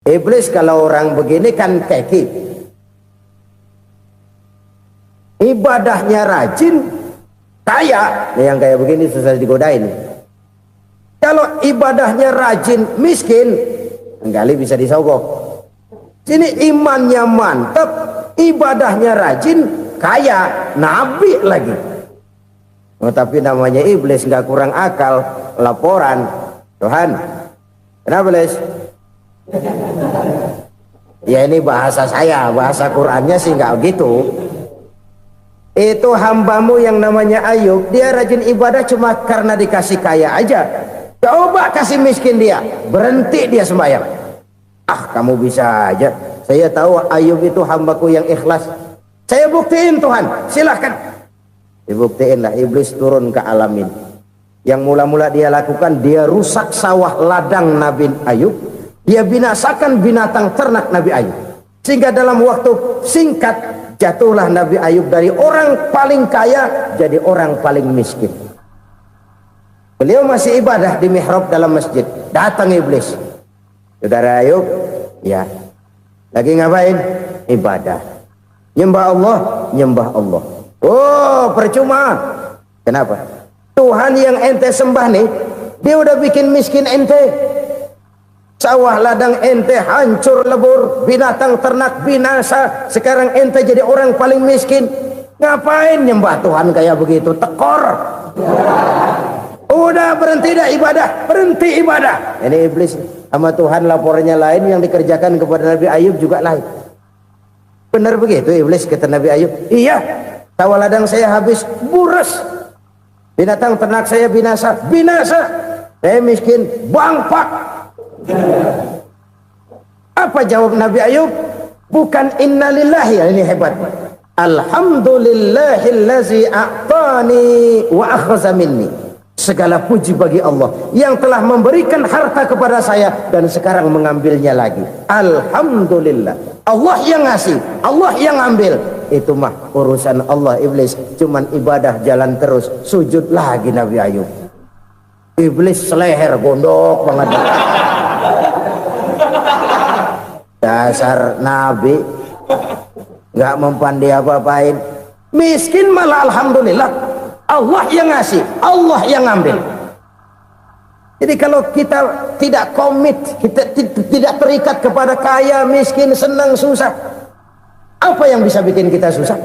Iblis kalau orang begini kan keki, ibadahnya rajin, kaya. Yang kayak begini susah digodain. Kalau ibadahnya rajin, miskin, kali bisa disogok. Sini imannya mantap, ibadahnya rajin, kaya, nabi lagi. Oh, tapi namanya iblis nggak kurang akal. Laporan, Tuhan, kenapa Les? Ya ini bahasa saya, bahasa Qurannya sih nggak gitu. Itu hambamu yang namanya Ayub, dia rajin ibadah cuma karena dikasih kaya aja. Coba kasih miskin dia, berhenti dia sembahyang. Ah, kamu bisa aja. Saya tahu Ayub itu hambaku yang ikhlas. Saya buktiin Tuhan, silahkan. Dibuktiin lah, iblis turun ke alam ini. Yang mula-mula dia lakukan, dia rusak sawah ladang Nabi Ayub. Dia binasakan binatang ternak Nabi Ayub. Sehingga dalam waktu singkat, jatuhlah Nabi Ayub dari orang paling kaya jadi orang paling miskin. Beliau masih ibadah di mihrab dalam masjid. Datang iblis. Saudara Ayub, ya, lagi ngapain? Ibadah. Nyembah Allah, nyembah Allah. Oh, percuma. Kenapa? Tuhan yang ente sembah nih, dia udah bikin miskin ente. Sawah ladang ente hancur lebur, binatang ternak binasa. Sekarang ente jadi orang paling miskin. Ngapain nyembah Tuhan kayak begitu? Tekor. Udah berhenti dah ibadah, berhenti ibadah. Ini iblis sama Tuhan laporannya lain, yang dikerjakan kepada Nabi Ayub juga lain. Benar begitu iblis kata Nabi Ayub? Iya, sawah ladang saya habis buras, binatang ternak saya binasa, binasa. Saya miskin, bangpak. Apa jawab Nabi Ayub? Bukan innalillahi, ini hebat. Alhamdulillahillazi a'tani wa akhza minni. Segala puji bagi Allah yang telah memberikan harta kepada saya dan sekarang mengambilnya lagi. Alhamdulillah. Allah yang ngasih, Allah yang ambil. Itu mah urusan Allah. Iblis cuman ibadah jalan terus, sujud lagi Nabi Ayub. Iblis seleher gondok banget. Dasar Nabi nggak mempan dia apa-apain. Miskin malah alhamdulillah. Allah yang ngasih, Allah yang ngambil. Jadi kalau kita tidak komit, kita tidak terikat kepada kaya, miskin, senang, susah, apa yang bisa bikin kita susah?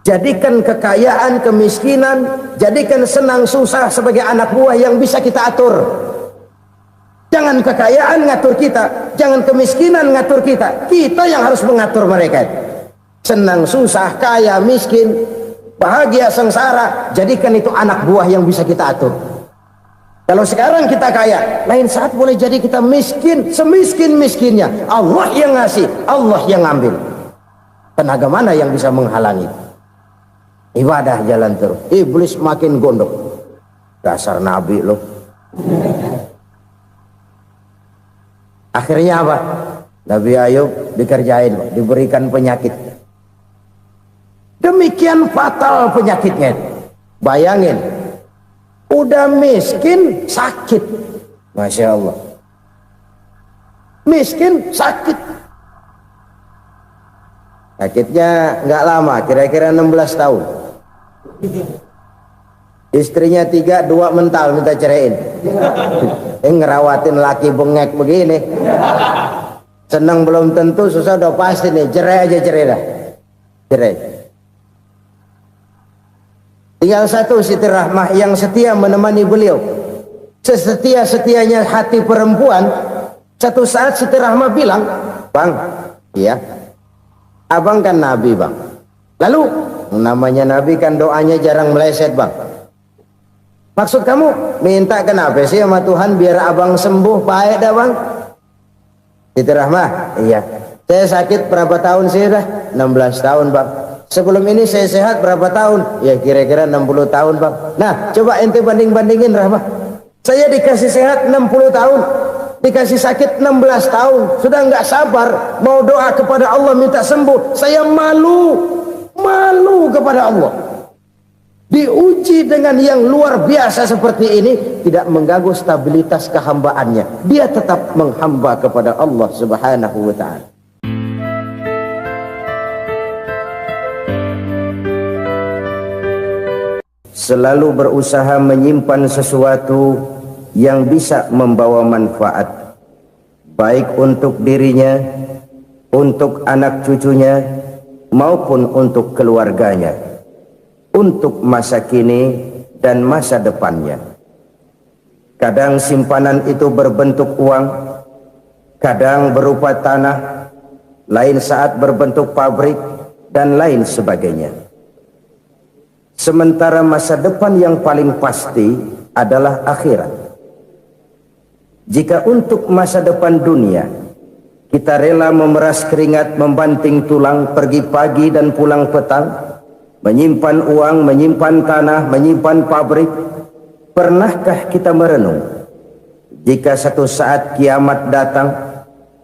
Jadikan kekayaan, kemiskinan, jadikan senang, susah sebagai anak buah yang bisa kita atur. Jangan kekayaan ngatur kita, jangan kemiskinan ngatur kita. Kita yang harus mengatur mereka. Senang, susah, kaya, miskin, bahagia, sengsara, jadikan itu anak buah yang bisa kita atur. Kalau sekarang kita kaya, lain saat boleh jadi kita miskin, semiskin-miskinnya. Allah yang ngasih, Allah yang ngambil. Tenaga mana yang bisa menghalangi? Ibadah jalan terus. Iblis makin gondok. Dasar Nabi loh. Akhirnya apa? Nabi Ayub dikerjain, diberikan penyakit. Demikian fatal penyakitnya. Bayangin, udah miskin sakit. Masya Allah. Miskin sakit. Sakitnya nggak lama, kira-kira 16 tahun. Istrinya 3, 2 mental minta ceraiin. Ngerawatin laki bengek begini. Senang belum tentu, susah udah pasti nih. Cerai aja, cerai dah. Cerai. Tinggal satu Siti Rahmah yang setia menemani beliau. Sesetia-setianya hati perempuan. Satu saat Siti Rahmah bilang, "Bang, iya, abang kan Nabi bang. Lalu namanya Nabi kan doanya jarang meleset bang. Maksud kamu minta kenapa sih sama Tuhan biar abang sembuh baik dah bang?" Siti Rahmah, iya. Saya sakit berapa tahun sih dah? 16 tahun bang. Sebelum ini saya sehat berapa tahun? Ya kira-kira 60 tahun bang. Nah coba ente banding-bandingin Rahmah. Saya dikasih sehat 60 tahun, dikasih sakit 16 tahun. Sudah nggak sabar mau doa kepada Allah minta sembuh. Saya malu kepada Allah. diuji dengan yang luar biasa seperti ini, tidak mengganggu stabilitas kehambaannya. Dia tetap menghamba kepada Allah Subhanahu wa ta'ala. Selalu berusaha menyimpan sesuatu yang bisa membawa manfaat, baik untuk dirinya, untuk anak cucunya, maupun untuk keluarganya, untuk masa kini dan masa depannya. Kadang simpanan itu berbentuk uang, kadang berupa tanah, lain saat berbentuk pabrik, dan lain sebagainya. Sementara masa depan yang paling pasti adalah akhirat. Jika untuk masa depan dunia kita rela memeras keringat, membanting tulang, pergi pagi dan pulang petang, menyimpan uang, menyimpan tanah, menyimpan pabrik, pernahkah kita merenung jika satu saat kiamat datang,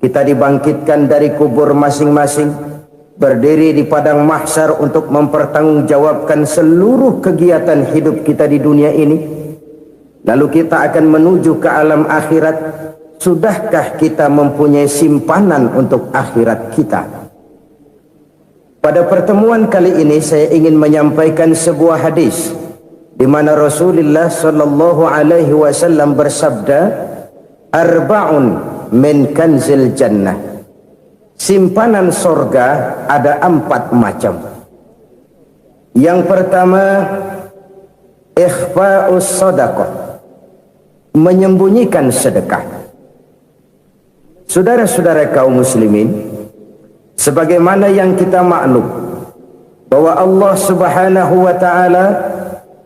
kita dibangkitkan dari kubur masing-masing, berdiri di padang mahsyar untuk mempertanggungjawabkan seluruh kegiatan hidup kita di dunia ini, lalu kita akan menuju ke alam akhirat. Sudahkah kita mempunyai simpanan untuk akhirat kita? Pada pertemuan kali ini saya ingin menyampaikan sebuah hadis di mana Rasulullah sallallahu alaihi wasallam bersabda, "Arba'un min kanzil jannah." Simpanan sorga ada 4 macam. Yang pertama, ikhfa'us sadaqah, menyembunyikan sedekah. Saudara-saudara kaum muslimin, sebagaimana yang kita maklum bahwa Allah Subhanahu wa ta'ala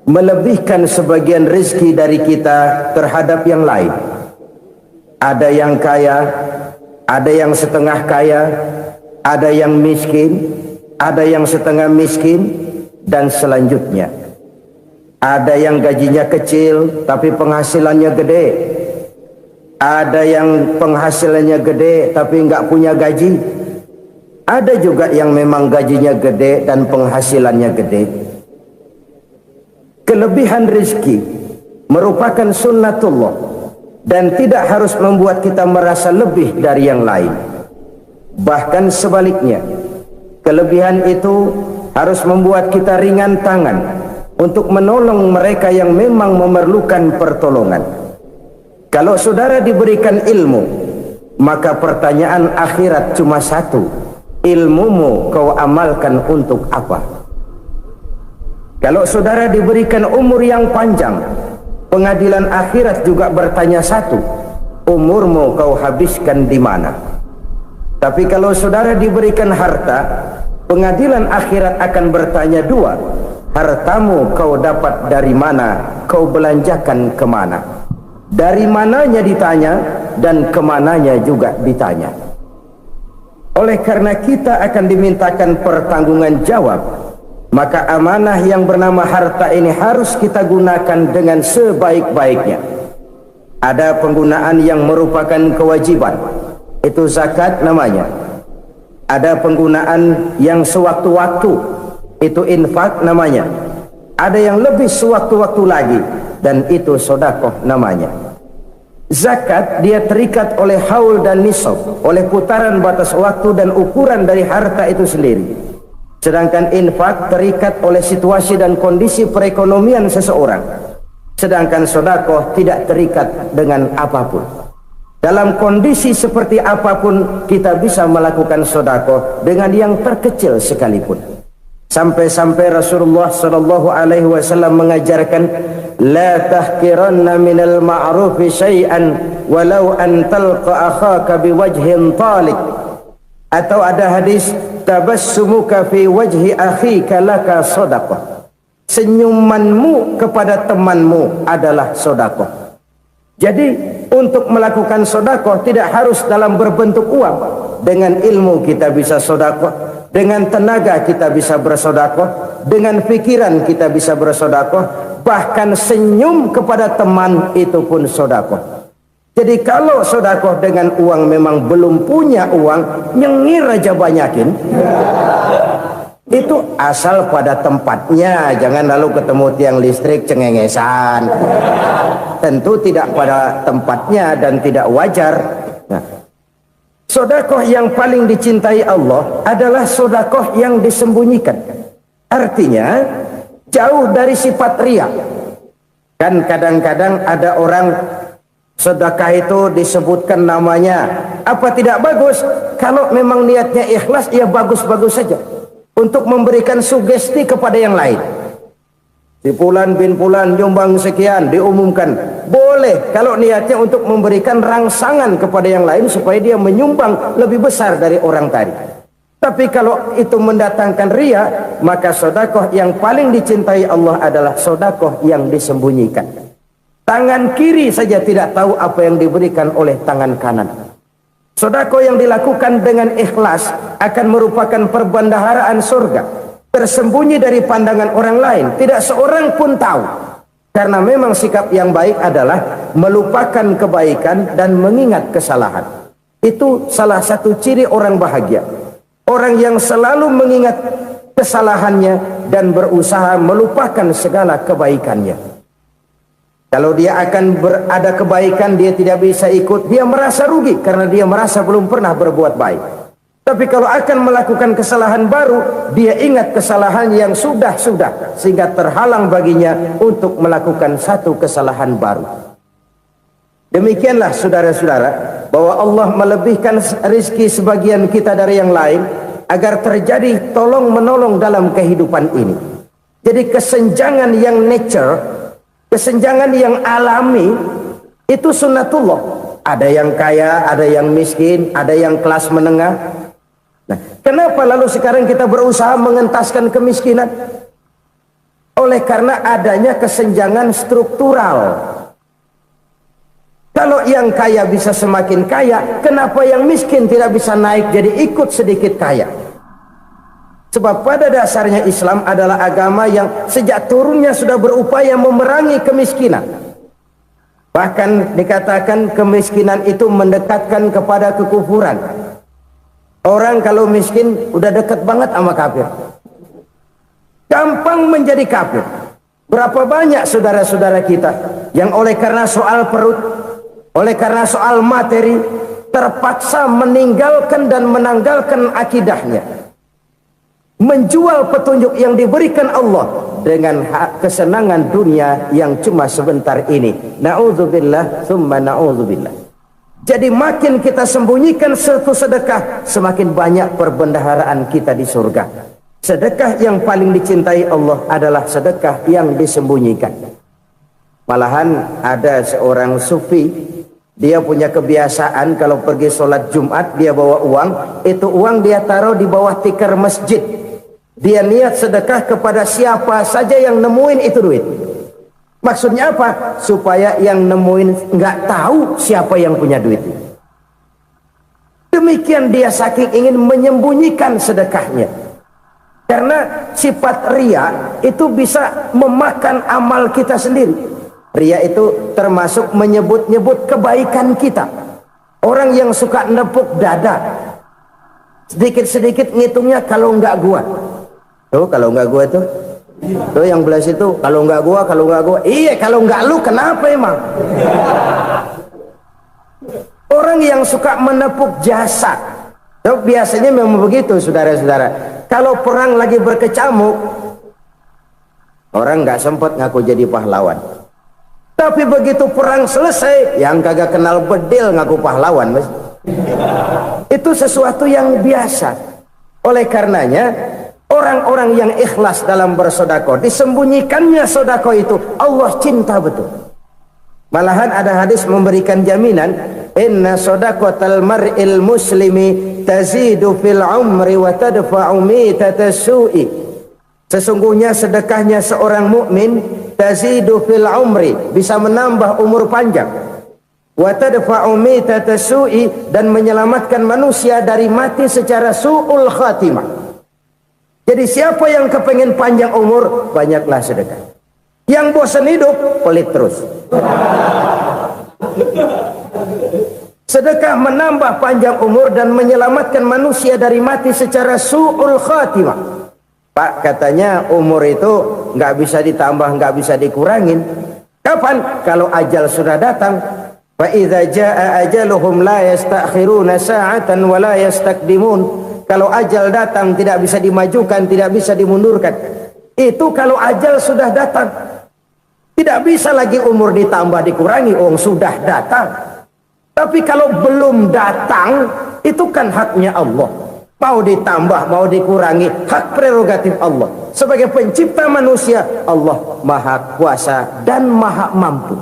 melebihkan sebagian rezeki dari kita terhadap yang lain. Ada yang kaya, ada yang setengah kaya, ada yang miskin, ada yang setengah miskin, dan selanjutnya. Ada yang gajinya kecil tapi penghasilannya gede. Ada yang penghasilannya gede tapi nggak punya gaji. Ada juga yang memang gajinya gede dan penghasilannya gede. Kelebihan rezeki merupakan sunnatullah dan tidak harus membuat kita merasa lebih dari yang lain. Bahkan sebaliknya, kelebihan itu harus membuat kita ringan tangan untuk menolong mereka yang memang memerlukan pertolongan. Kalau saudara diberikan ilmu, maka pertanyaan akhirat cuma satu: ilmumu kau amalkan untuk apa? Kalau saudara diberikan umur yang panjang, pengadilan akhirat juga bertanya satu: umurmu kau habiskan di mana? Tapi kalau saudara diberikan harta, pengadilan akhirat akan bertanya dua: hartamu kau dapat dari mana? Kau belanjakan kemana? Dari mananya ditanya, dan kemananya juga ditanya. Oleh karena kita akan dimintakan pertanggungan jawab, maka amanah yang bernama harta ini harus kita gunakan dengan sebaik-baiknya. Ada penggunaan yang merupakan kewajiban, itu zakat namanya. Ada penggunaan yang sewaktu-waktu, itu infak namanya. Ada yang lebih sewaktu-waktu lagi, dan itu sedekah namanya. Zakat dia terikat oleh haul dan nisab, oleh putaran batas waktu dan ukuran dari harta itu sendiri. Sedangkan infak terikat oleh situasi dan kondisi perekonomian seseorang. Sedangkan sedekah tidak terikat dengan apapun. Dalam kondisi seperti apapun kita bisa melakukan sedekah dengan yang terkecil sekalipun. Sampai-sampai Rasulullah sallallahu alaihi wasallam mengajarkan, la tahqiranna minal ma'rufi syai'an walau an talqa akhaka biwajhin talik. Atau ada hadis, tabassumuka fi wajhi akhika laka sadaqah. Senyumanmu kepada temanmu adalah sedekah. Jadi untuk melakukan sedekah tidak harus dalam berbentuk uang. Dengan ilmu kita bisa sedekah, dengan tenaga kita bisa bersedekah, dengan pikiran kita bisa bersedekah, bahkan senyum kepada teman itu pun sedekah. Jadi kalau sedekah dengan uang memang belum punya uang, nyengir aja banyakin. Itu asal pada tempatnya, jangan lalu ketemu tiang listrik cengengesan. Tentu tidak pada tempatnya dan tidak wajar. Nah, sedekah yang paling dicintai Allah adalah sedekah yang disembunyikan. Artinya jauh dari sifat riya. Kan kadang-kadang ada orang sedekah itu disebutkan namanya, apa tidak bagus? Kalau memang niatnya ikhlas, ya bagus-bagus saja. Untuk memberikan sugesti kepada yang lain. Si Fulan bin Fulan nyumbang sekian, diumumkan. Boleh kalau niatnya untuk memberikan rangsangan kepada yang lain supaya dia menyumbang lebih besar dari orang tadi. Tapi kalau itu mendatangkan riya, maka sedekah yang paling dicintai Allah adalah sedekah yang disembunyikan. Tangan kiri saja tidak tahu apa yang diberikan oleh tangan kanan. Sedekah yang dilakukan dengan ikhlas akan merupakan perbendaharaan surga, tersembunyi dari pandangan orang lain, tidak seorang pun tahu. Karena memang sikap yang baik adalah melupakan kebaikan dan mengingat kesalahan. Itu salah satu ciri orang bahagia. Orang yang selalu mengingat kesalahannya dan berusaha melupakan segala kebaikannya. Kalau dia akan berada kebaikan, dia tidak bisa ikut, dia merasa rugi karena dia merasa belum pernah berbuat baik. Tapi kalau akan melakukan kesalahan baru, dia ingat kesalahan yang sudah-sudah, sehingga terhalang baginya untuk melakukan satu kesalahan baru. Demikianlah saudara-saudara, bahwa Allah melebihkan rizki sebagian kita dari yang lain, agar terjadi tolong-menolong dalam kehidupan ini. Jadi kesenjangan yang nature, kesenjangan yang alami itu sunnatullah. Ada yang kaya, ada yang miskin, ada yang kelas menengah. Nah, kenapa lalu sekarang kita berusaha mengentaskan kemiskinan? Oleh karena adanya kesenjangan struktural. Kalau yang kaya bisa semakin kaya, kenapa yang miskin tidak bisa naik jadi ikut sedikit kaya? Sebab pada dasarnya Islam adalah agama yang sejak turunnya sudah berupaya memerangi kemiskinan. Bahkan dikatakan kemiskinan itu mendekatkan kepada kekufuran. Orang kalau miskin udah dekat banget sama kafir. Gampang menjadi kafir. Berapa banyak saudara-saudara kita yang oleh karena soal perut, oleh karena soal materi, terpaksa meninggalkan dan menanggalkan akidahnya. Menjual petunjuk yang diberikan Allah dengan kesenangan dunia yang cuma sebentar ini. Na'udzubillah thumma na'udzubillah. Jadi makin kita sembunyikan satu sedekah, semakin banyak perbendaharaan kita di surga. Sedekah yang paling dicintai Allah adalah sedekah yang disembunyikan. Malahan ada seorang sufi, dia punya kebiasaan kalau pergi sholat Jumat dia bawa uang, itu uang dia taruh di bawah tikar masjid. Dia niat sedekah kepada siapa saja yang nemuin itu duit. Maksudnya apa? Supaya yang nemuin nggak tahu siapa yang punya duit. Demikian dia saking ingin menyembunyikan sedekahnya. Karena sifat riya itu bisa memakan amal kita sendiri. Riya itu termasuk menyebut-nyebut kebaikan kita. Orang yang suka nepuk dada, sedikit-sedikit ngitungnya kalau nggak gua. Tuh kalau nggak gua tuh yang belas itu kalau nggak gua, iya kalau nggak lu kenapa emang? Orang yang suka menepuk jasa, tuh biasanya memang begitu saudara-saudara. Kalau perang lagi berkecamuk, orang nggak sempat ngaku jadi pahlawan. Tapi begitu perang selesai, yang kagak kenal bedil ngaku pahlawan, mas. Itu sesuatu yang biasa. Oleh karenanya orang-orang yang ikhlas dalam bersedekah, disembunyikannya sedekah itu Allah cinta betul. Malahan ada hadis memberikan jaminan, inna sadaqatal mar'il muslimi tazidu fil umri wa tadfa'u mitatas su'i. Sesungguhnya sedekahnya seorang mukmin tazidu fil umri, bisa menambah umur panjang, wa tadfa'u mitatas su'i, dan menyelamatkan manusia dari mati secara su'ul khatimah. Jadi siapa yang kepengen panjang umur, banyaklah sedekah. Yang bosan hidup, pelit terus. Sedekah menambah panjang umur dan menyelamatkan manusia dari mati secara su'ul khatimah. Pak, katanya umur itu nggak bisa ditambah, nggak bisa dikurangin. Kapan? Kalau ajal sudah datang. Fa idza jaa ajaluhum la yastakhiruna sa'atan wa la yastaqdimun. Kalau ajal datang tidak bisa dimajukan, tidak bisa dimundurkan. Itu kalau ajal sudah datang. Tidak bisa lagi umur ditambah dikurangi, sudah datang. Tapi kalau belum datang, itu kan haknya Allah. Mau ditambah, mau dikurangi, hak prerogatif Allah. Sebagai pencipta manusia, Allah maha kuasa dan maha mampu.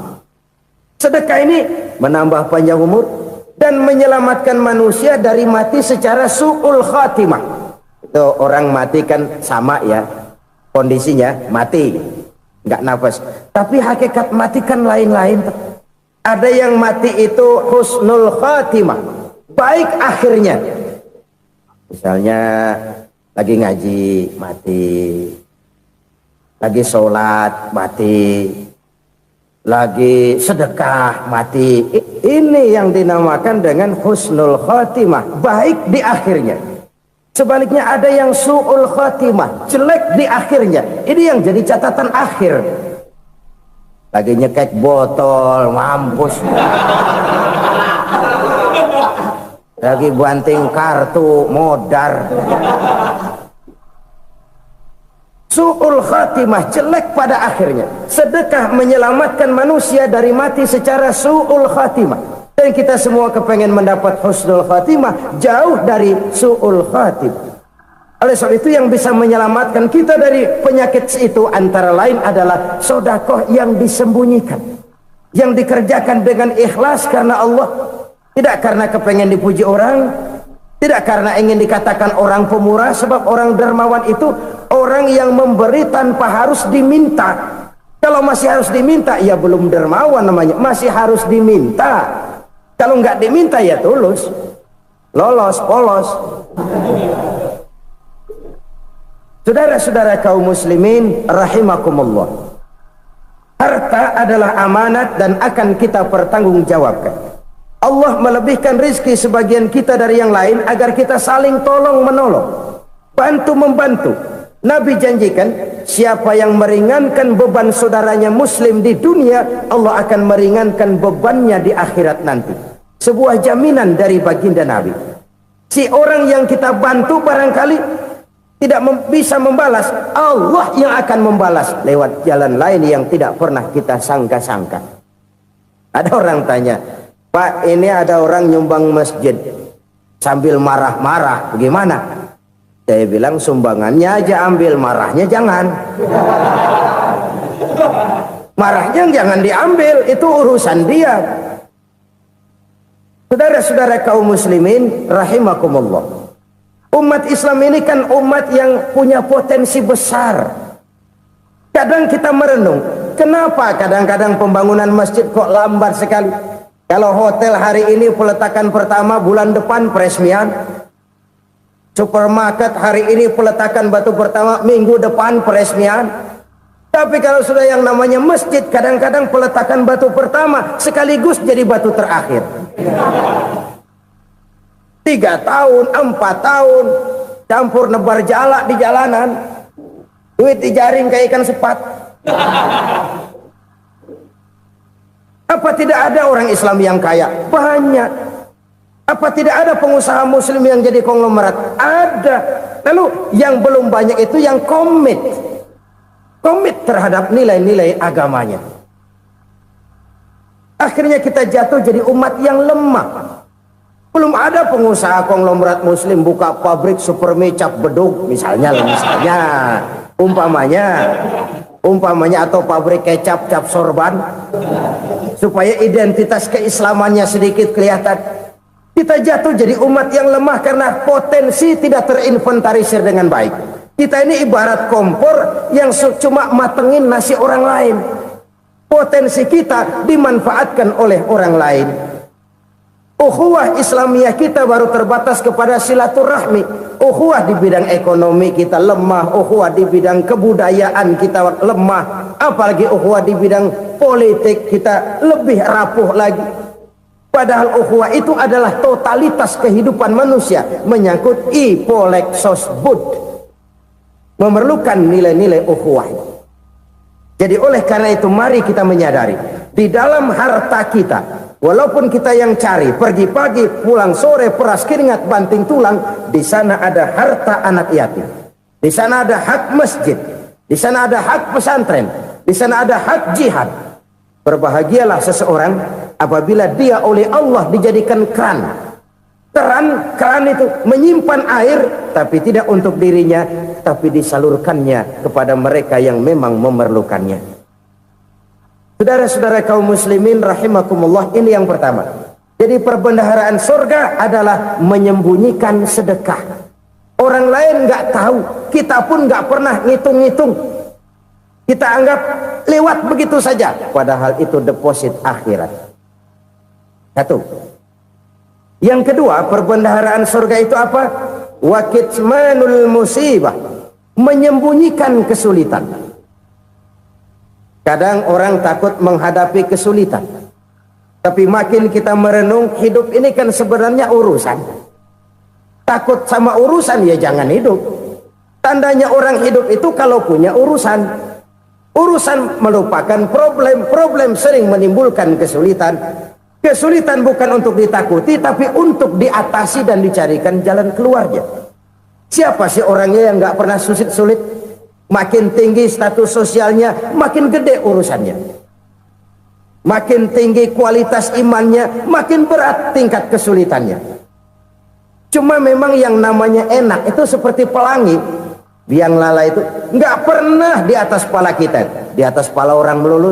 Sedekah ini menambah panjang umur dan menyelamatkan manusia dari mati secara su'ul khatimah. Itu orang mati kan sama ya, kondisinya mati, nggak nafas. Tapi hakikat mati kan lain-lain. Ada yang mati itu husnul khatimah, baik akhirnya. Misalnya lagi ngaji mati, lagi sholat mati, lagi sedekah mati. Ini yang dinamakan dengan husnul khatimah, baik di akhirnya. Sebaliknya ada yang su'ul khatimah, jelek di akhirnya. Ini yang jadi catatan akhir. Lagi nyekek botol, mampus. Lagi banting kartu, modar. Su'ul khatimah, jelek pada akhirnya. Sedekah menyelamatkan manusia dari mati secara su'ul khatimah. Dan kita semua kepengen mendapat husnul khatimah, jauh dari su'ul khatimah. Oleh sebab itu yang bisa menyelamatkan kita dari penyakit itu antara lain adalah sedekah yang disembunyikan, yang dikerjakan dengan ikhlas karena Allah. Tidak karena kepengen dipuji orang, tidak karena ingin dikatakan orang pemurah, sebab orang dermawan itu orang yang memberi tanpa harus diminta. Kalau masih harus diminta, ya belum dermawan namanya, masih harus diminta. Kalau nggak diminta ya tulus, lolos, polos. Saudara-saudara kaum muslimin rahimakumullah, harta adalah amanat dan akan kita pertanggungjawabkan. Allah melebihkan rizki sebagian kita dari yang lain agar kita saling tolong menolong, bantu membantu. Nabi janjikan, siapa yang meringankan beban saudaranya muslim di dunia, Allah akan meringankan bebannya di akhirat nanti. Sebuah jaminan dari baginda Nabi. Si orang yang kita bantu barangkali tidak bisa membalas, Allah yang akan membalas lewat jalan lain yang tidak pernah kita sangka-sangka. Ada orang tanya, Pak, ini ada orang nyumbang masjid sambil marah-marah, bagaimana? Saya bilang sumbangannya aja ambil, marahnya jangan. Marahnya jangan diambil, itu urusan dia. Saudara-saudara kaum muslimin rahimakumullah, umat Islam ini kan umat yang punya potensi besar. Kadang kita merenung, kenapa kadang-kadang pembangunan masjid kok lambat sekali? Kalau hotel hari ini peletakan pertama, bulan depan peresmian. Supermarket hari ini peletakan batu pertama, minggu depan peresmian. Tapi kalau sudah yang namanya masjid, kadang-kadang peletakan batu pertama sekaligus jadi batu terakhir. 3 tahun, 4 tahun, campur nebar jalak di jalanan, duit dijaring kayak ikan sepat. Apa tidak ada orang Islam yang kaya? Banyak. Apa tidak ada pengusaha muslim yang jadi konglomerat? Ada. Lalu yang belum banyak itu yang komit terhadap nilai-nilai agamanya. Akhirnya kita jatuh jadi umat yang lemah. Belum ada pengusaha konglomerat muslim buka pabrik supermi cap bedug misalnya umpamanya atau pabrik kecap cap sorban supaya identitas keislamannya sedikit kelihatan. Kita jatuh jadi umat yang lemah karena potensi tidak terinventarisir dengan baik. Kita ini ibarat kompor yang cuma matengin nasi orang lain. Potensi kita dimanfaatkan oleh orang lain. Ukhuwah Islamiyah kita baru terbatas kepada silaturahmi. Ukhuwah di bidang ekonomi kita lemah, ukhuwah di bidang kebudayaan kita lemah, apalagi ukhuwah di bidang politik kita lebih rapuh lagi. Padahal ukhuwah itu adalah totalitas kehidupan manusia, menyangkut ipolek sosbud. memerlukan nilai-nilai ukhuwah. Jadi oleh karena itu mari kita menyadari di dalam harta kita, walaupun kita yang cari pergi pagi pulang sore peras keringat banting tulang, di sana ada harta anak yatim, di sana ada hak masjid, di sana ada hak pesantren, di sana ada hak jihad. Berbahagialah seseorang apabila dia oleh Allah dijadikan keran itu menyimpan air, tapi tidak untuk dirinya, tapi disalurkannya kepada mereka yang memang memerlukannya. Saudara-saudara kaum muslimin rahimakumullah, ini yang pertama. Jadi perbendaharaan surga adalah menyembunyikan sedekah. Orang lain nggak tahu, kita pun nggak pernah ngitung-ngitung. Kita anggap lewat begitu saja, padahal itu deposit akhirat. Satu. Yang kedua, perbendaharaan surga itu apa? Wa kitmanul musibah, menyembunyikan kesulitan. Kadang orang takut menghadapi kesulitan, tapi makin kita merenung, hidup ini kan sebenarnya urusan. Takut sama urusan, ya jangan hidup. Tandanya orang hidup itu kalau punya urusan. Urusan melupakan problem, problem sering menimbulkan kesulitan. Kesulitan bukan untuk ditakuti, tapi untuk diatasi dan dicarikan jalan keluarnya. Siapa sih orangnya yang nggak pernah sulit-sulit? Makin tinggi status sosialnya, makin gede urusannya. Makin tinggi kualitas imannya, makin berat tingkat kesulitannya. Cuma memang yang namanya enak itu seperti pelangi. Biang lala itu nggak pernah di atas kepala kita, di atas kepala orang melulu.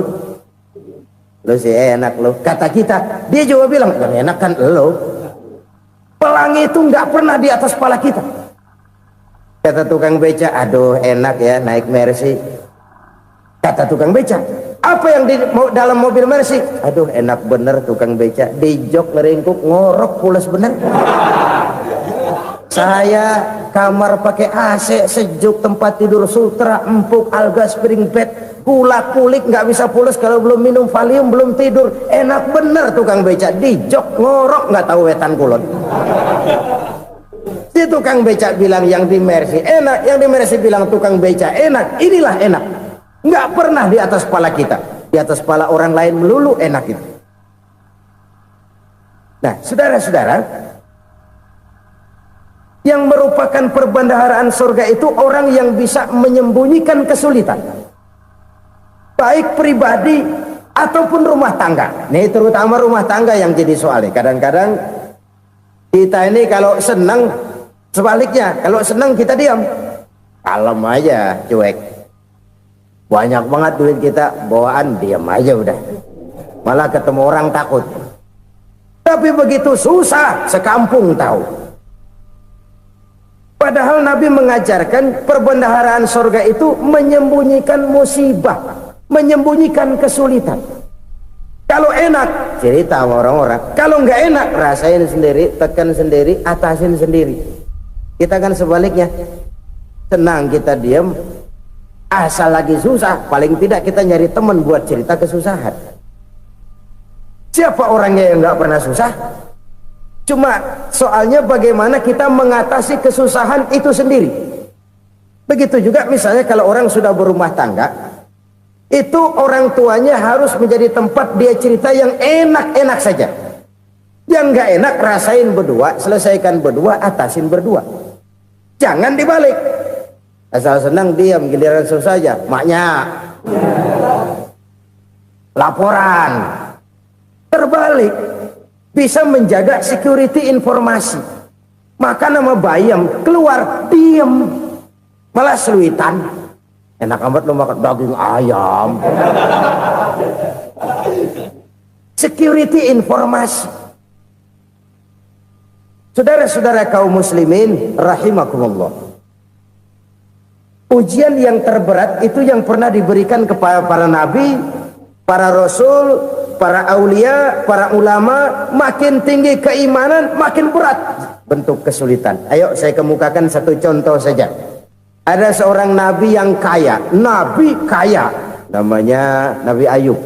Lo sih enak lo, kata kita. Dia juga bilang yang enak kan lo. Pelangi itu nggak pernah di atas kepala kita. Kata tukang beca, aduh enak ya naik Mercy. Kata tukang beca, apa yang di dalam mobil Mercy? Aduh enak bener tukang beca, di jok ngeringkuk ngorok pules bener. Saya kamar pakai AC sejuk, tempat tidur sutra empuk, alga spring bed, kulak kulik nggak bisa pules kalau belum minum Valium, belum tidur. Enak bener tukang beca, di jok ngorok nggak tahu wetan kulon. Si tukang beca bilang yang di Mercy enak, yang di Mercy bilang tukang beca enak. Inilah enak, nggak pernah di atas kepala kita, di atas kepala orang lain melulu enak itu. Nah saudara-saudara, yang merupakan perbendaharaan surga itu orang yang bisa menyembunyikan kesulitan, baik pribadi ataupun rumah tangga. Nih terutama rumah tangga yang jadi soalnya. Kadang-kadang kita ini kalau senang, sebaliknya kalau senang kita diam, kalem aja, cuek. Banyak banget duit kita bawaan, diam aja udah. Malah ketemu orang takut. Tapi begitu susah, sekampung tahu. Padahal Nabi mengajarkan perbendaharaan surga itu menyembunyikan musibah, menyembunyikan kesulitan. Kalau enak, cerita sama orang-orang. Kalau nggak enak, rasain sendiri, tekan sendiri, atasin sendiri. Kita kan sebaliknya, senang kita diam, asal lagi susah, paling tidak kita nyari teman buat cerita kesusahan. Siapa orangnya yang nggak pernah susah? Cuma soalnya bagaimana kita mengatasi kesusahan itu sendiri. Begitu juga misalnya kalau orang sudah berumah tangga, itu orang tuanya harus menjadi tempat dia cerita yang enak-enak saja. Yang nggak enak rasain berdua, selesaikan berdua, atasin berdua. Jangan dibalik. Asal senang diam, giliran susah aja. Maknya laporan. Terbalik. Bisa menjaga security informasi. Maka nama bayam keluar diem, malah seluitan. Enak amat lo makan daging ayam. Security informasi. Saudara-saudara kaum muslimin rahimakumullah, ujian yang terberat itu yang pernah diberikan kepada para nabi, para rasul, para aulia, para ulama. Makin tinggi keimanan, makin berat bentuk kesulitan. Ayo saya kemukakan satu contoh saja. Ada seorang nabi yang kaya, nabi kaya, namanya Nabi Ayub.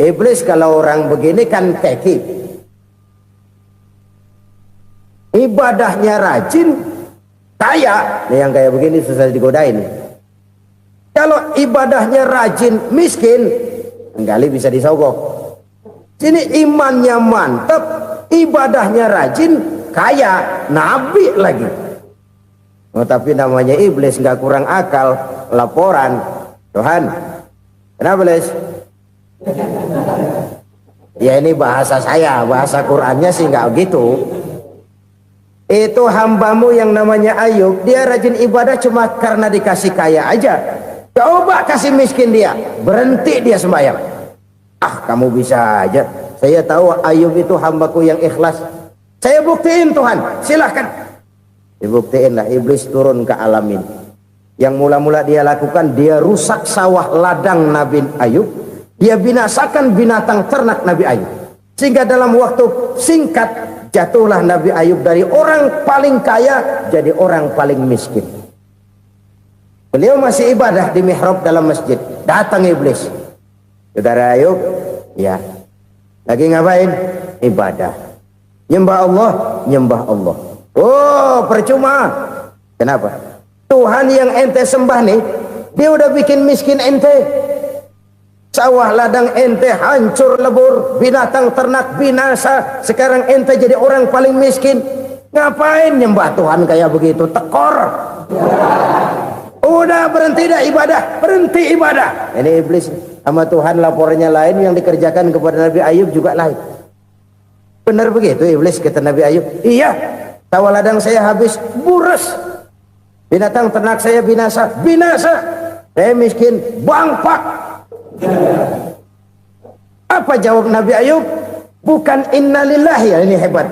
Iblis kalau orang begini kan keki, ibadahnya rajin, kaya, nih yang kayak begini susah digodain. Kalau ibadahnya rajin, miskin, kali bisa disogok. Sini imannya mantap, ibadahnya rajin, kaya, nabi lagi. Oh, tapi namanya iblis, nggak kurang akal. Laporan, Tuhan, kenapa Les? Ya ini bahasa saya, bahasa Qurannya sih nggak gitu. Itu hambamu yang namanya Ayub, dia rajin ibadah cuma karena dikasih kaya aja. Coba kasih miskin dia, berhenti dia sembahyang. Ah, kamu bisa aja. Saya tahu Ayub itu hambaku yang ikhlas. Saya buktiin Tuhan, silahkan. Dibuktiin lah, iblis turun ke alam ini. Yang mula-mula dia lakukan, dia rusak sawah ladang Nabi Ayub. Dia binasakan binatang ternak Nabi Ayub. Sehingga dalam waktu singkat, jatuhlah Nabi Ayub dari orang paling kaya jadi orang paling miskin. Beliau masih ibadah di mihrab dalam masjid. Datang iblis. Saudara Ayub, ya. Lagi ngapain? Ibadah. Nyembah Allah, nyembah Allah. Oh, percuma. Kenapa? Tuhan yang ente sembah nih, dia udah bikin miskin ente. Sawah ladang ente hancur lebur, binatang ternak binasa. Sekarang ente jadi orang paling miskin. Ngapain nyembah Tuhan kayak begitu? Tekor. Udah berhenti dah ibadah, berhenti ibadah. Ini iblis sama Tuhan laporannya lain, yang dikerjakan kepada Nabi Ayub juga lain. Benar begitu iblis kata Nabi Ayub? Iya, sawah ladang saya habis, buras. Binatang ternak saya binasa, binasa. Saya miskin, bangpak. Apa jawab Nabi Ayub? Bukan innalillahi, ya ini hebat.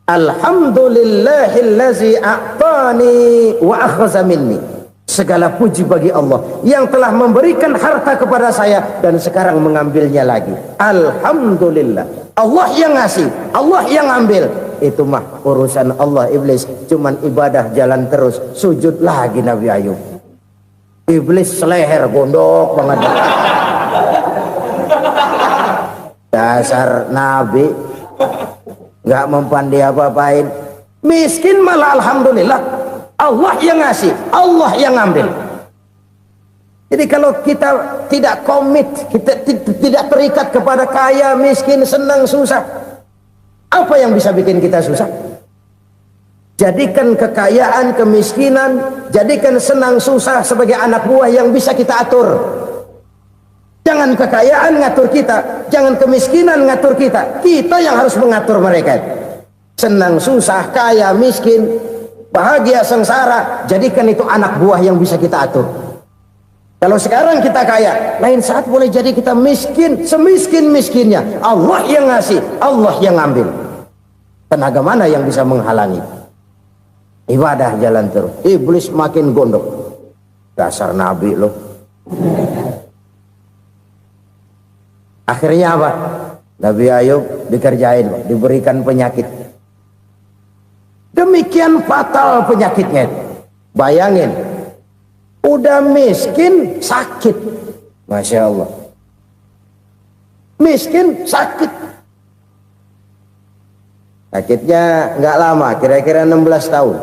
Alhamdulillahillazi a'tani wa akhza minni. Segala puji bagi Allah yang telah memberikan harta kepada saya dan sekarang mengambilnya lagi. Alhamdulillah. Allah yang ngasih, Allah yang ambil. Itu mah urusan Allah. Iblis cuman ibadah jalan terus, sujud lagi Nabi Ayub. Iblis seleher gondok banget. Dasar Nabi nggak mempan dia apa-apain. Miskin malah alhamdulillah. Allah yang ngasih, Allah yang ngambil. Jadi kalau kita tidak komit, kita tidak terikat kepada kaya, miskin, senang, susah, apa yang bisa bikin kita susah? Jadikan kekayaan, kemiskinan, jadikan senang, susah sebagai anak buah yang bisa kita atur. Jangan kekayaan ngatur kita, jangan kemiskinan ngatur kita. Kita yang harus mengatur mereka. Senang, susah, kaya, miskin, bahagia, sengsara, jadikan itu anak buah yang bisa kita atur. Kalau sekarang kita kaya, lain saat boleh jadi kita miskin, semiskin-miskinnya. Allah yang ngasih, Allah yang ngambil. Tenaga mana yang bisa menghalangi? Ibadah jalan terus. Iblis makin gondok. Dasar Nabi loh. Akhirnya apa? Nabi Ayub dikerjain, diberikan penyakit. Demikian fatal penyakitnya. Bayangin, udah miskin sakit. Masya Allah. Miskin sakit. Sakitnya nggak lama, kira-kira 16 tahun.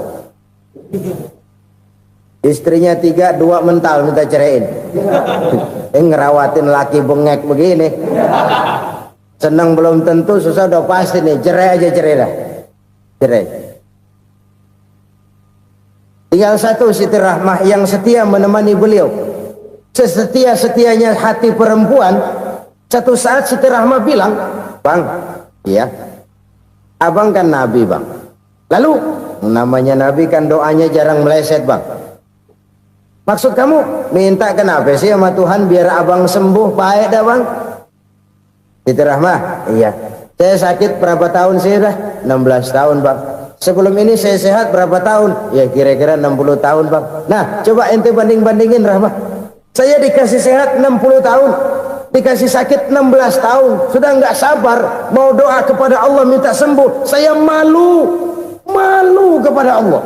Istrinya 3, 2 mental minta ceraiin. Ngerawatin laki bengek begini. Senang belum tentu, susah udah pasti nih. Cerai aja, cerai dah. Cerai. Tinggal satu Siti Rahmah yang setia menemani beliau. Sesetia-setianya hati perempuan. Satu saat Siti Rahmah bilang, "Bang, iya, abang kan Nabi bang. Lalu namanya Nabi kan doanya jarang meleset bang. Maksud kamu minta kenapa sih sama Tuhan biar abang sembuh baik dah bang?" Siti Rahmah, iya. Saya sakit berapa tahun sih dah? 16 tahun bang. Sebelum ini saya sehat berapa tahun? Ya kira-kira 60 tahun bang. Nah coba ente banding-bandingin Rahmah. Saya dikasih sehat 60 tahun, dikasih sakit 16 tahun. Sudah nggak sabar mau doa kepada Allah minta sembuh. Saya malu kepada Allah.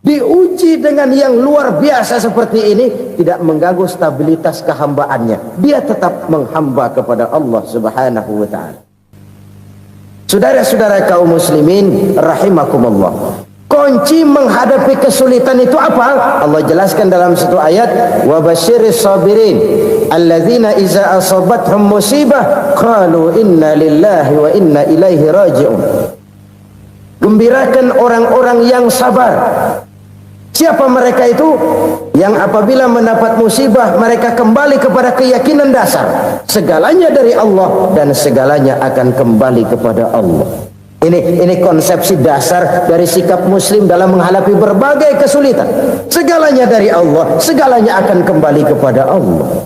Diuji dengan yang luar biasa seperti ini, tidak mengganggu stabilitas kehambaannya. Dia tetap menghamba kepada Allah Subhanahu wa ta'ala. Saudara-saudara kaum muslimin rahimakumullah. Kunci menghadapi kesulitan itu apa? Allah jelaskan dalam satu ayat, wa basyiris sabirin alladzina iza asabathum musibah qalu inna lillahi wa inna ilaihi raji'un. Gembirakan orang-orang yang sabar. Siapa mereka itu? Yang apabila mendapat musibah mereka kembali kepada keyakinan dasar, segalanya dari Allah dan segalanya akan kembali kepada Allah. Ini konsepsi dasar dari sikap muslim dalam menghadapi berbagai kesulitan. Segalanya dari Allah, segalanya akan kembali kepada Allah.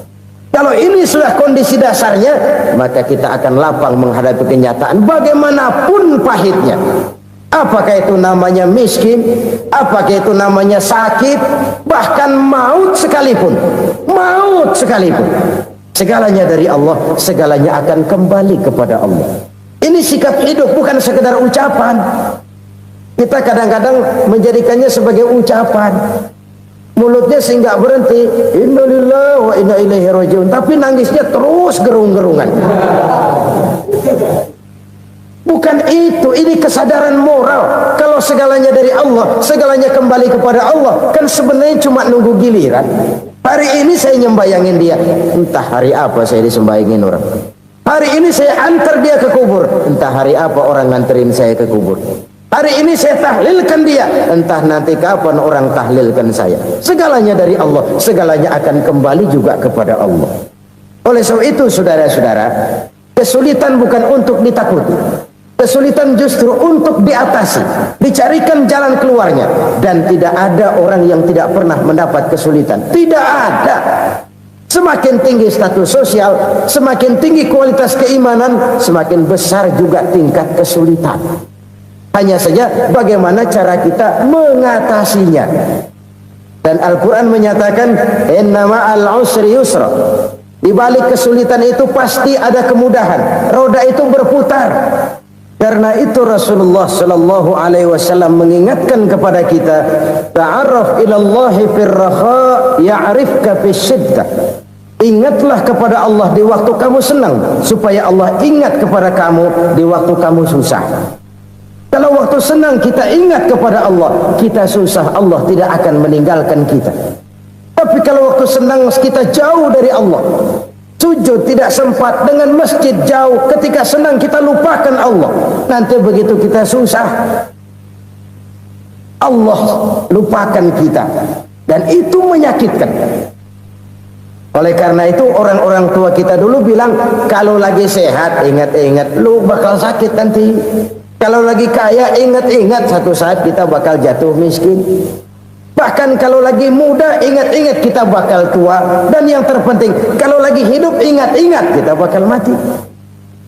Kalau ini sudah kondisi dasarnya, maka kita akan lapang menghadapi kenyataan bagaimanapun pahitnya. Apakah itu namanya miskin, apakah itu namanya sakit, bahkan maut sekalipun. Maut sekalipun. Segalanya dari Allah, segalanya akan kembali kepada Allah. Ini sikap hidup, bukan sekedar ucapan. Kita kadang-kadang menjadikannya sebagai ucapan. Mulutnya sehingga berhenti, innalillahi wa inna ilaihi raji'un, tapi nangisnya terus gerung-gerungan. Bukan itu, ini kesadaran moral. Kalau segalanya dari Allah, segalanya kembali kepada Allah, kan sebenarnya cuma nunggu giliran. Hari ini saya nyembayangin dia, entah hari apa saya disembayangin orang. Hari ini saya antar dia ke kubur, entah hari apa orang nganterin saya ke kubur. Hari ini saya tahlilkan dia, entah nanti kapan orang tahlilkan saya. Segalanya dari Allah, segalanya akan kembali juga kepada Allah. Oleh sebab itu saudara-saudara, kesulitan bukan untuk ditakuti. Kesulitan justru untuk diatasi, dicarikan jalan keluarnya. Dan tidak ada orang yang tidak pernah mendapat kesulitan. Tidak ada. Semakin tinggi status sosial, semakin tinggi kualitas keimanan, semakin besar juga tingkat kesulitan. Hanya saja bagaimana cara kita mengatasinya. Dan Al-Quran menyatakan, inna ma'al usri yusra. Di balik kesulitan itu pasti ada kemudahan. Roda itu berputar. Karena itu Rasulullah sallallahu alaihi wasallam mengingatkan kepada kita, ta'arraf ilallahi fir raha ya'rifka fis syiddah. Ingatlah kepada Allah di waktu kamu senang, supaya Allah ingat kepada kamu di waktu kamu susah. Kalau waktu senang kita ingat kepada Allah, kita susah, Allah tidak akan meninggalkan kita. Tapi kalau waktu senang kita jauh dari Allah, sujud tidak sempat, dengan masjid jauh, ketika senang kita lupakan Allah. Nanti begitu kita susah, Allah lupakan kita, dan itu menyakitkan. Oleh karena itu orang-orang tua kita dulu bilang, kalau lagi sehat ingat-ingat lu bakal sakit nanti. Kalau lagi kaya ingat-ingat satu saat kita bakal jatuh miskin. Bahkan kalau lagi muda ingat-ingat kita bakal tua. Dan yang terpenting, kalau lagi hidup ingat-ingat kita bakal mati.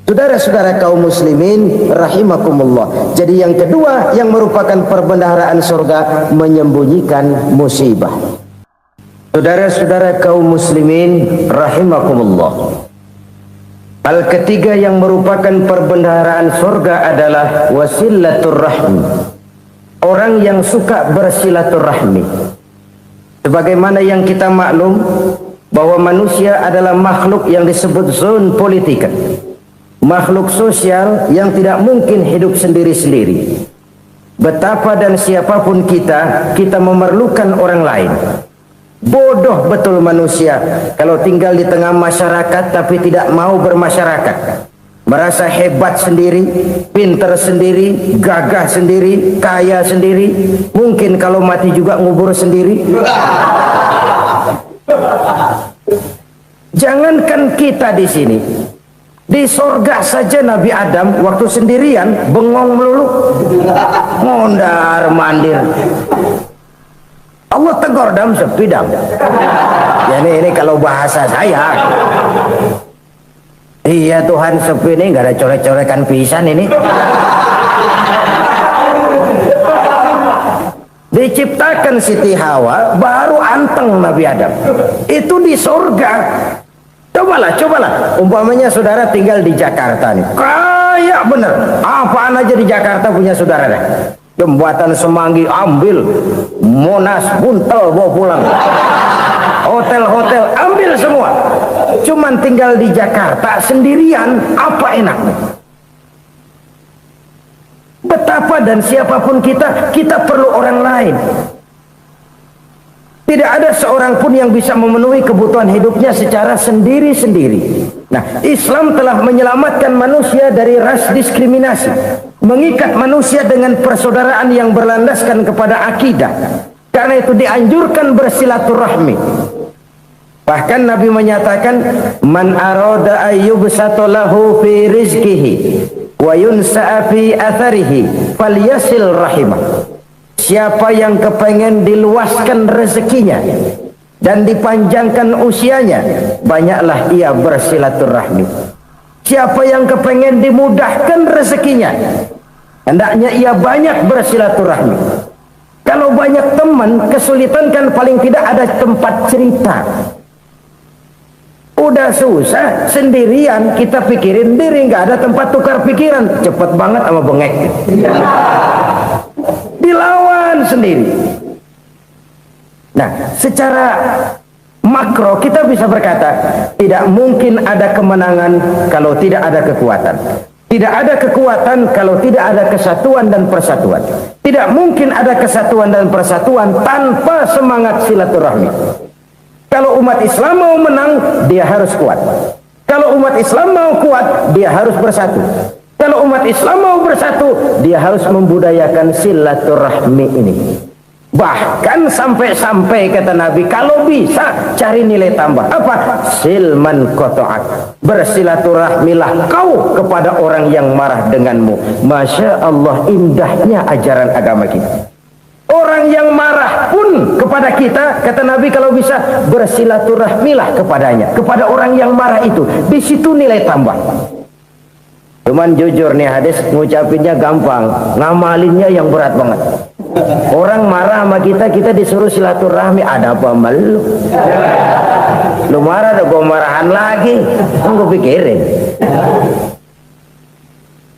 Saudara-saudara kaum muslimin rahimakumullah. Jadi yang kedua yang merupakan perbendaharaan surga, menyembunyikan musibah. Saudara-saudara kaum muslimin rahimakumullah. Hal ketiga yang merupakan perbendaharaan surga adalah wasilatur rahmi. Orang yang suka bersilaturahmi. Sebagaimana yang kita maklum bahwa manusia adalah makhluk yang disebut zon politika. Makhluk sosial yang tidak mungkin hidup sendiri-sendiri. Betapa dan siapapun kita memerlukan orang lain. Bodoh betul manusia kalau tinggal di tengah masyarakat tapi tidak mau bermasyarakat. Merasa hebat sendiri, pintar sendiri, gagah sendiri, kaya sendiri. Mungkin kalau mati juga ngubur sendiri. Jangankan kita di sini, di sorga saja Nabi Adam waktu sendirian bengong melulu, mondar mandir. Allah tegur dam sepi dam. Ya ini kalau bahasa saya. Iya Tuhan sepi ini nggak ada coret-corekan pisan ini. Diciptakan Siti Hawa baru anteng Nabi Adam. Itu di surga. Cobalah. Umpamanya saudara tinggal di Jakarta nih. Kayak bener. Apaan aja di Jakarta punya saudara deh. Jembatan Semanggi ambil, Monas buntel bawa pulang, hotel-hotel ambil semua. Cuman tinggal di Jakarta sendirian, apa enaknya? Betapa dan siapapun kita perlu orang lain. Tidak ada seorang pun yang bisa memenuhi kebutuhan hidupnya secara sendiri-sendiri. Nah, Islam telah menyelamatkan manusia dari ras diskriminasi, mengikat manusia dengan persaudaraan yang berlandaskan kepada akidah. Karena itu dianjurkan bersilaturahmi. Bahkan Nabi menyatakan, man arada ayyubsata lahu fi rizqihi wa yunsa'a fi atharihi falyasil rahimah. Siapa yang kepengen diluaskan rezekinya dan dipanjangkan usianya, banyaklah ia bersilaturahmi. Siapa yang kepengen dimudahkan rezekinya, hendaknya ia banyak bersilaturahmi. Kalau banyak teman, kesulitan kan paling tidak ada tempat cerita. Udah susah sendirian, kita pikirin diri, nggak ada tempat tukar pikiran. Cepet banget sama bengek. Dilawan sendiri. Nah, secara makro kita bisa berkata, tidak mungkin ada kemenangan kalau tidak ada kekuatan. Tidak ada kekuatan kalau tidak ada kesatuan dan persatuan. Tidak mungkin ada kesatuan dan persatuan tanpa semangat silaturahmi. Kalau umat Islam mau menang, dia harus kuat. Kalau umat Islam mau kuat, dia harus bersatu. Kalau umat Islam mau bersatu, dia harus membudayakan silaturahmi ini. Bahkan sampai-sampai kata Nabi, kalau bisa cari nilai tambah. Apa? Silman qata'ak. Bersilaturahmilah kau kepada orang yang marah denganmu. Masya Allah, indahnya ajaran agama kita. Orang yang marah pun kepada kita, kata Nabi, kalau bisa bersilaturahmilah kepadanya, kepada orang yang marah itu. Di situ nilai tambah. Cuman jujur nih hadis, ngucapinnya gampang, ngamalinnya yang berat banget. Orang marah sama kita disuruh silaturahmi, ada apa malu? Lu marah, ada gua marahan lagi, gua pikirin.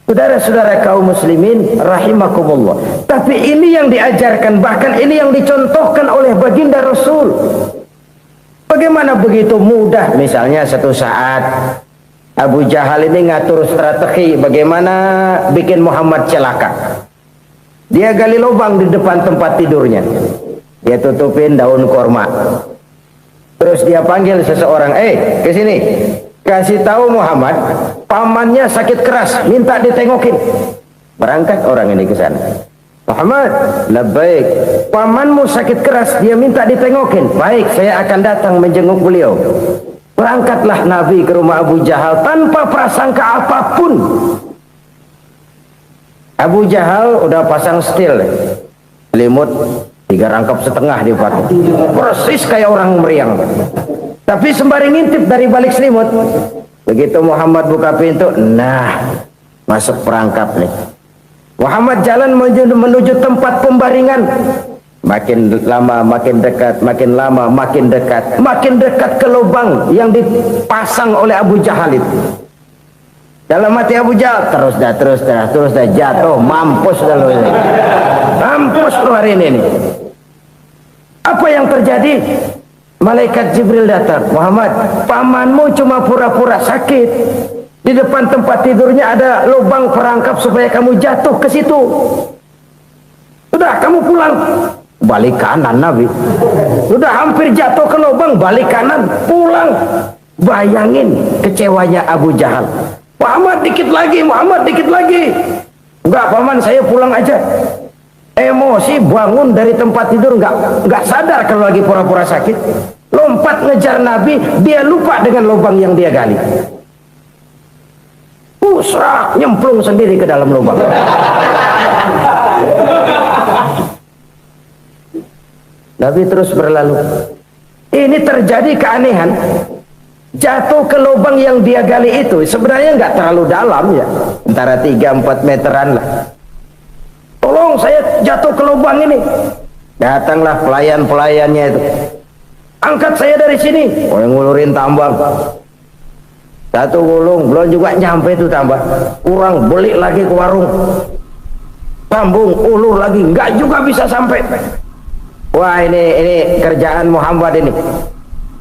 Saudara-saudara kaum muslimin rahimakumullah. Tapi ini yang diajarkan, bahkan ini yang dicontohkan oleh baginda Rasul. Bagaimana begitu mudah, misalnya satu saat Abu Jahal ini ngatur strategi bagaimana bikin Muhammad celaka. Dia gali lubang di depan tempat tidurnya. Dia tutupin daun korma. Terus dia panggil seseorang, ke sini. Kasih tahu Muhammad, pamannya sakit keras, minta ditengokin. Berangkat orang ini ke sana. Muhammad, labbaik. Pamanmu sakit keras, dia minta ditengokin. Baik, saya akan datang menjenguk beliau. Berangkatlah Nabi ke rumah Abu Jahal tanpa prasangka apapun. Abu Jahal udah pasang setil, selimut 3 rangkap setengah dipakai, persis kayak orang meriang. Tapi sembari ngintip dari balik selimut. Begitu Muhammad buka pintu, nah masuk perangkap nih. Muhammad jalan menuju tempat pembaringan. Makin lama makin dekat, makin lama makin dekat, makin dekat ke lubang yang dipasang oleh Abu Jahal itu. Dalam hati Abu Jahal, terus dah jatuh, mampus dah lu ini. Mampus lu hari ini nih. Apa yang terjadi? Malaikat Jibril datang. Muhammad, pamanmu cuma pura-pura sakit. Di depan tempat tidurnya ada lubang perangkap supaya kamu jatuh ke situ. Sudah, kamu pulang. Balik kanan Nabi. Sudah hampir jatuh ke lubang, balik kanan, pulang. Bayangin kecewanya Abu Jahal. Muhammad dikit lagi, Muhammad dikit lagi. Enggak paman, saya pulang aja. Emosi bangun dari tempat tidur, enggak sadar kalau lagi pura-pura sakit. Lompat ngejar Nabi, dia lupa dengan lubang yang dia gali. Pusrak, nyemplung sendiri ke dalam lubang. Nabi terus berlalu. Ini terjadi keanehan. Jatuh ke lubang yang dia gali itu sebenarnya nggak terlalu dalam ya, antara 3-4 meteran lah. Tolong saya jatuh ke lubang ini. Datanglah pelayan-pelayannya itu. Angkat saya dari sini. Oh, yang ngulurin tambang. Satu gulung, belum juga nyampe itu tambang. Kurang, beli lagi ke warung. Sambung, ulur lagi, nggak juga bisa sampai. Wah, ini kerjaan Muhammad ini.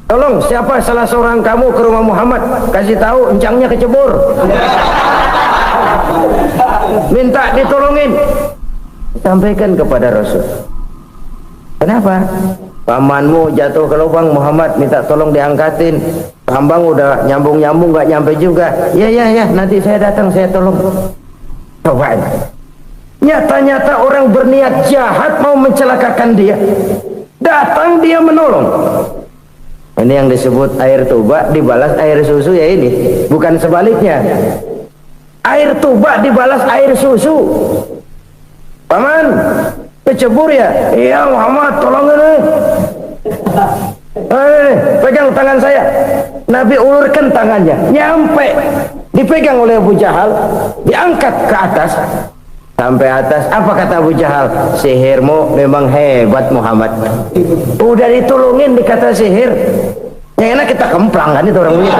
Tolong, siapa salah seorang kamu ke rumah Muhammad, kasih tahu encangnya kecebur. minta ditolongin, sampaikan kepada Rasul. Kenapa? Pamanmu jatuh ke lubang, Muhammad minta tolong diangkatin. Tambang udah nyambung-nyambung gak nyampe juga. Ya, nanti saya datang, saya tolong. Coba. Nyata-nyata orang berniat jahat mau mencelakakan dia, datang dia menolong. Ini yang disebut air tuba dibalas air susu ya ini, bukan sebaliknya. Air tuba dibalas air susu. Paman, kecebur ya? Iya Muhammad, tolong ini. Pegang tangan saya. Nabi ulurkan tangannya, nyampe, dipegang oleh Abu Jahal, diangkat ke atas. Sampai atas, apa kata Abu Jahal? Sihirmu memang hebat Muhammad. Udah ditolongin dikata sihir. Yang enak kita kemplang kan itu orang begitu.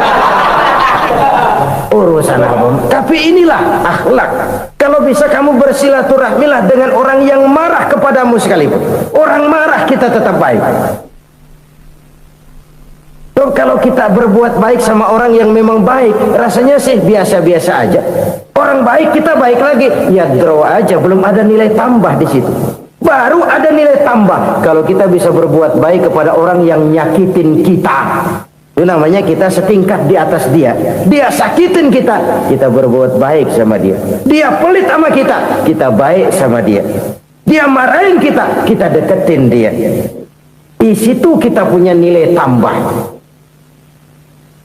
Urusan apa? Tapi inilah akhlak. Kalau bisa kamu bersilaturahmilah dengan orang yang marah kepadamu sekalipun. Orang marah kita tetap baik. So, kalau kita berbuat baik sama orang yang memang baik, rasanya sih biasa-biasa aja. Orang baik kita baik lagi, ya draw aja, belum ada nilai tambah di situ. Baru ada nilai tambah kalau kita bisa berbuat baik kepada orang yang nyakitin kita. Itu namanya kita setingkat di atas dia. Dia sakitin kita, kita berbuat baik sama dia. Dia pelit sama kita, kita baik sama dia. Dia marahin kita, kita deketin dia. Di situ kita punya nilai tambah.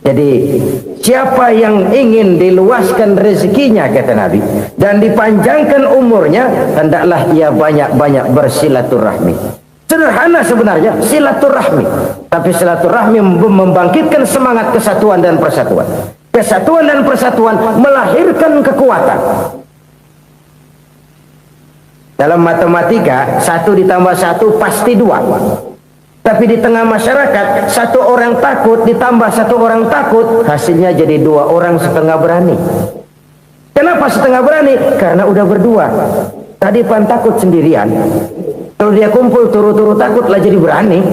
Jadi siapa yang ingin diluaskan rezekinya kata Nabi dan dipanjangkan umurnya, hendaklah ia banyak-banyak bersilaturahmi. Sederhana sebenarnya silaturahmi, tapi silaturahmi membangkitkan semangat kesatuan dan persatuan. Kesatuan dan persatuan melahirkan kekuatan. Dalam matematika 1 ditambah 1 pasti 2. Tapi di tengah masyarakat, 1 orang takut ditambah 1 orang takut, hasilnya jadi 2 orang setengah berani. Kenapa setengah berani? Karena udah berdua. Tadi pan takut sendirian. Kalau dia kumpul turu-turu takutlah jadi berani.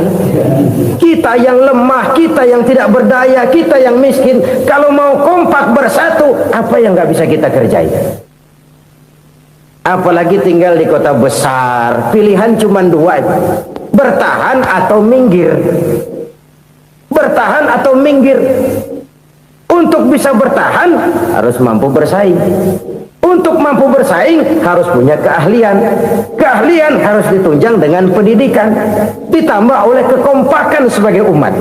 Kita yang lemah, kita yang tidak berdaya, kita yang miskin, kalau mau kompak bersatu, apa yang nggak bisa kita kerjain? Apalagi tinggal di kota besar, pilihan cuma 2. Bertahan atau minggir. Bertahan atau minggir. Untuk bisa bertahan harus mampu bersaing. Untuk mampu bersaing harus punya keahlian. Keahlian harus ditunjang dengan pendidikan, ditambah oleh kekompakan sebagai umat.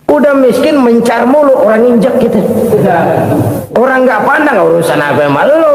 Udah miskin mencar mulu, orang injek gitu. Orang nggak pandang urusan apa yang malu.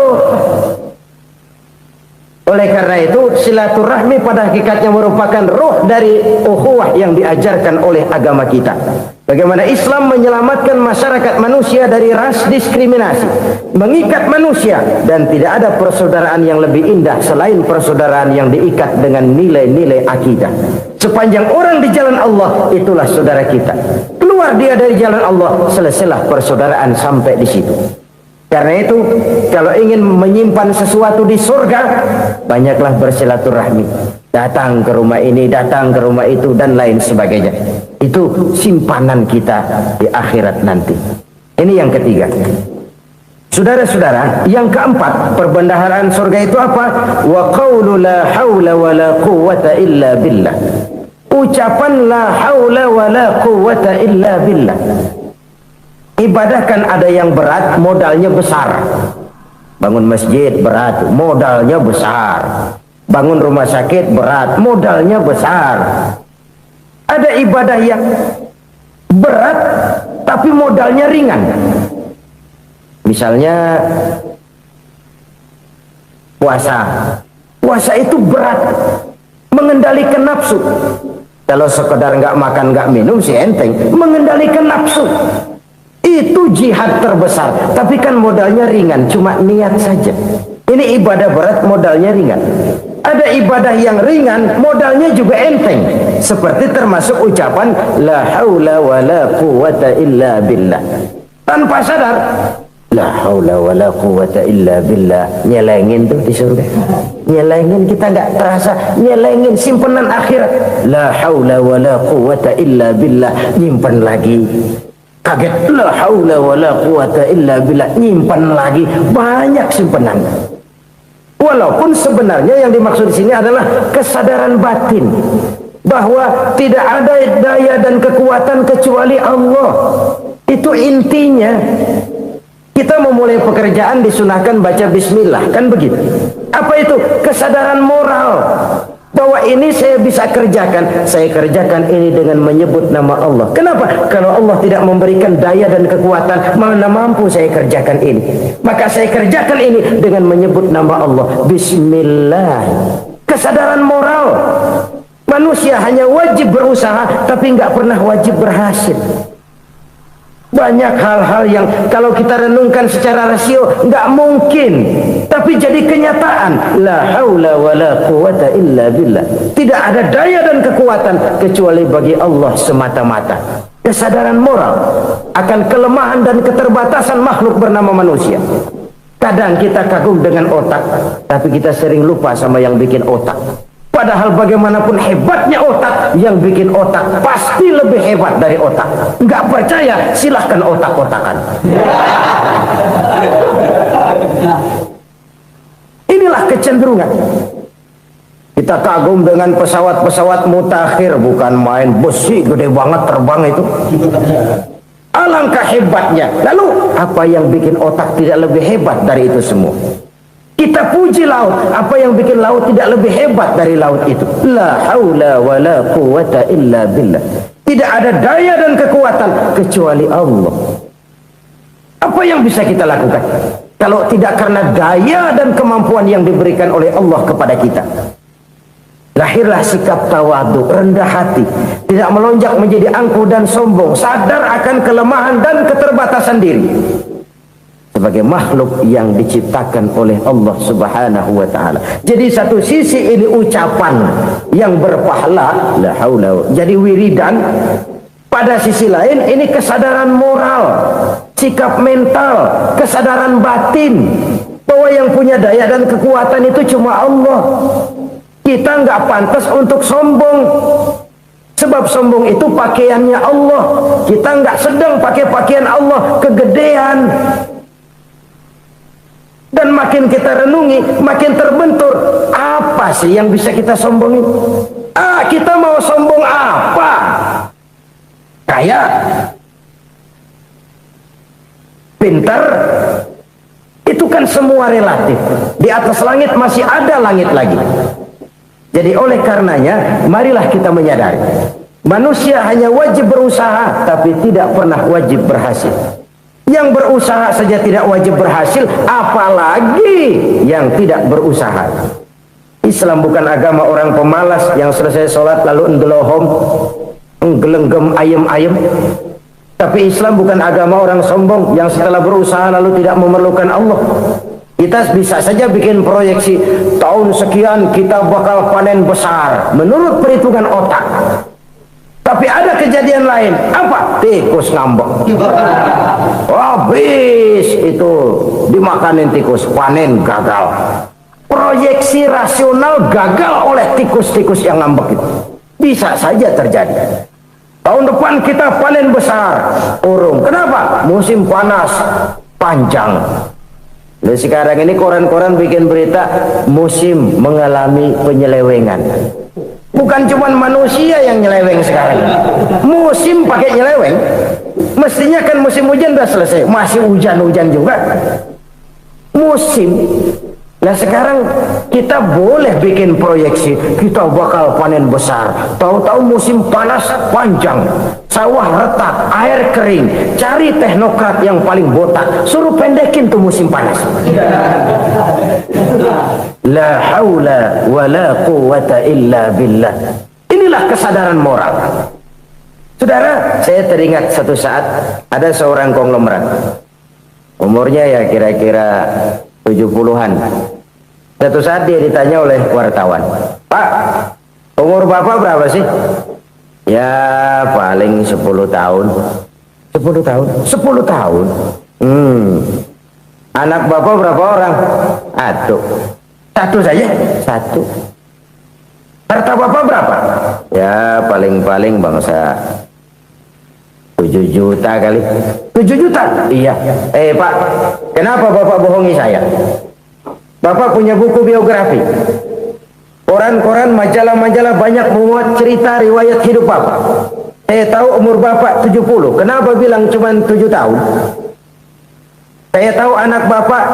Oleh karena itu silaturahmi pada hakikatnya merupakan ruh dari ukhuwah yang diajarkan oleh agama kita. Bagaimana Islam menyelamatkan masyarakat manusia dari ras diskriminasi, mengikat manusia, dan tidak ada persaudaraan yang lebih indah selain persaudaraan yang diikat dengan nilai-nilai akidah. Sepanjang orang di jalan Allah, itulah saudara kita. Keluar dia dari jalan Allah, selesailah persaudaraan sampai di situ. Karena itu, kalau ingin menyimpan sesuatu di surga, banyaklah bersilaturahmi. Datang ke rumah ini, datang ke rumah itu, dan lain sebagainya. Itu simpanan kita di akhirat nanti. Ini yang ketiga. Saudara-saudara, yang keempat, perbendaharaan surga itu apa? Wa qawlu la hawla wa la quwwata illa billah. Ucapan la hawla wa la quwwata illa billah. Ibadah kan ada yang berat, modalnya besar. Bangun masjid berat, modalnya besar. Bangun rumah sakit berat, modalnya besar. Ada ibadah yang berat tapi modalnya ringan. Misalnya puasa. Puasa itu berat, mengendalikan nafsu. Kalau sekedar nggak makan nggak minum sih enteng, mengendalikan nafsu. Itu jihad terbesar, tapi kan modalnya ringan, cuma niat saja. Ini ibadah berat, modalnya ringan. Ada ibadah yang ringan, modalnya juga enteng. Seperti termasuk ucapan la haula wa la quwwata illa billah. Tanpa sadar, la haula wa la quwwata illa billah. Nyelengin tuh di surga. Nyelengin, kita nggak terasa. Nyelengin simpanan akhirat. La haula wa la quwwata illa billah. Nyimpan lagi. Kaget, la haula wala quwata illa billah, nyimpan lagi, banyak simpanan. Walaupun sebenarnya yang dimaksud di sini adalah kesadaran batin bahwa tidak ada daya dan kekuatan kecuali Allah. Itu intinya. Kita memulai pekerjaan disunahkan baca bismillah, kan begitu. Apa itu? Kesadaran moral bahwa ini saya bisa kerjakan. Saya kerjakan ini dengan menyebut nama Allah. Kenapa? Kalau Allah tidak memberikan daya dan kekuatan, mana mampu saya kerjakan ini. Maka saya kerjakan ini dengan menyebut nama Allah. Bismillah. Kesadaran moral. Manusia hanya wajib berusaha, tapi nggak pernah wajib berhasil. Banyak hal-hal yang kalau kita renungkan secara rasio nggak mungkin, tapi jadi kenyataan. La haula wala quwata illa billah. Tidak ada daya dan kekuatan kecuali bagi Allah semata-mata. Kesadaran moral akan kelemahan dan keterbatasan makhluk bernama manusia. Kadang kita kagum dengan otak, tapi kita sering lupa sama yang bikin otak. Padahal bagaimanapun hebatnya otak, yang bikin otak pasti lebih hebat dari otak. Nggak percaya, silahkan otak-otakan. Inilah kecenderungan. Kita kagum dengan pesawat-pesawat mutakhir, bukan main, besi gede banget terbang itu. Alangkah hebatnya. Lalu apa yang bikin otak tidak lebih hebat dari itu semua? Kita puji laut, apa yang bikin laut tidak lebih hebat dari laut itu? La haula wala quwata illa billah. Tidak ada daya dan kekuatan kecuali Allah. Apa yang bisa kita lakukan kalau tidak karena daya dan kemampuan yang diberikan oleh Allah kepada kita? Lahirlah sikap tawadu, rendah hati, tidak melonjak menjadi angkuh dan sombong, sadar akan kelemahan dan keterbatasan diri sebagai makhluk yang diciptakan oleh Allah Subhanahu wa taala. Jadi satu sisi ini ucapan yang berpahala, la haula, jadi wiridan. Pada sisi lain ini kesadaran moral, sikap mental, kesadaran batin bahwa yang punya daya dan kekuatan itu cuma Allah. Kita nggak pantas untuk sombong. Sebab sombong itu pakaiannya Allah. Kita nggak sedang pakai pakaian Allah, kegedean. Dan makin kita renungi, makin terbentur. Apa sih yang bisa kita sombongin? Kita mau sombong apa? Kaya? Pintar? Itu kan semua relatif. Di atas langit masih ada langit lagi. Jadi oleh karenanya, marilah kita menyadari. Manusia hanya wajib berusaha, tapi tidak pernah wajib berhasil. Yang berusaha saja tidak wajib berhasil, apalagi yang tidak berusaha. Islam bukan agama orang pemalas yang selesai sholat lalu enggelohom, enggelenggem ayem-ayem. Tapi Islam bukan agama orang sombong yang setelah berusaha lalu tidak memerlukan Allah. Kita bisa saja bikin proyeksi, tahun sekian kita bakal panen besar menurut perhitungan otak. Tapi ada kejadian lain. Apa? Tikus ngambek. Habis itu dimakanin tikus, panen gagal. Proyeksi rasional gagal oleh tikus-tikus yang ngambek itu. Bisa saja terjadi. Tahun depan kita panen besar, urung. Kenapa? Musim panas panjang. Nah, sekarang ini koran-koran bikin berita musim mengalami penyelewengan. Bukan cuma manusia yang nyeleweng sekarang. Musim pakai nyeleweng. Mestinya kan musim hujan udah selesai, masih hujan-hujan juga. Musim. Nah sekarang kita boleh bikin proyeksi, kita bakal panen besar. Tahu-tahu musim panas panjang, sawah retak, air kering. Cari teknokrat yang paling botak, suruh pendekin tuh musim panas. La haula wala quwata illa billah. Inilah kesadaran moral. Saudara, saya teringat satu saat ada seorang konglomerat. Umurnya ya kira-kira 70-an. Satu saat dia ditanya oleh wartawan, "Pak, umur Bapak berapa sih?" "Ya paling 10 tahun." 10 tahun? 10 tahun? Anak Bapak berapa orang? Satu. Satu saja? Satu. Harta Bapak berapa? Ya paling-paling bangsa 7 juta kali. 7 juta? Iya. Pak, kenapa Bapak bohongi saya? Bapak punya buku biografi, koran-koran, majalah-majalah banyak memuat cerita riwayat hidup Bapak. Saya tahu umur Bapak 70. Kenapa bilang cuma 7 tahun? Saya tahu anak Bapak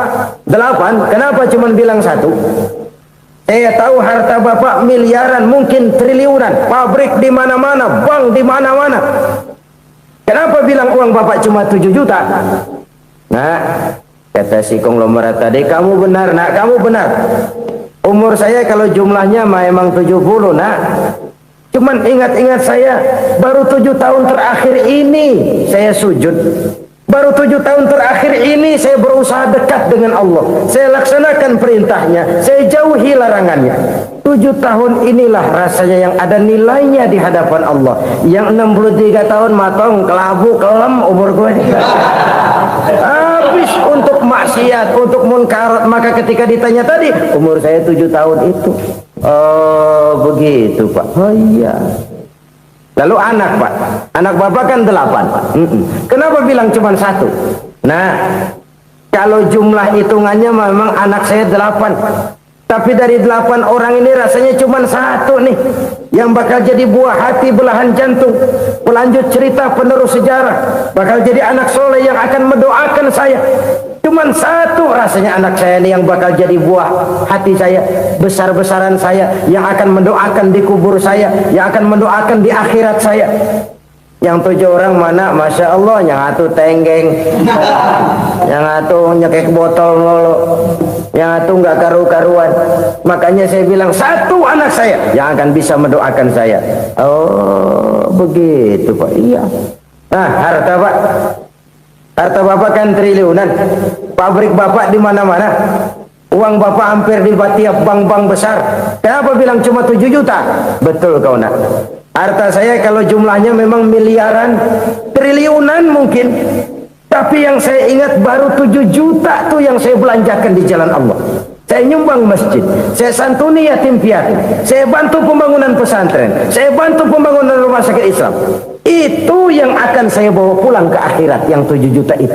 8. Kenapa cuma bilang 1? Saya tahu harta Bapak miliaran, mungkin triliunan, pabrik di mana-mana, bank di mana-mana. Kenapa bilang uang Bapak cuma 7 juta? Nah, kata si konglomerat tadi, kamu benar nak, kamu benar. Umur saya kalau jumlahnya memang 70 nak. Cuman ingat-ingat saya, baru 7 tahun terakhir ini saya sujud. Baru 7 tahun terakhir ini saya berusaha dekat dengan Allah. Saya laksanakan perintahnya, saya jauhi larangannya. 7 tahun inilah rasanya yang ada nilainya di hadapan Allah. Yang 63 tahun matong, kelabu, kelem umur gue. Habis untuk maksiat, untuk munkarat. Maka ketika ditanya tadi, umur saya 7 tahun itu. Oh begitu Pak. Oh iya. Lalu anak Pak, anak Bapak kan 8. Kenapa bilang cuma 1? Nah, kalau jumlah hitungannya memang anak saya 8. Tapi dari 8 orang ini rasanya cuma 1 nih yang bakal jadi buah hati, belahan jantung, pelanjut cerita, penerus sejarah, bakal jadi anak soleh yang akan mendoakan saya. Cuman 1 rasanya anak saya ini yang bakal jadi buah hati saya, besar-besaran saya, yang akan mendoakan di kubur saya, yang akan mendoakan di akhirat saya. Yang 7 orang mana, Masya Allah, yang 1 tenggeng, yang 1 nyekek botol mulu, yang 1 nggak karu-karuan. Makanya saya bilang 1 anak saya yang akan bisa mendoakan saya. Oh begitu Pak. Iya. Nah, harta Pak, harta Bapak kan triliunan, pabrik Bapak di mana-mana, uang Bapak hampir di tiap bank-bank besar. Kenapa bilang cuma 7 juta? Betul kau nak. Harta saya kalau jumlahnya memang miliaran, triliunan mungkin. Tapi yang saya ingat baru 7 juta tuh yang saya belanjakan di jalan Allah. Saya nyumbang masjid, saya santuni yatim piatu, saya bantu pembangunan pesantren, saya bantu pembangunan rumah sakit Islam. Itu yang akan saya bawa pulang ke akhirat, yang 7 juta itu.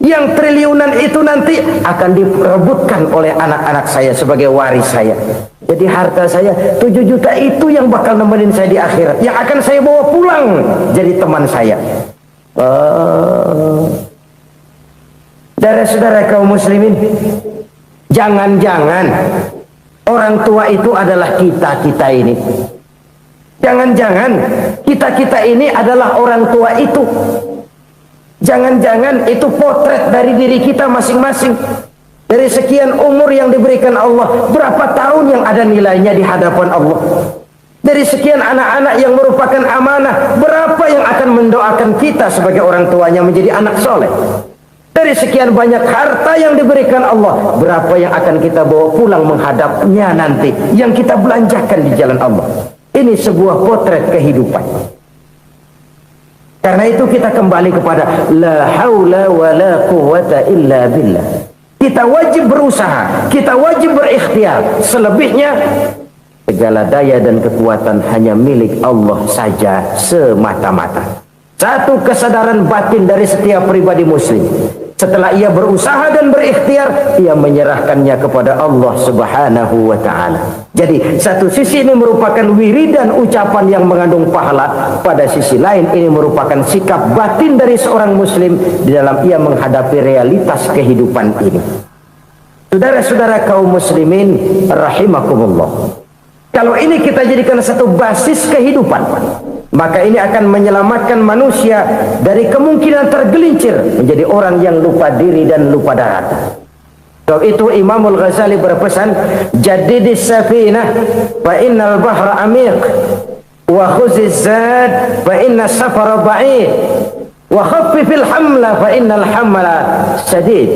Yang triliunan itu nanti akan diperebutkan oleh anak-anak saya sebagai waris saya. Jadi harta saya 7 juta itu yang bakal nemenin saya di akhirat, yang akan saya bawa pulang jadi teman saya. Saudara-saudara kaum muslimin, jangan-jangan orang tua itu adalah kita-kita ini. Jangan-jangan kita-kita ini adalah orang tua itu. Jangan-jangan itu potret dari diri kita masing-masing. Dari sekian umur yang diberikan Allah, berapa tahun yang ada nilainya di hadapan Allah? Dari sekian anak-anak yang merupakan amanah, berapa yang akan mendoakan kita sebagai orang tuanya menjadi anak soleh? Dari sekian banyak harta yang diberikan Allah, berapa yang akan kita bawa pulang menghadapnya nanti, yang kita belanjakan di jalan Allah? Ini sebuah potret kehidupan. Karena itu kita kembali kepada la haula wa la quwwata illa billah. Kita wajib berusaha, kita wajib berikhtiar. Selebihnya segala daya dan kekuatan hanya milik Allah saja semata-mata. Satu kesadaran batin dari setiap pribadi muslim. Setelah ia berusaha dan berikhtiar, ia menyerahkannya kepada Allah Subhanahu wa ta'ala. Jadi satu sisi ini merupakan wiridan ucapan yang mengandung pahala, pada sisi lain ini merupakan sikap batin dari seorang muslim di dalam ia menghadapi realitas kehidupan ini. Saudara-saudara kaum muslimin rahimakumullah, kalau ini kita jadikan satu basis kehidupan, maka ini akan menyelamatkan manusia dari kemungkinan tergelincir menjadi orang yang lupa diri dan lupa darat. Sebab itu Imamul Ghazali berpesan, jadidis safinah fa innal bahra amiq wa khuziz zad fa inna safara ba'id wa khaffifil hamla fa innal hamla sadid.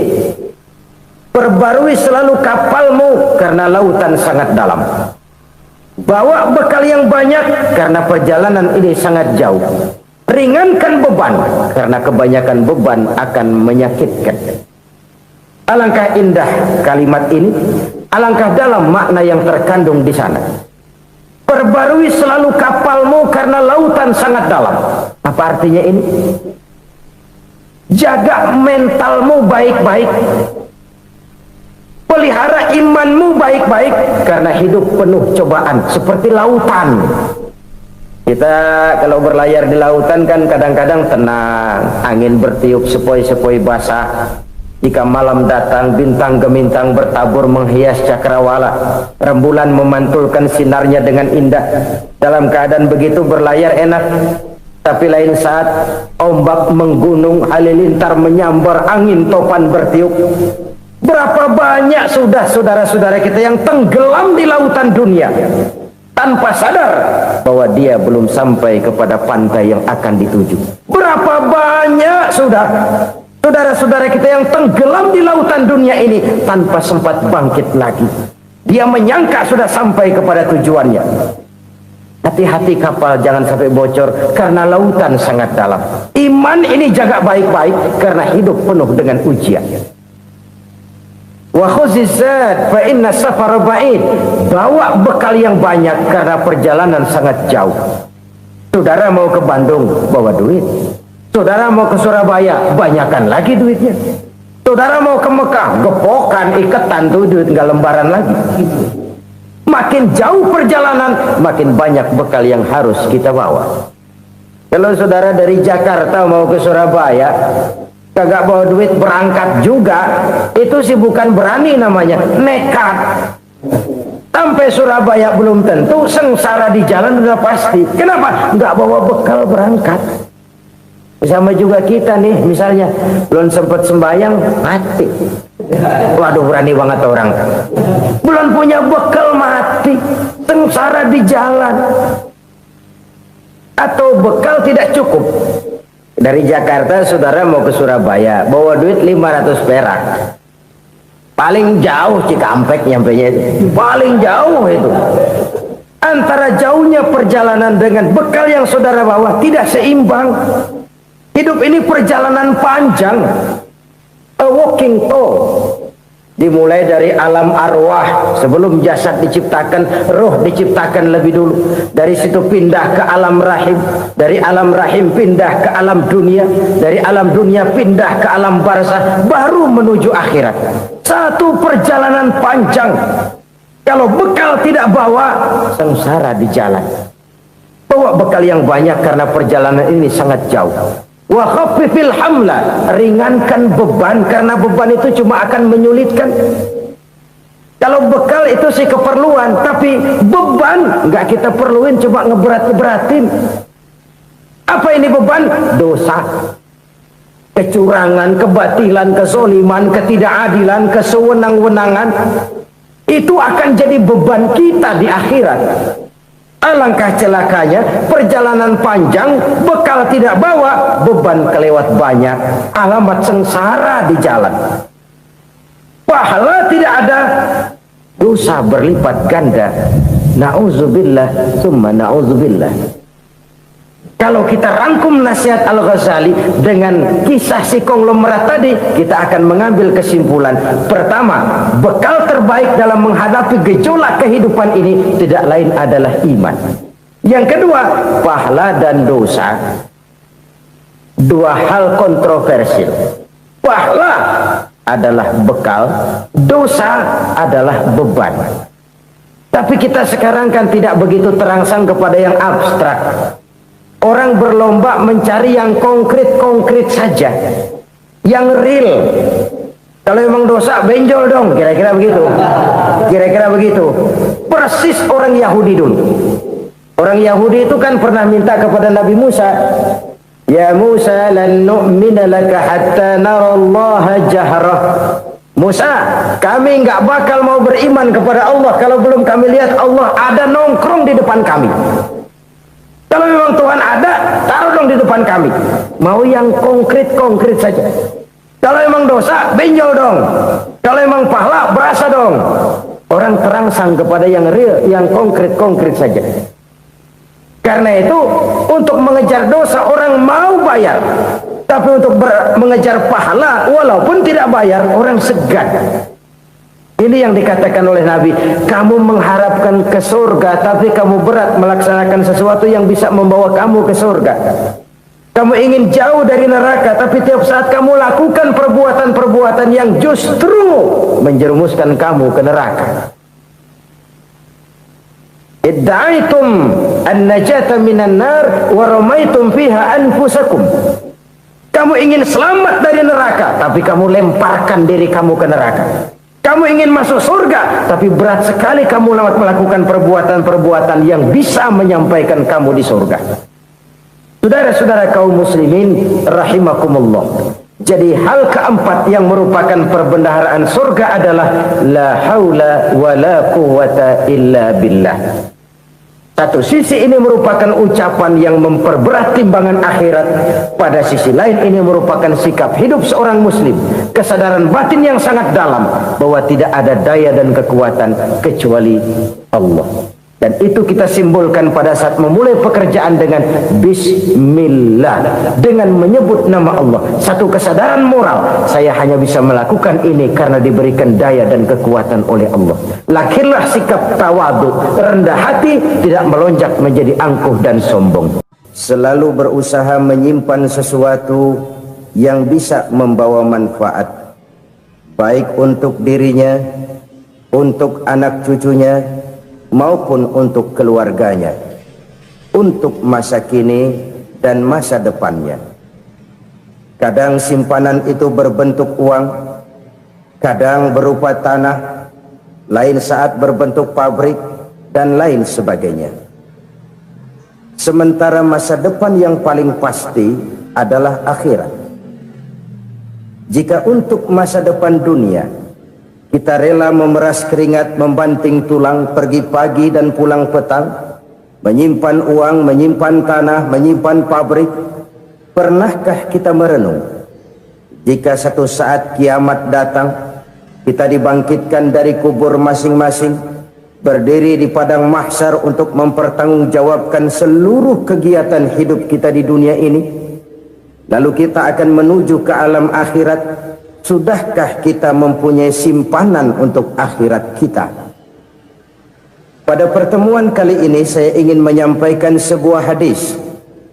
Perbarui selalu kapalmu karena lautan sangat dalam. Bawa bekal yang banyak karena perjalanan ini sangat jauh. Ringankan beban karena kebanyakan beban akan menyakitkan. Alangkah indah kalimat ini, alangkah dalam makna yang terkandung di sana. Perbarui selalu kapalmu karena lautan sangat dalam. Apa artinya ini? Jaga mentalmu baik-baik, pelihara imanmu baik-baik, karena hidup penuh cobaan seperti lautan. Kita kalau berlayar di lautan kan kadang-kadang tenang, angin bertiup sepoi-sepoi basah. Jika malam datang, bintang gemintang bertabur menghias cakrawala, rembulan memantulkan sinarnya dengan indah. Dalam keadaan begitu berlayar enak. Tapi lain saat ombak menggunung, halilintar menyambar, angin topan bertiup. Berapa banyak sudah saudara-saudara kita yang tenggelam di lautan dunia tanpa sadar bahwa dia belum sampai kepada pantai yang akan dituju. Berapa banyak sudah saudara-saudara kita yang tenggelam di lautan dunia ini tanpa sempat bangkit lagi. Dia menyangka sudah sampai kepada tujuannya. Hati-hati kapal jangan sampai bocor karena lautan sangat dalam. Iman ini jaga baik-baik karena hidup penuh dengan ujian. Wa khuzizat fa inna safara ba'id. Bawa bekal yang banyak karena perjalanan sangat jauh. Saudara mau ke Bandung, bawa duit. Saudara mau ke Surabaya, banyakan lagi duitnya. Saudara mau ke Mekah, gepokan, iketan tuh duit, nggak lembaran lagi. Makin jauh perjalanan, makin banyak bekal yang harus kita bawa. Kalau saudara dari Jakarta mau ke Surabaya, kagak bawa duit berangkat juga, itu sih bukan berani namanya, nekat. Sampai Surabaya belum tentu, sengsara di jalan udah pasti. Kenapa? Nggak bawa bekal berangkat. Sama juga kita nih, misalnya belum sempat sembahyang, mati. Waduh, berani banget orang. Belum punya bekal, mati. Sengsara di jalan. Atau bekal tidak cukup. Dari Jakarta saudara mau ke Surabaya, bawa duit 500 perak. Paling jauh Cikampek nyampenya itu. Paling jauh itu. Antara jauhnya perjalanan dengan bekal yang saudara bawa tidak seimbang. Hidup ini perjalanan panjang, a walking tour. Dimulai dari alam arwah, sebelum jasad diciptakan, roh diciptakan lebih dulu. Dari situ pindah ke alam rahim, dari alam rahim pindah ke alam dunia, dari alam dunia pindah ke alam barzah, baru menuju akhirat. Satu perjalanan panjang. Kalau bekal tidak bawa, sengsara di jalan. Bawa bekal yang banyak karena perjalanan ini sangat jauh. Wa khaffifil hamla, ringankan beban karena beban itu cuma akan menyulitkan. Kalau bekal itu sih keperluan, tapi beban nggak kita perluin, cuma ngeberat-beratin. Apa ini beban? Dosa, kecurangan, kebatilan, kezoliman, ketidakadilan, kesewenang-wenangan. Itu akan jadi beban kita di akhirat. Alangkah celakanya, perjalanan panjang, bekal tidak bawa, beban kelewat banyak, alamat sengsara di jalan. Pahala tidak ada, dosa berlipat ganda. Na'udzubillah, summa na'udzubillah. Kalau kita rangkum nasihat Al-Ghazali dengan kisah si konglomerat tadi, kita akan mengambil kesimpulan. Pertama, bekal terbaik dalam menghadapi gejolak kehidupan ini tidak lain adalah iman. Yang kedua, pahala dan dosa. Dua hal kontroversial. Pahala adalah bekal, dosa adalah beban. Tapi kita sekarang kan tidak begitu terangsang kepada yang abstrak. Orang berlomba mencari yang konkret-konkret saja, yang real. Kalau memang dosa, benjol dong, kira-kira begitu. Kira-kira begitu. Persis orang Yahudi dulu. Orang Yahudi itu kan pernah minta kepada Nabi Musa, Ya Musa, lan nu'mina laka hatta narallaha jahrah. Musa, kami nggak bakal mau beriman kepada Allah kalau belum kami lihat Allah ada nongkrong di depan kami. Kalau memang Tuhan ada, taruh dong di depan kami. Mau yang konkret-konkret saja. Kalau memang dosa, benjol dong. Kalau memang pahala, berasa dong. Orang terangsang kepada yang real, yang konkret-konkret saja. Karena itu, untuk mengejar dosa, orang mau bayar. Tapi untuk mengejar pahala, walaupun tidak bayar, orang segan. Ini yang dikatakan oleh Nabi, kamu mengharapkan ke surga tapi kamu berat melaksanakan sesuatu yang bisa membawa kamu ke surga. Kamu ingin jauh dari neraka, tapi tiap saat kamu lakukan perbuatan-perbuatan yang justru menjerumuskan kamu ke neraka. Idda'aitum an-najata minan nar wa ramaitum fiha anfusakum. Kamu ingin selamat dari neraka, tapi kamu lemparkan diri kamu ke neraka. Kamu ingin masuk surga, tapi berat sekali kamu melakukan perbuatan-perbuatan yang bisa menyampaikan kamu di surga. Saudara-saudara kaum muslimin rahimakumullah. Jadi hal keempat yang merupakan perbendaharaan surga adalah la haula wa la quwwata illa billah. Satu sisi ini merupakan ucapan yang memperberat timbangan akhirat. Pada sisi lain ini merupakan sikap hidup seorang muslim. Kesadaran batin yang sangat dalam bahwa tidak ada daya dan kekuatan kecuali Allah. Dan itu kita simbolkan pada saat memulai pekerjaan dengan bismillah, dengan menyebut nama Allah. Satu kesadaran moral, saya hanya bisa melakukan ini karena diberikan daya dan kekuatan oleh Allah. Lahirlah sikap tawadu, rendah hati, tidak melonjak menjadi angkuh dan sombong. Selalu berusaha menyimpan sesuatu yang bisa membawa manfaat, baik untuk dirinya, untuk anak cucunya, maupun untuk keluarganya, untuk masa kini dan masa depannya. Kadang simpanan itu berbentuk uang, kadang berupa tanah, lain saat berbentuk pabrik, dan lain sebagainya. Sementara masa depan yang paling pasti adalah akhirat. Jika untuk masa depan dunia kita rela memeras keringat, membanting tulang, pergi pagi dan pulang petang, menyimpan uang, menyimpan tanah, menyimpan pabrik. Pernahkah kita merenung, jika satu saat kiamat datang, kita dibangkitkan dari kubur masing-masing, berdiri di padang mahsyar untuk mempertanggungjawabkan seluruh kegiatan hidup kita di dunia ini, lalu kita akan menuju ke alam akhirat. Sudahkah kita mempunyai simpanan untuk akhirat kita? Pada pertemuan kali ini saya ingin menyampaikan sebuah hadis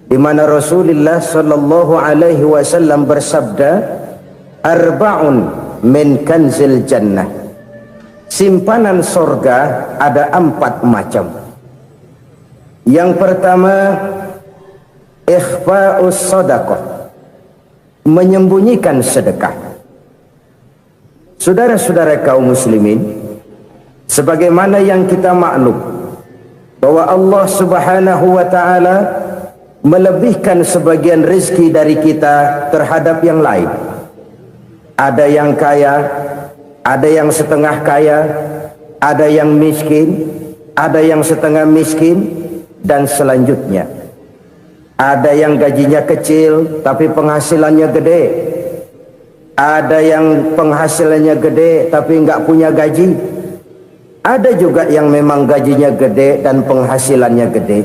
di mana Rasulullah sallallahu alaihi wasallam bersabda, arba'un min kanzil jannah. Simpanan sorga ada 4 macam. Yang pertama, ikhfa'us sadaqah, menyembunyikan sedekah. Saudara-saudara kaum muslimin, sebagaimana yang kita maklum bahwa Allah Subhanahu wa taala melebihkan sebagian rezeki dari kita terhadap yang lain. Ada yang kaya, ada yang setengah kaya, ada yang miskin, ada yang setengah miskin, dan selanjutnya. Ada yang gajinya kecil tapi penghasilannya gede. Ada yang penghasilannya gede tapi enggak punya gaji. Ada juga yang memang gajinya gede dan penghasilannya gede.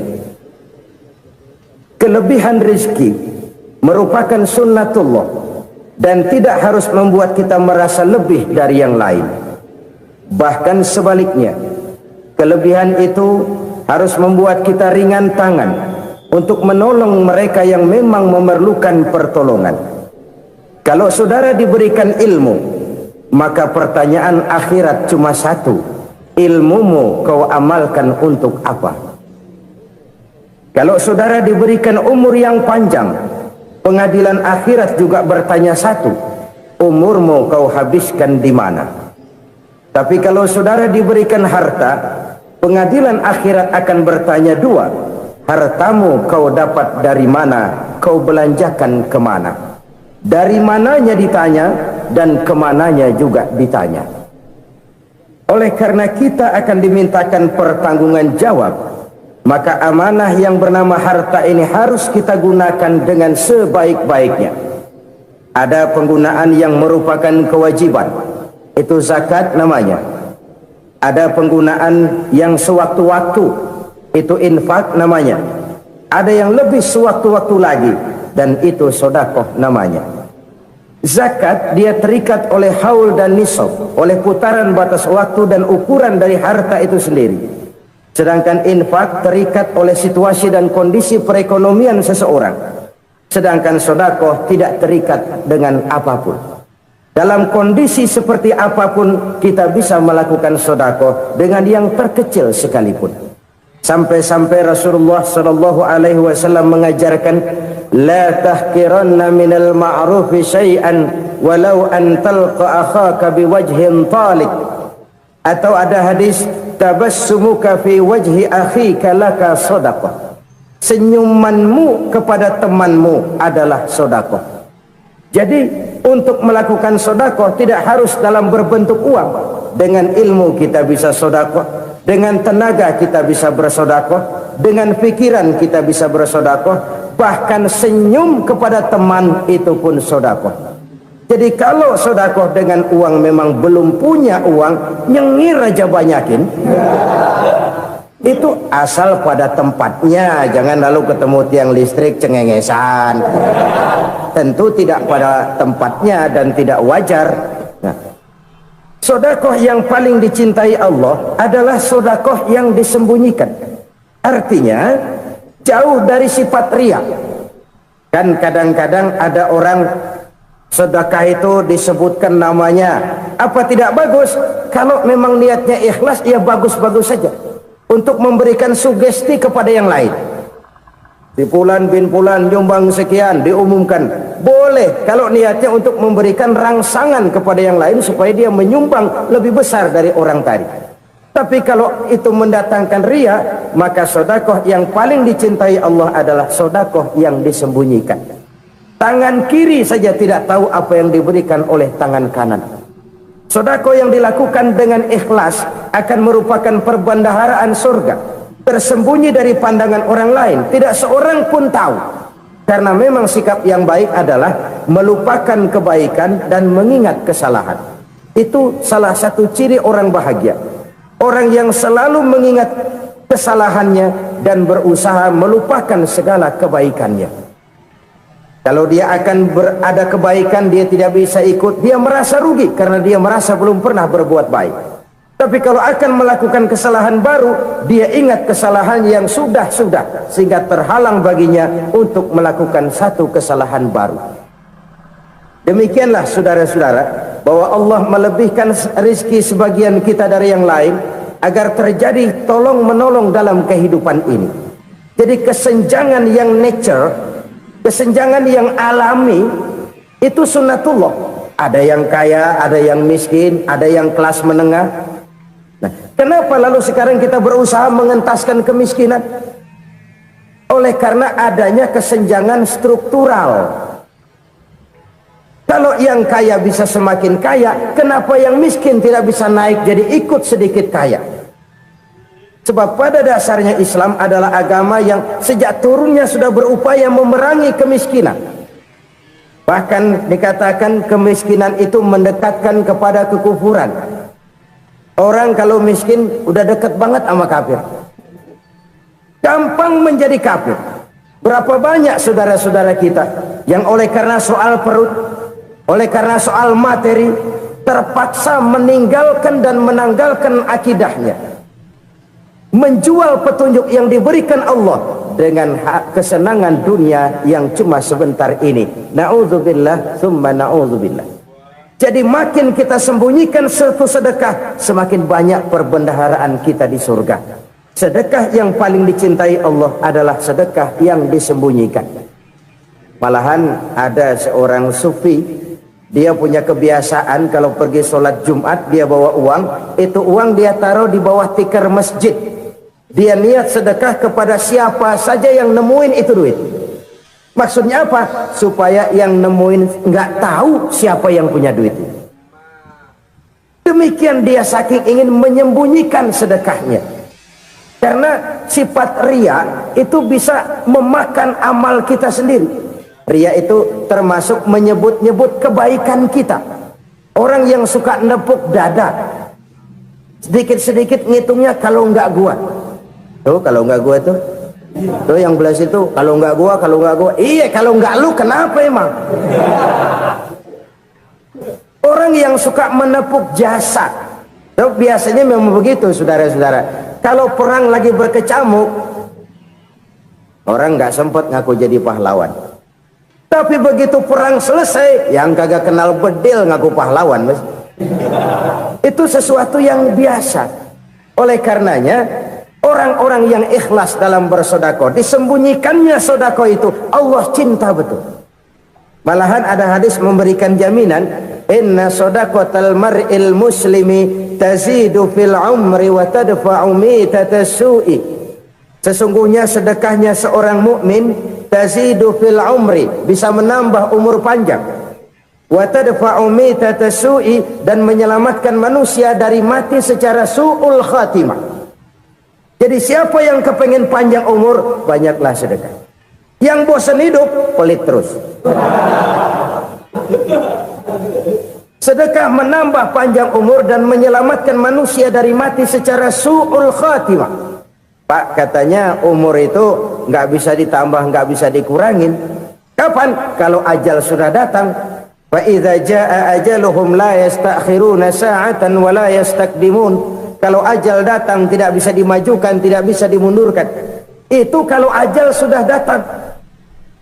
Kelebihan rezeki merupakan sunnatullah dan tidak harus membuat kita merasa lebih dari yang lain. Bahkan sebaliknya, kelebihan itu harus membuat kita ringan tangan untuk menolong mereka yang memang memerlukan pertolongan. Kalau saudara diberikan ilmu, maka pertanyaan akhirat cuma satu, ilmumu kau amalkan untuk apa? Kalau saudara diberikan umur yang panjang, pengadilan akhirat juga bertanya satu, umurmu kau habiskan di mana? Tapi kalau saudara diberikan harta, pengadilan akhirat akan bertanya 2, hartamu kau dapat dari mana, kau belanjakan kemana? Dari mananya ditanya dan kemananya juga ditanya. Oleh karena kita akan dimintakan pertanggungan jawab, maka amanah yang bernama harta ini harus kita gunakan dengan sebaik-baiknya. Ada penggunaan yang merupakan kewajiban, itu zakat namanya. Ada penggunaan yang sewaktu-waktu, itu infak namanya. Ada yang lebih sewaktu-waktu lagi, dan itu sedekah namanya. Zakat dia terikat oleh haul dan nisab, oleh putaran batas waktu dan ukuran dari harta itu sendiri. Sedangkan infak terikat oleh situasi dan kondisi perekonomian seseorang. Sedangkan sedekah tidak terikat dengan apapun. Dalam kondisi seperti apapun kita bisa melakukan sedekah dengan yang terkecil sekalipun. Sampai-sampai Rasulullah sallallahu alaihi wasallam mengajarkan, la tahqiranna minal ma'rufi syai'an walau an talqa akhaka biwajhin talik. Atau ada hadis, tabassumuka fi wajhi akhika laka shadaqah. Senyumanmu kepada temanmu adalah sedekah. Jadi untuk melakukan sedekah tidak harus dalam berbentuk uang. Dengan ilmu kita bisa sedekah, dengan tenaga kita bisa bersedekah, dengan pikiran kita bisa bersedekah, bahkan senyum kepada teman itu pun sedekah. Jadi kalau sedekah dengan uang memang belum punya uang, nyengir aja banyakin. Itu asal pada tempatnya, jangan lalu ketemu tiang listrik cengengesan. Tentu tidak pada tempatnya dan tidak wajar. Nah, sedekah yang paling dicintai Allah adalah sedekah yang disembunyikan. Artinya jauh dari sifat riya. Kan kadang-kadang ada orang sedekah itu disebutkan namanya, apa tidak bagus? Kalau memang niatnya ikhlas, ya bagus-bagus saja. Untuk memberikan sugesti kepada yang lain. Di Fulan bin Fulan nyumbang sekian, diumumkan. Boleh kalau niatnya untuk memberikan rangsangan kepada yang lain supaya dia menyumbang lebih besar dari orang tadi. Tapi kalau itu mendatangkan riya, maka sedekah yang paling dicintai Allah adalah sedekah yang disembunyikan. Tangan kiri saja tidak tahu apa yang diberikan oleh tangan kanan. Sedekah yang dilakukan dengan ikhlas akan merupakan perbendaharaan surga, tersembunyi dari pandangan orang lain, tidak seorang pun tahu. Karena memang sikap yang baik adalah melupakan kebaikan dan mengingat kesalahan. Itu salah satu ciri orang bahagia. Orang yang selalu mengingat kesalahannya dan berusaha melupakan segala kebaikannya. Kalau dia akan berada kebaikan, dia tidak bisa ikut, dia merasa rugi karena dia merasa belum pernah berbuat baik. Tapi kalau akan melakukan kesalahan baru, dia ingat kesalahan yang sudah-sudah, sehingga terhalang baginya untuk melakukan satu kesalahan baru. Demikianlah saudara-saudara, bahwa Allah melebihkan rizki sebagian kita dari yang lain, agar terjadi tolong-menolong dalam kehidupan ini. Jadi kesenjangan yang nature, kesenjangan yang alami, itu sunnatullah. Ada yang kaya, ada yang miskin, ada yang kelas menengah. Nah, kenapa lalu sekarang kita berusaha mengentaskan kemiskinan? Oleh karena adanya kesenjangan struktural. Kalau yang kaya bisa semakin kaya, kenapa yang miskin tidak bisa naik jadi ikut sedikit kaya? Sebab pada dasarnya Islam adalah agama yang sejak turunnya sudah berupaya memerangi kemiskinan. Bahkan dikatakan kemiskinan itu mendekatkan kepada kekufuran. Orang kalau miskin udah dekat banget sama kafir. Gampang menjadi kafir. Berapa banyak saudara-saudara kita yang oleh karena soal perut, oleh karena soal materi, terpaksa meninggalkan dan menanggalkan akidahnya, menjual petunjuk yang diberikan Allah dengan kesenangan dunia yang cuma sebentar ini. Na'udzubillah thumma na'udzubillah. Jadi makin kita sembunyikan satu sedekah, semakin banyak perbendaharaan kita di surga. Sedekah yang paling dicintai Allah adalah sedekah yang disembunyikan. Malahan ada seorang sufi, dia punya kebiasaan kalau pergi sholat Jumat dia bawa uang, itu uang dia taruh di bawah tikar masjid. Dia niat sedekah kepada siapa saja yang nemuin itu duit. Maksudnya apa? Supaya yang nemuin nggak tahu siapa yang punya duit. Demikian dia saking ingin menyembunyikan sedekahnya. Karena sifat riya itu bisa memakan amal kita sendiri. Riya itu termasuk menyebut-nyebut kebaikan kita. Orang yang suka nepuk dada, sedikit-sedikit ngitungnya kalau nggak gua. Tuh kalau nggak gua tuh yang belas itu kalau nggak gua, iya kalau nggak lu kenapa emang? Orang yang suka menepuk jasa. So, biasanya memang begitu, saudara-saudara. Kalau perang lagi berkecamuk, orang nggak sempat ngaku jadi pahlawan. Tapi begitu perang selesai, yang kagak kenal bedil ngaku pahlawan, mas. Itu sesuatu yang biasa. Oleh karenanya, orang-orang yang ikhlas dalam bersedekah, disembunyikannya sedekah itu, Allah cinta betul. Malahan ada hadis memberikan jaminan, inna shadaqatal mar'il muslimi tazidu fil umri wa tadfa'u mitatas su'i. Sesungguhnya sedekahnya seorang mukmin tazidu fil umri, bisa menambah umur panjang, wa tadfa'u mitatas su'i, dan menyelamatkan manusia dari mati secara su'ul khatimah. Jadi siapa yang kepengen panjang umur, banyaklah sedekah. Yang bosan hidup, pelit terus. Sedekah menambah panjang umur dan menyelamatkan manusia dari mati secara su'ul khatimah. Pak, katanya umur itu nggak bisa ditambah, nggak bisa dikurangin. Kapan? Kalau ajal sudah datang. Fa idza jaa ajaluhum la yastakhiruna sa'atan wa la yastaqdimun. Kalau ajal datang tidak bisa dimajukan, tidak bisa dimundurkan. Itu kalau ajal sudah datang.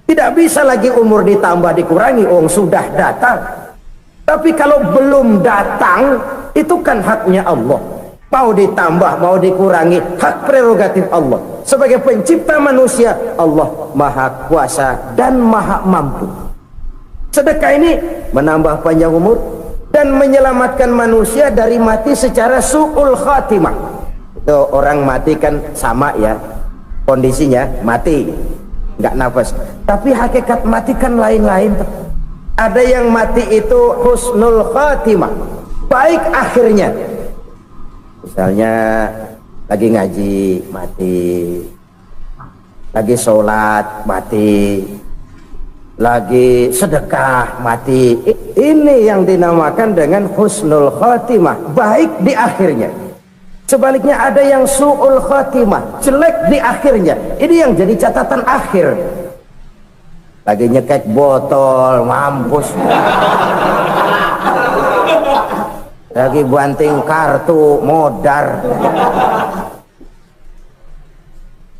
Tidak bisa lagi umur ditambah dikurangi, sudah datang. Tapi kalau belum datang, itu kan haknya Allah. Mau ditambah, mau dikurangi, hak prerogatif Allah. Sebagai pencipta manusia, Allah maha kuasa dan maha mampu. Sedekah ini menambah panjang umur dan menyelamatkan manusia dari mati secara su'ul khatimah. Itu orang mati kan sama ya, kondisinya mati, nggak nafas. Tapi hakikat mati kan lain-lain. Ada yang mati itu husnul khatimah, baik akhirnya. Misalnya lagi ngaji mati, lagi sholat mati, lagi sedekah mati. Ini yang dinamakan dengan husnul khatimah, baik di akhirnya. Sebaliknya ada yang su'ul khatimah, jelek di akhirnya. Ini yang jadi catatan akhir. Lagi nyekek botol, mampus. Lagi banting kartu, modar.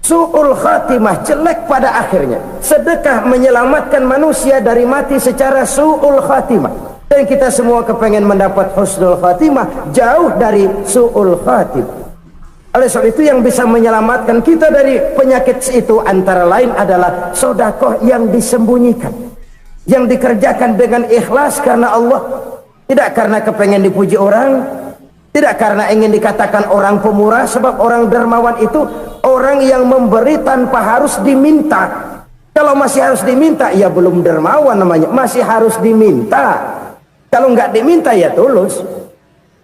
Su'ul khatimah, jelek pada akhirnya. Sedekah menyelamatkan manusia dari mati secara su'ul khatimah. Dan kita semua kepengen mendapat husnul khatimah, jauh dari su'ul khatimah. Oleh sebab itu yang bisa menyelamatkan kita dari penyakit itu antara lain adalah sedekah yang disembunyikan, yang dikerjakan dengan ikhlas karena Allah, tidak karena kepengen dipuji orang, tidak karena ingin dikatakan orang pemurah. Sebab orang dermawan itu orang yang memberi tanpa harus diminta. Kalau masih harus diminta, ya belum dermawan namanya, masih harus diminta. Kalau nggak diminta ya tulus,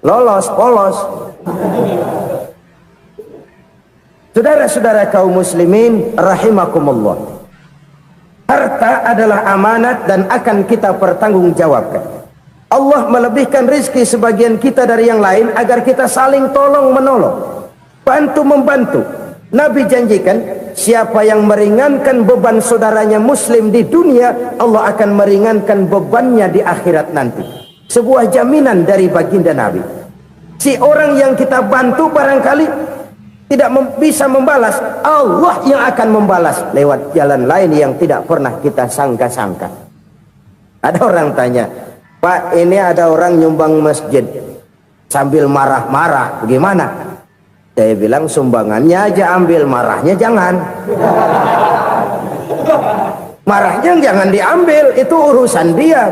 lolos, polos. Saudara-saudara kaum muslimin rahimakumullah, harta adalah amanat dan akan kita pertanggungjawabkan. Allah melebihkan rizki sebagian kita dari yang lain agar kita saling tolong menolong, bantu membantu. Nabi janjikan, siapa yang meringankan beban saudaranya muslim di dunia, Allah akan meringankan bebannya di akhirat nanti. Sebuah jaminan dari baginda Nabi. Si orang yang kita bantu barangkali tidak bisa membalas, Allah yang akan membalas lewat jalan lain yang tidak pernah kita sangka-sangka. Ada orang tanya, Pak, ini ada orang nyumbang masjid sambil marah-marah, bagaimana? Saya bilang, sumbangannya aja ambil, marahnya jangan. Marahnya jangan diambil, itu urusan dia.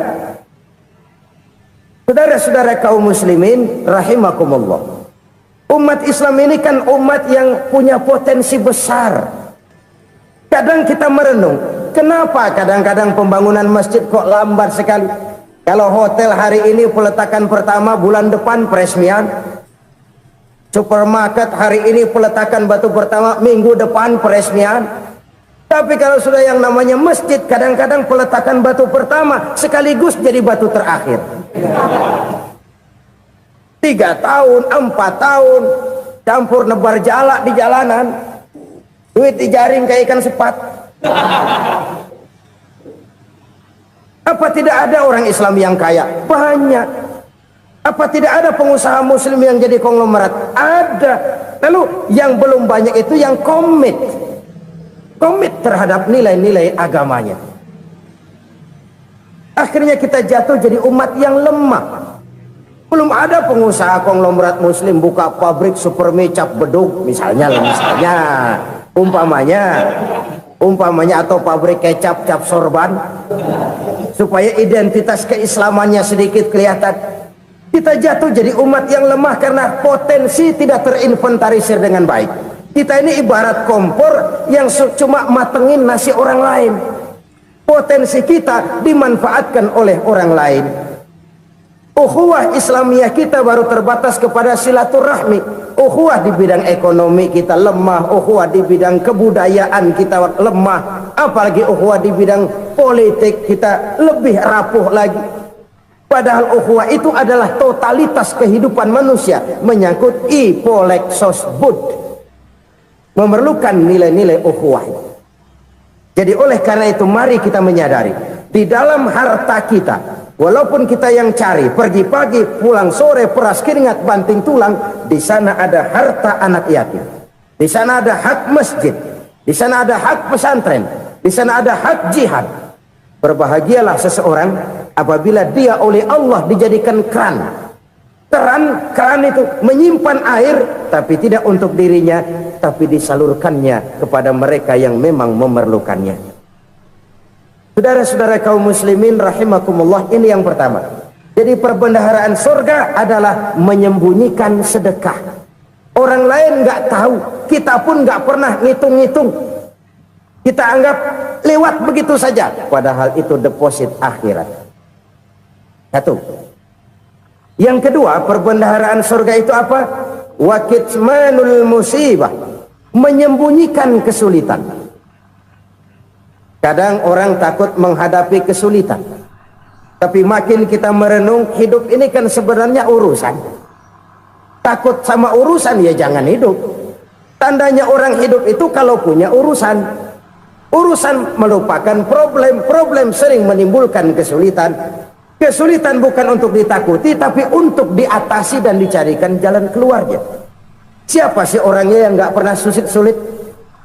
Saudara-saudara kaum muslimin rahimakumullah, umat Islam ini kan umat yang punya potensi besar. Kadang kita merenung, kenapa kadang-kadang pembangunan masjid kok lambat sekali? Kalau hotel hari ini peletakan pertama, bulan depan peresmian. Supermarket hari ini peletakan batu pertama, minggu depan peresmian. Tapi kalau sudah yang namanya masjid, kadang-kadang peletakan batu pertama sekaligus jadi batu terakhir. 3 tahun, 4 tahun, campur nebar jalak di jalanan, duit dijaring kayak ikan sepat. Apa tidak ada orang Islam yang kaya? Banyak. Apa tidak ada pengusaha muslim yang jadi konglomerat? Ada. Lalu yang belum banyak itu yang komit terhadap nilai-nilai agamanya. Akhirnya kita jatuh jadi umat yang lemah. Belum ada pengusaha konglomerat muslim buka pabrik supermi cap bedug misalnya umpamanya atau pabrik kecap cap sorban supaya identitas keislamannya sedikit kelihatan. Kita jatuh jadi umat yang lemah karena potensi tidak terinventarisir dengan baik. Kita ini ibarat kompor yang cuma matengin nasi orang lain. Potensi kita dimanfaatkan oleh orang lain. Ukhuwah Islamiyah kita baru terbatas kepada silaturahmi. Ukhuwah di bidang ekonomi kita lemah, ukhuwah di bidang kebudayaan kita lemah, apalagi ukhuwah di bidang politik kita lebih rapuh lagi. Padahal ukhuwah itu adalah totalitas kehidupan manusia, menyangkut ipolexos bud, memerlukan nilai-nilai ukhuwah. Jadi oleh karena itu mari kita menyadari di dalam harta kita, walaupun kita yang cari pergi pagi pulang sore peras keringat banting tulang, di sana ada harta anak yatim, di sana ada hak masjid, di sana ada hak pesantren, di sana ada hak jihad. Berbahagialah seseorang apabila dia oleh Allah dijadikan keran itu menyimpan air, tapi tidak untuk dirinya, tapi disalurkannya kepada mereka yang memang memerlukannya. Saudara-saudara kaum muslimin rahimakumullah, ini yang pertama. Jadi perbendaharaan surga adalah menyembunyikan sedekah. Orang lain nggak tahu, kita pun nggak pernah ngitung-ngitung. Kita anggap lewat begitu saja, padahal itu deposit akhirat. Satu. Yang kedua, perbendaharaan surga itu apa? Wa kitmanul musibah, menyembunyikan kesulitan. Kadang orang takut menghadapi kesulitan, tapi makin kita merenung, hidup ini kan sebenarnya urusan. Takut sama urusan ya jangan hidup. Tandanya orang hidup itu kalau punya urusan. Urusan melupakan problem, problem sering menimbulkan kesulitan. Kesulitan bukan untuk ditakuti, tapi untuk diatasi dan dicarikan jalan keluarnya. Siapa sih orangnya yang nggak pernah sulit-sulit?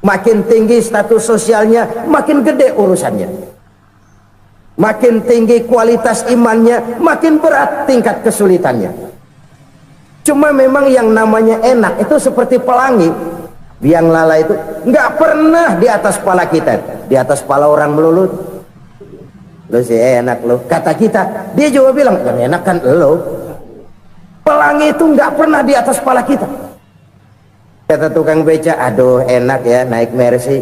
Makin tinggi status sosialnya, makin gede urusannya. Makin tinggi kualitas imannya, makin berat tingkat kesulitannya. Cuma memang yang namanya enak itu seperti pelangi. Biang lala itu nggak pernah di atas kepala kita, di atas kepala orang melulu. Lu sih enak lu, kata kita. Dia juga bilang yang enak kan lu. Pelangi itu nggak pernah di atas kepala kita. Kata tukang beca, aduh enak ya naik Mercy.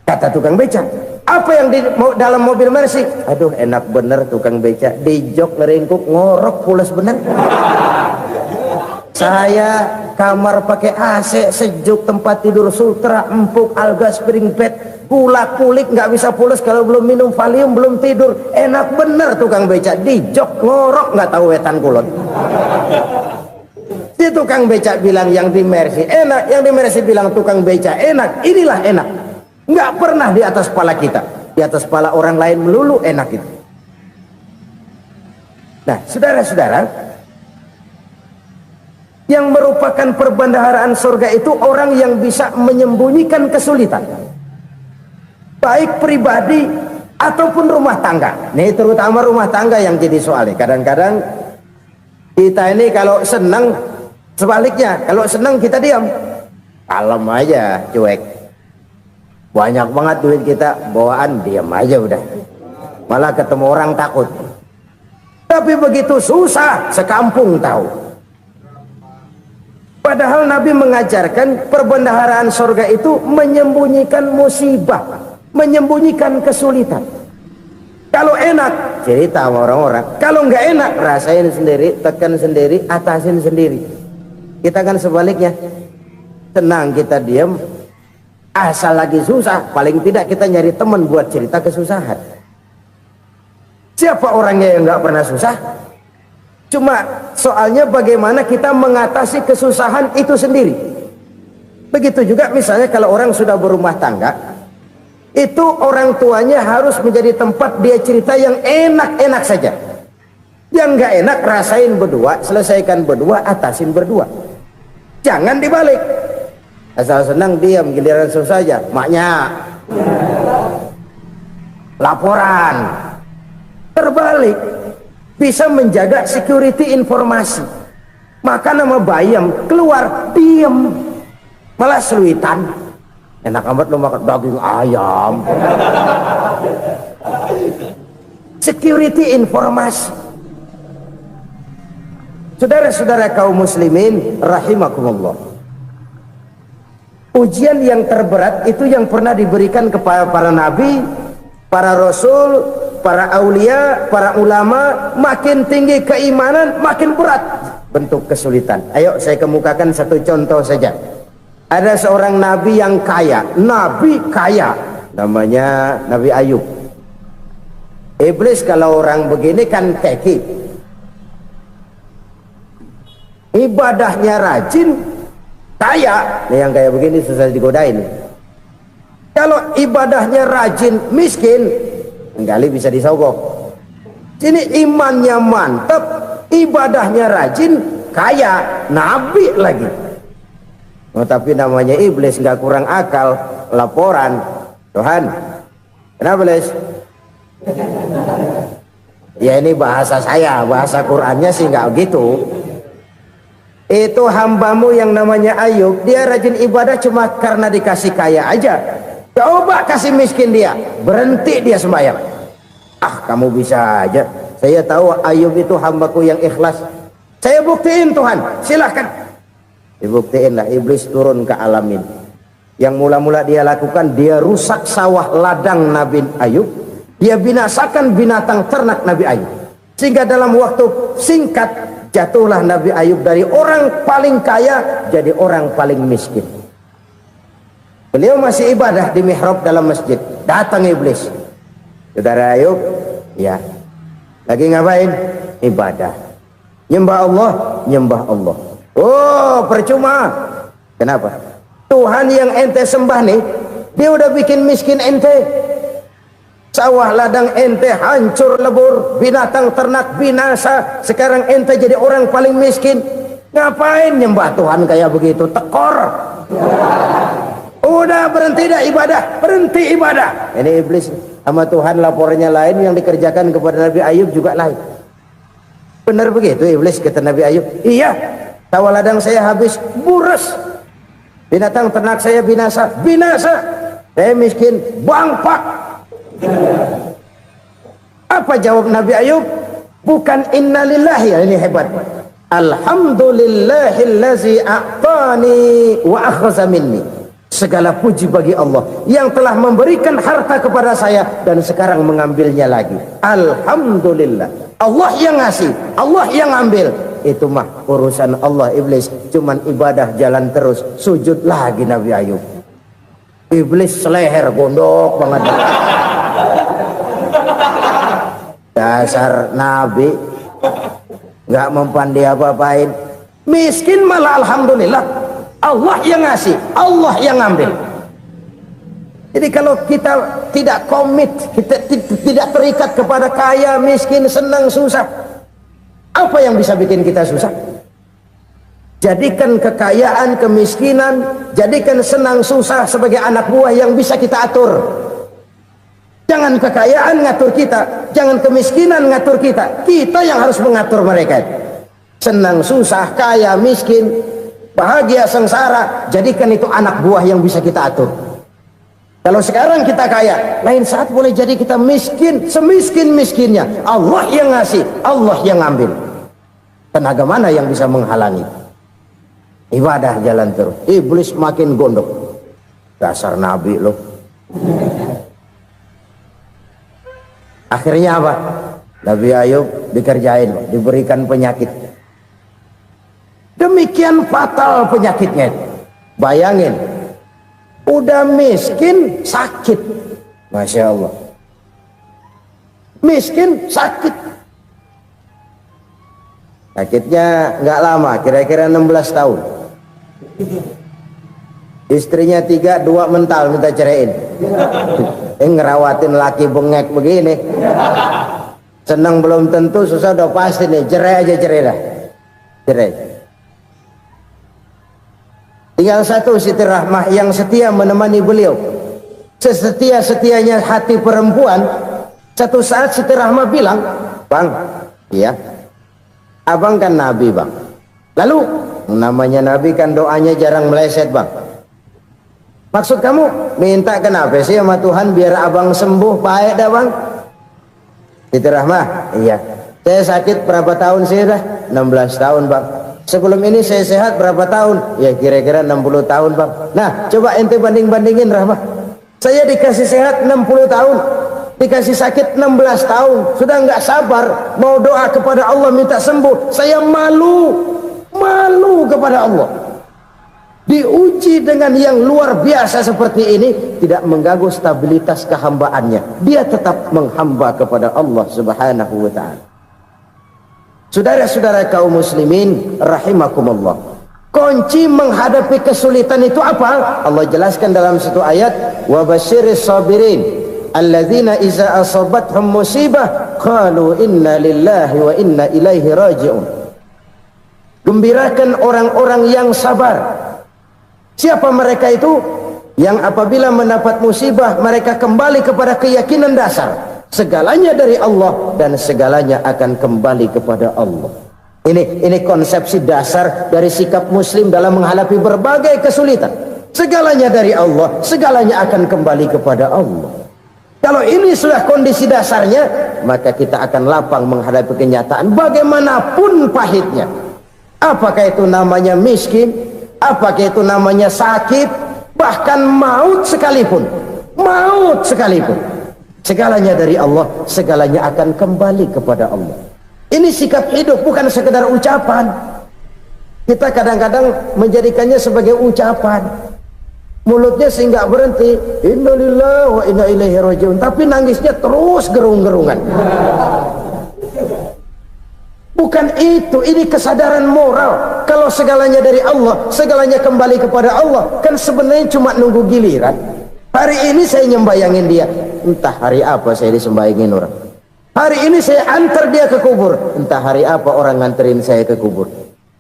Kata tukang beca, apa yang di dalam mobil Mercy? Aduh enak bener tukang beca, di jok ngeringkuk ngorok pules bener. Saya kamar pakai AC sejuk, tempat tidur sutra empuk, alga spring bed, kulak kulik nggak bisa pules kalau belum minum Valium, belum tidur. Enak bener tukang beca, di jok ngorok nggak tahu wetan kulon. Si tukang beca bilang yang di Mercy enak, yang di Mercy bilang tukang beca enak. Inilah enak, nggak pernah di atas kepala kita, di atas kepala orang lain melulu enak itu. Nah saudara-saudara, yang merupakan perbendaharaan surga itu orang yang bisa menyembunyikan kesulitan, baik pribadi ataupun rumah tangga. Nih terutama rumah tangga yang jadi soalnya. Kadang-kadang kita ini kalau senang, sebaliknya kalau senang kita diam, kalem aja, cuek. Banyak banget duit kita bawaan, diam aja udah. Malah ketemu orang takut. Tapi begitu susah sekampung tahu. Padahal Nabi mengajarkan perbendaharaan surga itu menyembunyikan musibah, menyembunyikan kesulitan. Kalau enak cerita sama orang-orang, kalau nggak enak rasain sendiri, tekan sendiri, atasin sendiri. Kita kan sebaliknya, tenang kita diam, asal lagi susah paling tidak kita nyari teman buat cerita kesusahan. Siapa orangnya yang nggak pernah susah? Cuma soalnya bagaimana kita mengatasi kesusahan itu sendiri. Begitu juga misalnya kalau orang sudah berumah tangga, itu orang tuanya harus menjadi tempat dia cerita yang enak-enak saja. Yang nggak enak rasain berdua, selesaikan berdua, atasin berdua. Jangan dibalik. Asal senang diam, giliran susah saja. Maknya laporan. Terbalik. Bisa menjaga security informasi. Maka nama bayam keluar diam. Malah seluitan. Enak amat lo makan daging ayam. Security informasi. Saudara-saudara kaum muslimin rahimakumullah. Ujian yang terberat itu yang pernah diberikan kepada para nabi, para rasul, para aulia, para ulama. Makin tinggi keimanan, makin berat bentuk kesulitan. Ayo saya kemukakan satu contoh saja. Ada seorang nabi yang kaya, nabi kaya, namanya Nabi Ayub. Iblis kalau orang begini kan keki. Ibadahnya rajin, kaya. Nih yang kayak begini susah digodain. Kalau ibadahnya rajin, miskin, kali bisa disogok. Sini imannya mantap, ibadahnya rajin, kaya, nabi lagi. Oh, tapi namanya iblis nggak kurang akal. Laporan, Tuhan, kenapa les? Ya ini bahasa saya, bahasa Qurannya sih nggak gitu. Itu hambamu yang namanya Ayub, dia rajin ibadah cuma karena dikasih kaya aja. Coba kasih miskin dia, berhenti dia sembahyang. Ah, kamu bisa aja. Saya tahu Ayub itu hambaku yang ikhlas. Saya buktiin Tuhan, silahkan. Dibuktiin lah, iblis turun ke alamin. Yang mula-mula dia lakukan, dia rusak sawah ladang Nabi Ayub. Dia binasakan binatang ternak Nabi Ayub. Sehingga dalam waktu singkat, jatuhlah Nabi Ayub dari orang paling kaya jadi orang paling miskin. Beliau masih ibadah di mihrab dalam masjid. Datang iblis. Saudara Ayub, ya. Lagi ngapain? Ibadah. Nyembah Allah, nyembah Allah. Oh, percuma. Kenapa? Tuhan yang ente sembah nih, dia udah bikin miskin ente. Sawah ladang ente hancur lebur, binatang ternak binasa. Sekarang ente jadi orang paling miskin. Ngapain nyembah Tuhan kayak begitu? Tekor. Udah berhenti dah ibadah, berhenti ibadah. Ini iblis sama Tuhan laporannya lain, yang dikerjakan kepada Nabi Ayub juga lain. Benar begitu iblis kata Nabi Ayub? Iya, sawah ladang saya habis, buras. Binatang ternak saya binasa, binasa. Saya miskin, bangpak. Apa jawab Nabi Ayub? Bukan innalillahi, ini hebat. Alhamdulillahillazi a'tani wa akhza minni. Segala puji bagi Allah yang telah memberikan harta kepada saya dan sekarang mengambilnya lagi. Alhamdulillah. Allah yang ngasih, Allah yang ambil. Itu mah urusan Allah. Iblis cuman ibadah jalan terus, sujud lagi Nabi Ayub. Iblis seleher gondok banget. Dasar nabi nggak mempan dia apa-apain, miskin malah alhamdulillah. Allah yang ngasih, Allah yang ngambil. Jadi kalau kita tidak komit, kita tidak terikat kepada kaya, miskin, senang, susah, apa yang bisa bikin kita susah? Jadikan kekayaan, kemiskinan, jadikan senang susah sebagai anak buah yang bisa kita atur. Jangan kekayaan ngatur kita, jangan kemiskinan ngatur kita. Kita yang harus mengatur mereka. Senang, susah, kaya, miskin, bahagia, sengsara, jadikan itu anak buah yang bisa kita atur. Kalau sekarang kita kaya, lain saat boleh jadi kita miskin, semiskin-miskinnya. Allah yang ngasih, Allah yang ngambil. Tenaga mana yang bisa menghalangi? Ibadah jalan terus. Iblis makin gondok. Dasar nabi loh. Akhirnya apa? Nabi Ayub dikerjain, diberikan penyakit. Demikian fatal penyakitnya. Bayangin, udah miskin sakit. Masya Allah. Miskin sakit. Sakitnya nggak lama, kira-kira 16 tahun. Istrinya 3, 2 mental minta ceraiin. Ngerawatin laki bengek begini. Senang belum tentu, susah udah pasti nih. Cerai aja, cerai dah. Cerai. Tinggal satu Siti Rahmah yang setia menemani beliau. Sesetia-setianya hati perempuan. Satu saat Siti Rahmah bilang, "Bang, iya, abang kan Nabi, Bang. Lalu, namanya Nabi kan doanya jarang meleset, Bang. Maksud kamu minta kenapa sih sama Tuhan biar abang sembuh baik dah, Bang?" Siti Rahmah, "Iya, saya sakit berapa tahun sih dah? 16 tahun, Bang. Sebelum ini saya sehat berapa tahun? Ya kira-kira 60 tahun, Bang. Nah, coba ente banding-bandingin, Rahmah. Saya dikasih sehat 60 tahun, dikasih sakit 16 tahun. Sudah nggak sabar mau doa kepada Allah minta sembuh. Saya malu kepada Allah. Diuji dengan yang luar biasa seperti ini, tidak mengganggu stabilitas kehambaannya. Dia tetap menghamba kepada Allah Subhanahu wa ta'ala. Saudara-saudara kaum muslimin rahimakumullah, kunci menghadapi kesulitan itu apa? Allah jelaskan dalam satu ayat, wa basyiris sabirin alladzina iza asabathum musibah qalu inna lillahi wa inna ilaihi raji'un. Gembirakan orang-orang yang sabar. Siapa mereka itu? Yang apabila mendapat musibah mereka kembali kepada keyakinan dasar, segalanya dari Allah dan segalanya akan kembali kepada Allah. Ini konsepsi dasar dari sikap muslim dalam menghadapi berbagai kesulitan. Segalanya dari Allah, segalanya akan kembali kepada Allah. Kalau ini sudah kondisi dasarnya, maka kita akan lapang menghadapi kenyataan bagaimanapun pahitnya. Apakah itu namanya miskin, apakah itu namanya sakit, bahkan maut sekalipun. Segalanya dari Allah, segalanya akan kembali kepada Allah. Ini sikap hidup, bukan sekedar ucapan. Kita kadang-kadang menjadikannya sebagai ucapan. Mulutnya sehingga berhenti, innalillahi wa inna ilaihi raji'un, tapi nangisnya terus gerung-gerungan. Bukan itu, ini kesadaran moral. Kalau segalanya dari Allah, segalanya kembali kepada Allah, kan sebenarnya cuma nunggu giliran. Hari ini saya nyembayangin dia, entah hari apa saya disembayangin orang. Hari ini saya antar dia ke kubur, entah hari apa orang nganterin saya ke kubur.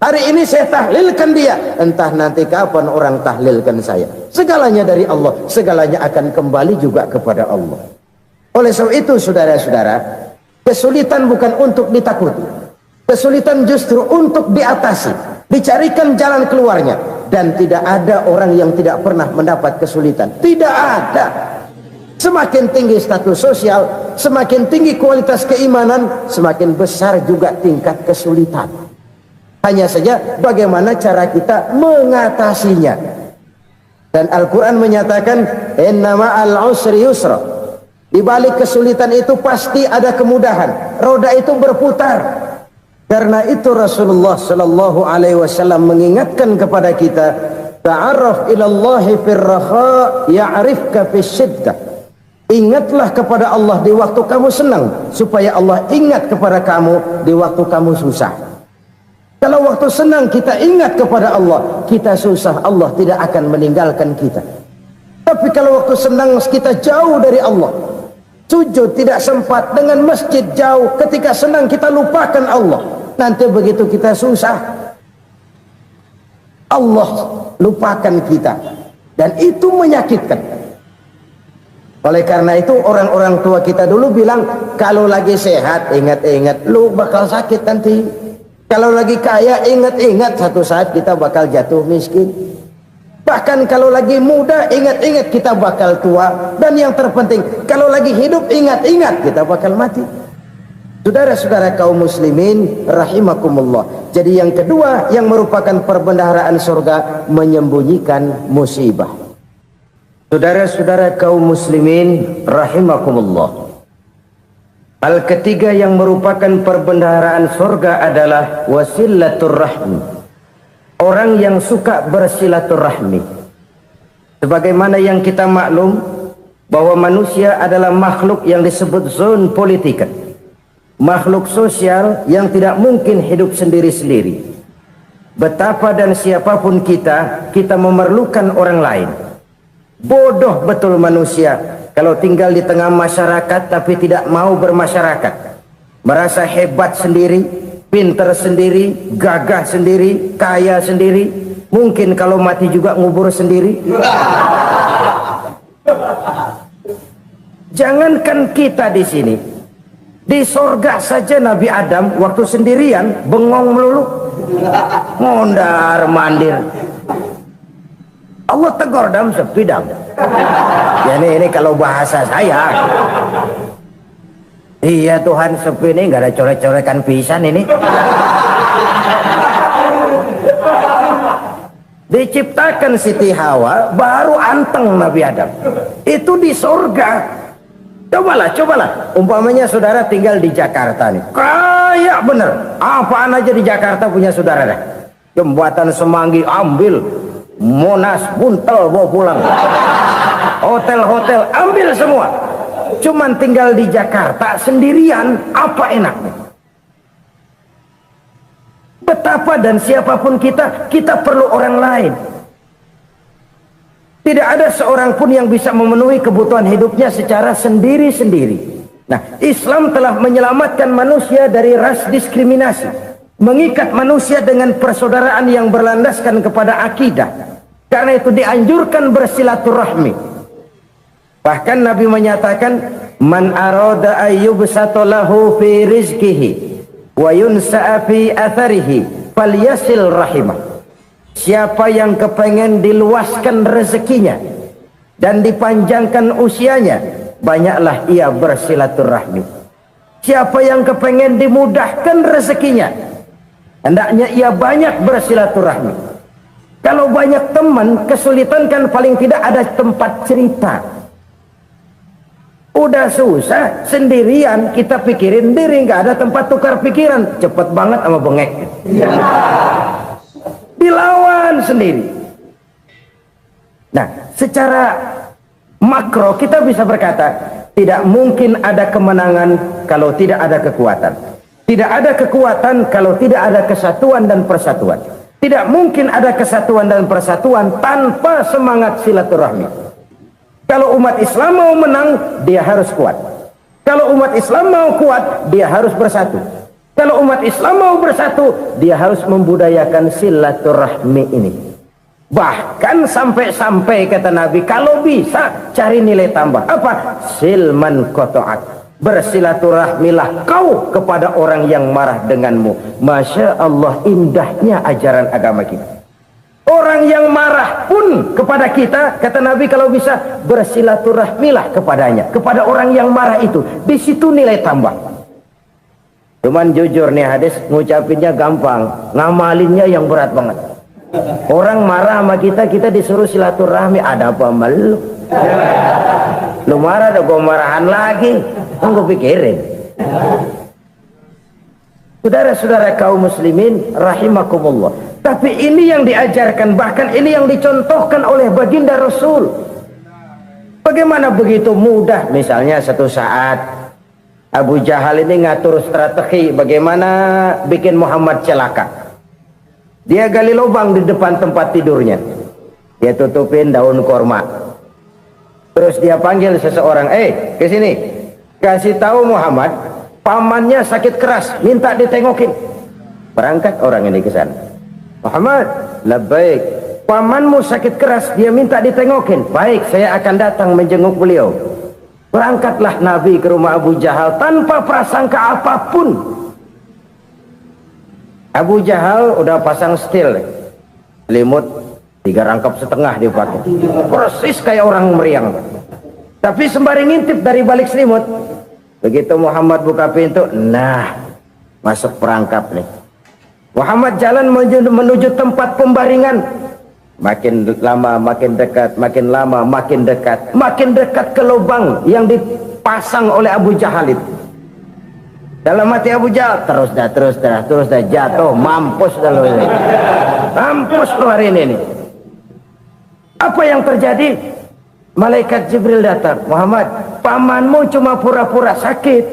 Hari ini saya tahlilkan dia, entah nanti kapan orang tahlilkan saya. Segalanya dari Allah, segalanya akan kembali juga kepada Allah. Oleh sebab itu saudara-saudara, kesulitan bukan untuk ditakuti. Kesulitan justru untuk diatasi, dicarikan jalan keluarnya. Dan tidak ada orang yang tidak pernah mendapat kesulitan. Tidak ada. Semakin tinggi status sosial, semakin tinggi kualitas keimanan, semakin besar juga tingkat kesulitan. Hanya saja bagaimana cara kita mengatasinya. Dan Al-Quran menyatakan, inna ma'al usri yusra. Di balik kesulitan itu pasti ada kemudahan. Roda itu berputar. Karena itu Rasulullah sallallahu alaihi wasallam mengingatkan kepada kita, ta'arraf ilallahi firraha ya'rifka fisyiddah. Ingatlah kepada Allah di waktu kamu senang, supaya Allah ingat kepada kamu di waktu kamu susah. Kalau waktu senang kita ingat kepada Allah, kita susah, Allah tidak akan meninggalkan kita. Tapi kalau waktu senang kita jauh dari Allah, sujud tidak sempat, dengan masjid jauh, ketika senang kita lupakan Allah. Nanti begitu kita susah, Allah lupakan kita, dan itu menyakitkan. Oleh karena itu orang-orang tua kita dulu bilang, kalau lagi sehat ingat-ingat lu bakal sakit nanti. Kalau lagi kaya ingat-ingat satu saat kita bakal jatuh miskin. Bahkan kalau lagi muda ingat-ingat kita bakal tua. Dan yang terpenting, kalau lagi hidup ingat-ingat kita bakal mati. Saudara-saudara kaum muslimin rahimakumullah. Jadi yang kedua yang merupakan perbendaharaan surga, menyembunyikan musibah. Saudara-saudara kaum muslimin rahimakumullah. Hal ketiga yang merupakan perbendaharaan surga adalah wasilatur rahmi. Orang yang suka bersilaturahmi. Sebagaimana yang kita maklum bahwa manusia adalah makhluk yang disebut zon politika. Makhluk sosial yang tidak mungkin hidup sendiri-sendiri. Betapa dan siapapun kita memerlukan orang lain. Bodoh betul manusia kalau tinggal di tengah masyarakat tapi tidak mau bermasyarakat. merasa hebat sendiri, pinter sendiri, gagah sendiri, kaya sendiri. Mungkin kalau mati juga ngubur sendiri. Jangankan kita di sini, di sorga saja Nabi Adam waktu sendirian bengong melulu, mondar mandir. Allah tegur dalam sepidang. Ya ini kalau bahasa saya. Iya Tuhan, sepi ini nggak ada coret-corekan pisan ini. Diciptakan Siti Hawa baru anteng Nabi Adam. Itu di sorga. Cobalah. Umpamanya saudara tinggal di Jakarta nih. Kayak bener. Apaan aja di Jakarta punya saudara dah. Jembatan Semanggi ambil. Monas, Buntel bawa pulang. Hotel-hotel ambil semua. Cuman tinggal di Jakarta sendirian, apa enaknya? Betapa dan siapapun kita perlu orang lain. Tidak ada seorang pun yang bisa memenuhi kebutuhan hidupnya secara sendiri-sendiri. Nah, Islam telah menyelamatkan manusia dari ras diskriminasi, mengikat manusia dengan persaudaraan yang berlandaskan kepada akidah. Karena itu dianjurkan bersilaturahmi. Bahkan Nabi menyatakan, man arada ayyubsata lahu fi rizqihi wa yunsa'a fi atharihi falyasil rahimah. Siapa yang kepengen diluaskan rezekinya dan dipanjangkan usianya, banyaklah ia bersilaturahmi. Siapa yang kepengen dimudahkan rezekinya, hendaknya ia banyak bersilaturahmi. Kalau banyak teman, kesulitan kan paling tidak ada tempat cerita. Udah susah sendirian, kita pikirin diri, nggak ada tempat tukar pikiran. Cepet banget sama bengek. Dilawan sendiri. Nah, secara makro kita bisa berkata, tidak mungkin ada kemenangan kalau tidak ada kekuatan. Tidak ada kekuatan kalau tidak ada kesatuan dan persatuan. Tidak mungkin ada kesatuan dan persatuan tanpa semangat silaturahmi. Kalau umat Islam mau menang, dia harus kuat. Kalau umat Islam mau kuat, dia harus bersatu. Kalau umat Islam mau bersatu, dia harus membudayakan silaturahmi ini. Bahkan sampai-sampai kata Nabi, kalau bisa cari nilai tambah. Apa? Silman koto'at. Bersilaturahmilah kau kepada orang yang marah denganmu. Masya Allah, indahnya ajaran agama kita. Orang yang marah pun kepada kita, kata Nabi, kalau bisa bersilaturahmilah kepadanya, kepada orang yang marah itu. Di situ nilai tambah. Cuman jujur nih hadis, ngucapinnya gampang, ngamalinnya yang berat banget. Orang marah sama kita, kita disuruh silaturahmi, ada apa malu? Lu marah, ada gua marahan lagi. Tunggu pikirin. Saudara-saudara kaum muslimin rahimakumullah. Tapi ini yang diajarkan, bahkan ini yang dicontohkan oleh baginda Rasul. Bagaimana begitu mudah, misalnya satu saat Abu Jahal ini ngatur strategi bagaimana bikin Muhammad celaka. Dia gali lubang di depan tempat tidurnya. Dia tutupin daun korma. Terus dia panggil seseorang, ke sini. Kasih tahu Muhammad, pamannya sakit keras, minta ditengokin. Berangkat orang ini ke sana. Muhammad, labbaik. Pamanmu sakit keras, dia minta ditengokin. Baik, saya akan datang menjenguk beliau. Berangkatlah Nabi ke rumah Abu Jahal tanpa prasangka apapun. Abu Jahal udah pasang setil, selimut 3 rangkap setengah dia pakai, persis kayak orang meriang. Tapi sembari ngintip dari balik selimut, begitu Muhammad buka pintu, nah masuk perangkap nih. Muhammad jalan menuju tempat pembaringan. Makin lama makin dekat, makin lama makin dekat, makin dekat ke lubang yang dipasang oleh Abu Jahal itu. Dalam hati Abu Jahal, terus dah jatuh, mampus dah lo ini. Mampus lo hari ini nih. Apa yang terjadi? Malaikat Jibril datang. Muhammad, pamanmu cuma pura-pura sakit.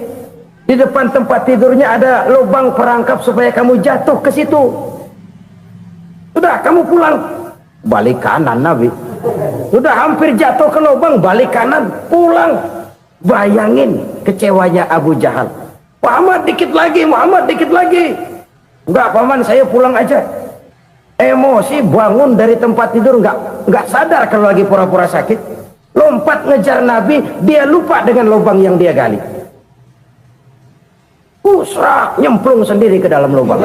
Di depan tempat tidurnya ada lubang perangkap supaya kamu jatuh ke situ. Sudah, kamu pulang. Balik kanan Nabi. Sudah hampir jatuh ke lubang, balik kanan, pulang. Bayangin kecewanya Abu Jahal. Muhammad dikit lagi, Muhammad dikit lagi. Enggak paman, saya pulang aja. Emosi bangun dari tempat tidur, enggak sadar kalau lagi pura-pura sakit. Lompat ngejar Nabi, dia lupa dengan lubang yang dia gali. Usrak, nyemplung sendiri ke dalam lubang.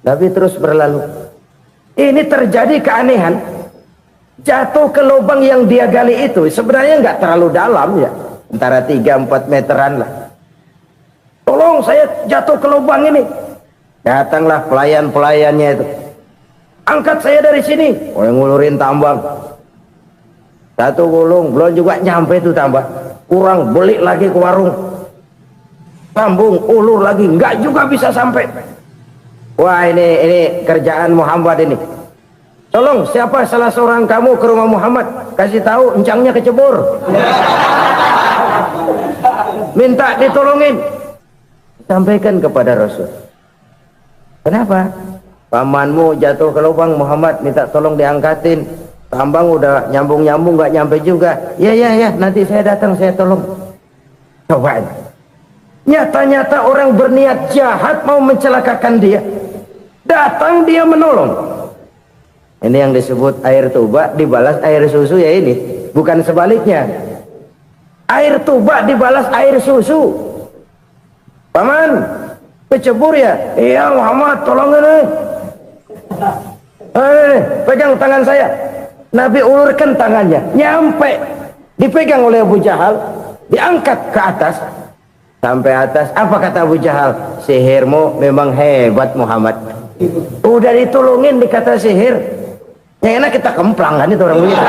Nabi terus berlalu. Ini terjadi keanehan. Jatuh ke lubang yang dia gali itu sebenarnya nggak terlalu dalam ya, antara 3-4 meteran lah. Tolong, saya jatuh ke lubang ini. Datanglah pelayan-pelayannya itu. Angkat saya dari sini. Oh, yang ngulurin tambang. Satu gulung, belum juga nyampe itu tambang. Kurang, beli lagi ke warung. Sambung, ulur lagi, nggak juga bisa sampai. Wah, ini kerjaan Muhammad ini. Tolong, siapa salah seorang kamu ke rumah Muhammad, kasih tahu encangnya kecebur. Minta ditolongin. Sampaikan kepada Rasul. Kenapa? Pamanmu jatuh ke lubang, Muhammad minta tolong diangkatin. Tambang udah nyambung-nyambung nggak nyampe juga. Ya, nanti saya datang, saya tolong. Coba. Nyata-nyata orang berniat jahat mau mencelakakan dia. Datang dia menolong. Ini yang disebut air tuba dibalas air susu ya ini. Bukan sebaliknya. Air tuba dibalas air susu. Paman, kecebur ya? Iya Muhammad, tolong ini. Pegang tangan saya. Nabi ulurkan tangannya. Nyampe. Dipegang oleh Abu Jahal. Diangkat ke atas. Sampai atas. Apa kata Abu Jahal? Sihirmu memang hebat Muhammad. Udah ditolongin dikata sihir. Yang enak kita kemplang kan itu orang begitu.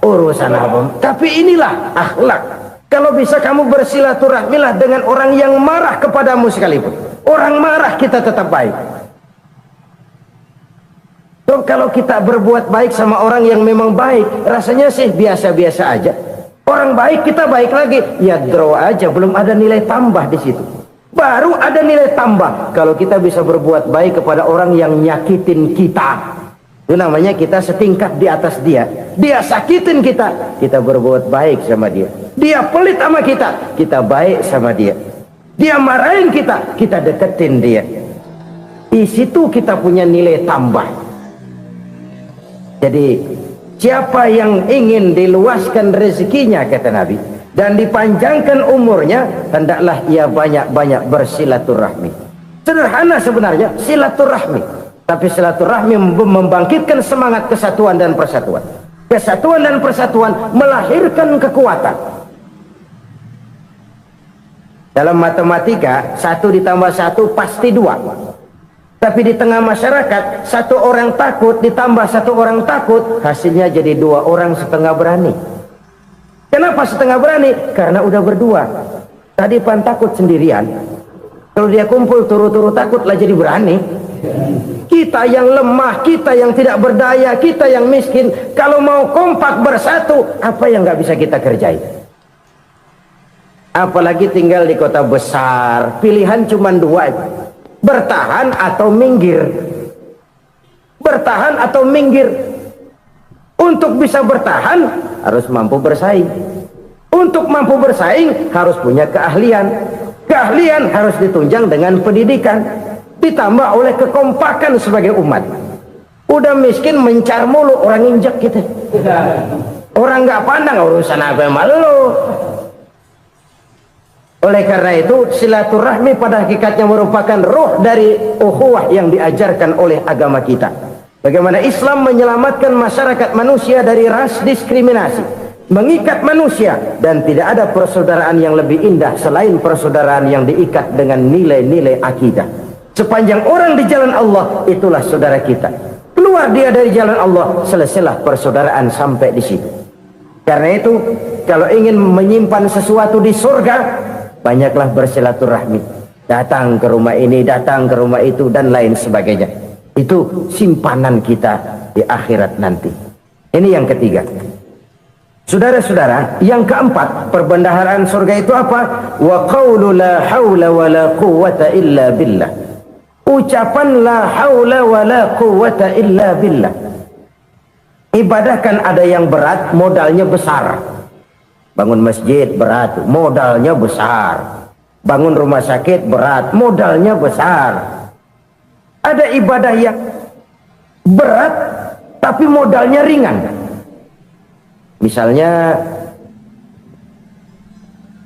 Urusan apa? Tapi inilah akhlak. Kalau bisa kamu bersilaturahmilah dengan orang yang marah kepadamu sekalipun. Orang marah kita tetap baik. So, kalau kita berbuat baik sama orang yang memang baik, rasanya sih biasa-biasa aja. Orang baik kita baik lagi, ya draw aja, belum ada nilai tambah di situ. Baru ada nilai tambah kalau kita bisa berbuat baik kepada orang yang nyakitin kita. Itu namanya kita setingkat di atas dia. Dia sakitin kita, kita berbuat baik sama dia. Dia pelit sama kita, kita baik sama dia. Dia marahin kita, kita deketin dia. Di situ kita punya nilai tambah. Jadi siapa yang ingin diluaskan rezekinya, kata Nabi, dan dipanjangkan umurnya, hendaklah ia banyak-banyak bersilaturahmi. Sederhana sebenarnya silaturahmi, tapi silaturahmi membangkitkan semangat kesatuan dan persatuan. Kesatuan dan persatuan melahirkan kekuatan. Dalam matematika 1 ditambah 1 pasti 2. Tapi di tengah masyarakat 1 orang takut ditambah 1 orang takut, hasilnya jadi 2 orang setengah berani. Kenapa setengah berani? Karena udah berdua. Tadi pan takut sendirian. Kalau dia kumpul turu-turu takutlah jadi berani. Kita yang lemah, kita yang tidak berdaya, kita yang miskin, kalau mau kompak bersatu, apa yang nggak bisa kita kerjain? Apalagi tinggal di kota besar, pilihan cuma 2, bertahan atau minggir. Bertahan atau minggir. Untuk bisa bertahan harus mampu bersaing. Untuk mampu bersaing harus punya keahlian. Keahlian harus ditunjang dengan pendidikan, ditambah oleh kekompakan sebagai umat. Udah miskin mencar mulu, orang injek kita. Orang nggak pandang urusan apa malu. Oleh karena itu silaturahmi pada hakikatnya merupakan roh dari ukhuwah yang diajarkan oleh agama kita. Bagaimana Islam menyelamatkan masyarakat manusia dari ras diskriminasi, mengikat manusia, dan tidak ada persaudaraan yang lebih indah selain persaudaraan yang diikat dengan nilai-nilai akidah. Sepanjang orang di jalan Allah, itulah saudara kita. Keluar dia dari jalan Allah, selesailah persaudaraan sampai di situ. Karena itu, kalau ingin menyimpan sesuatu di surga, banyaklah bersilaturahmi. Datang ke rumah ini, datang ke rumah itu, dan lain sebagainya. Itu simpanan kita di akhirat nanti. Ini yang ketiga. Saudara-saudara, yang keempat, perbendaharaan surga itu apa? Wa qawlu la hawla wa la quwwata illa billah. Ucapan la hawla wa la quwwata illa billah. Ibadah kan ada yang berat, modalnya besar. Bangun masjid berat, modalnya besar. Bangun rumah sakit berat, modalnya besar. Ada ibadah yang berat tapi modalnya ringan. Misalnya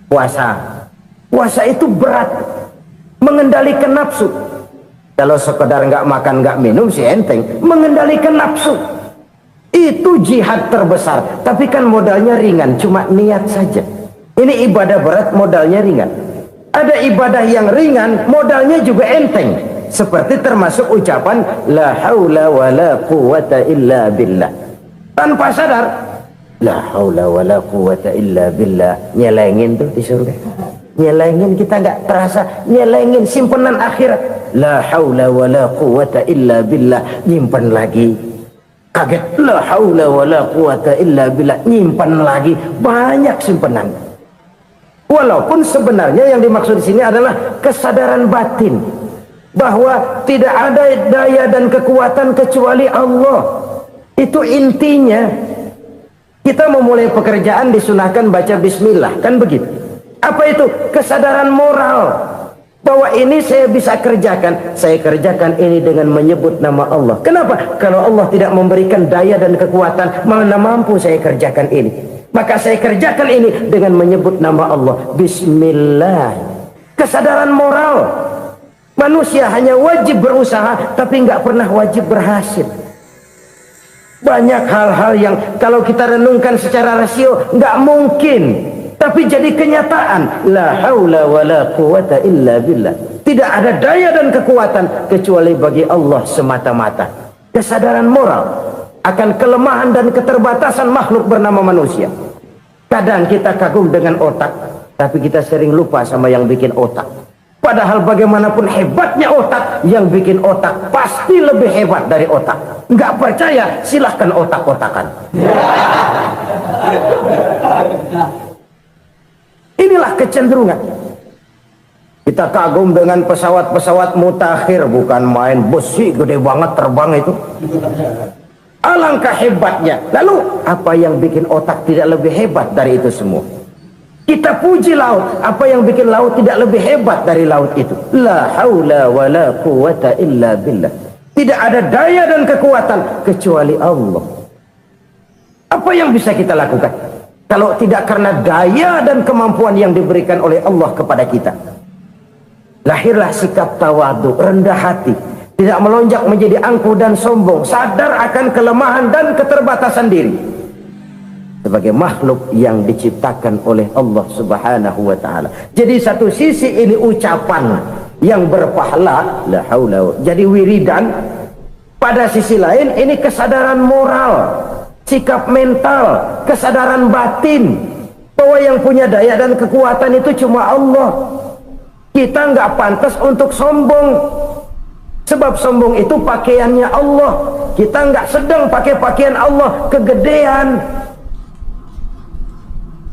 puasa. Puasa itu berat, mengendalikan nafsu. Kalau sekedar nggak makan nggak minum sih enteng, mengendalikan nafsu itu jihad terbesar. Tapi kan modalnya ringan, cuma niat saja. Ini ibadah berat, modalnya ringan. Ada ibadah yang ringan, modalnya juga enteng. Seperti termasuk ucapan la haula wala quwata illa billah. Tanpa sadar, la haula wala quwata illa billah, nyelengin tuh di surga. Nyelengin, kita nggak terasa, nyelengin simpenan akhirat. La haula wala quwata illa billah, nyimpen lagi. Kaget, la haula wala quwata illa billah, nyimpen lagi. Banyak simpenan. Walaupun sebenarnya yang dimaksud di sini adalah kesadaran batin bahwa tidak ada daya dan kekuatan kecuali Allah. Itu intinya. Kita memulai pekerjaan disunahkan baca bismillah, kan begitu? Apa itu? Kesadaran moral bahwa ini saya bisa kerjakan. Saya kerjakan ini dengan menyebut nama Allah. Kenapa? Kalau Allah tidak memberikan daya dan kekuatan, mana mampu saya kerjakan ini. Maka saya kerjakan ini dengan menyebut nama Allah. Bismillah. Kesadaran moral. Manusia hanya wajib berusaha, tapi nggak pernah wajib berhasil. Banyak hal-hal yang kalau kita renungkan secara rasio nggak mungkin, tapi jadi kenyataan. La haula wala quwata illa billah. Tidak ada daya dan kekuatan kecuali bagi Allah semata-mata. Kesadaran moral akan kelemahan dan keterbatasan makhluk bernama manusia. Kadang kita kagum dengan otak, tapi kita sering lupa sama yang bikin otak. Padahal bagaimanapun hebatnya otak, yang bikin otak pasti lebih hebat dari otak. Nggak percaya, silahkan otak-otakan. Inilah kecenderungan. Kita kagum dengan pesawat-pesawat mutakhir, bukan main besi gede banget terbang itu. Alangkah hebatnya. Lalu apa yang bikin otak tidak lebih hebat dari itu semua? Kita puji laut, apa yang bikin laut tidak lebih hebat dari laut itu? La haula wala quwata illa billah. Tidak ada daya dan kekuatan kecuali Allah. Apa yang bisa kita lakukan kalau tidak karena daya dan kemampuan yang diberikan oleh Allah kepada kita? Lahirlah sikap tawadu, rendah hati, tidak melonjak menjadi angkuh dan sombong, sadar akan kelemahan dan keterbatasan diri sebagai makhluk yang diciptakan oleh Allah Subhanahu wa taala. Jadi satu sisi ini ucapan yang berpahala, la haula, jadi wiridan. Pada sisi lain ini kesadaran moral, sikap mental, kesadaran batin bahwa yang punya daya dan kekuatan itu cuma Allah. Kita nggak pantas untuk sombong, sebab sombong itu pakaiannya Allah. Kita nggak sedang pakai pakaian Allah, kegedean.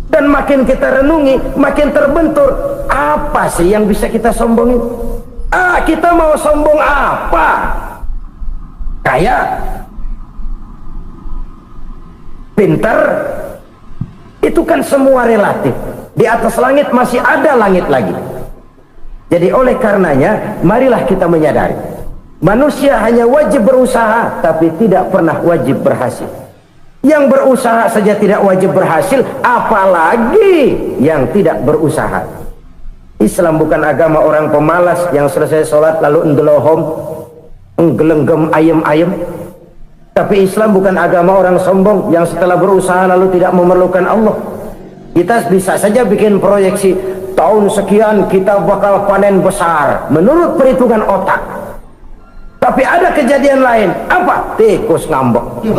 Dan makin kita renungi, makin terbentur. Apa sih yang bisa kita sombongin? Kita mau sombong apa? Kaya, pintar, itu kan semua relatif. Di atas langit masih ada langit lagi. Jadi oleh karenanya, marilah kita menyadari, manusia hanya wajib berusaha, tapi tidak pernah wajib berhasil. Yang berusaha saja tidak wajib berhasil, apalagi yang tidak berusaha. Islam bukan agama orang pemalas yang selesai sholat lalu endelohom, nggelenggem ayem-ayem. Tapi Islam bukan agama orang sombong yang setelah berusaha lalu tidak memerlukan Allah. Kita bisa saja bikin proyeksi, tahun sekian kita bakal panen besar menurut perhitungan otak. Tapi ada kejadian lain. Apa? Tikus ngambek.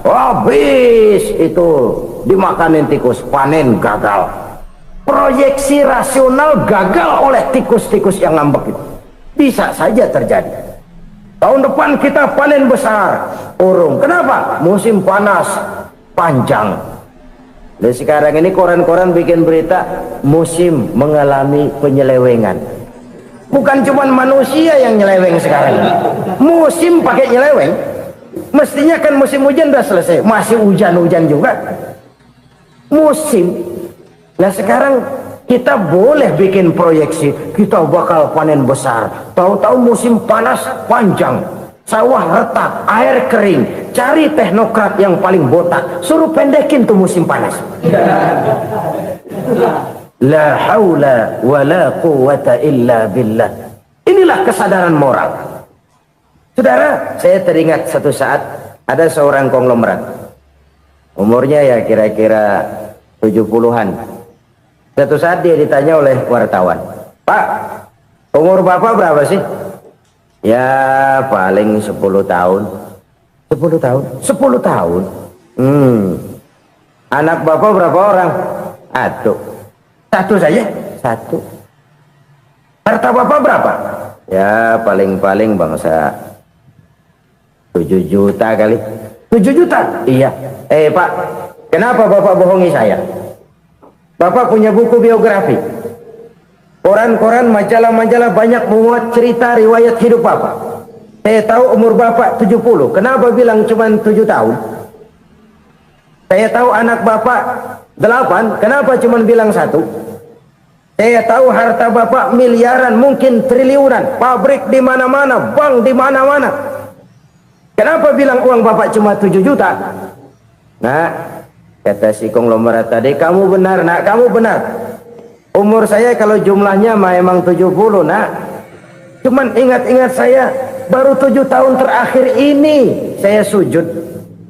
Habis itu dimakanin tikus, panen gagal. Proyeksi rasional gagal oleh tikus-tikus yang ngambek itu. Bisa saja terjadi. Tahun depan kita panen besar, urung. Kenapa? Musim panas panjang. Dan sekarang ini koran-koran bikin berita musim mengalami penyelewengan. Bukan cuma manusia yang nyeleweng sekarang. Musim pakai nyeleweng. Mestinya kan musim hujan udah selesai, masih hujan-hujan juga. Musim. Nah sekarang kita boleh bikin proyeksi, kita bakal panen besar. Tahu-tahu musim panas panjang, sawah retak, air kering. Cari teknokrat yang paling botak, suruh pendekin tuh musim panas. La haula wa la quwata illa billah. Inilah kesadaran moral. Saudara, saya teringat satu saat ada seorang konglomerat. Umurnya ya kira-kira 70-an. Satu saat dia ditanya oleh wartawan, "Pak, umur Bapak berapa sih?" "Ya paling 10 tahun." 10 tahun? 10 tahun? Anak Bapak berapa orang? Satu. Satu saja? Satu. Harta Bapak berapa? Ya paling-paling bangsa 7 juta kali. 7 juta? Iya. Pak, kenapa Bapak bohongi saya? Bapak punya buku biografi, koran-koran, majalah-majalah banyak memuat cerita riwayat hidup Bapak. Saya tahu umur Bapak 70. Kenapa bilang cuma 7 tahun? Saya tahu anak Bapak 8. Kenapa cuma bilang 1? Saya tahu harta Bapak miliaran, mungkin triliunan, pabrik di mana-mana, bank di mana-mana. Kenapa bilang uang Bapak cuma 7 juta? Nah, kata si konglomerat tadi, "Kamu benar, Nak, kamu benar. Umur saya kalau jumlahnya memang 70, Nak. Cuman ingat-ingat saya, baru 7 tahun terakhir ini saya sujud.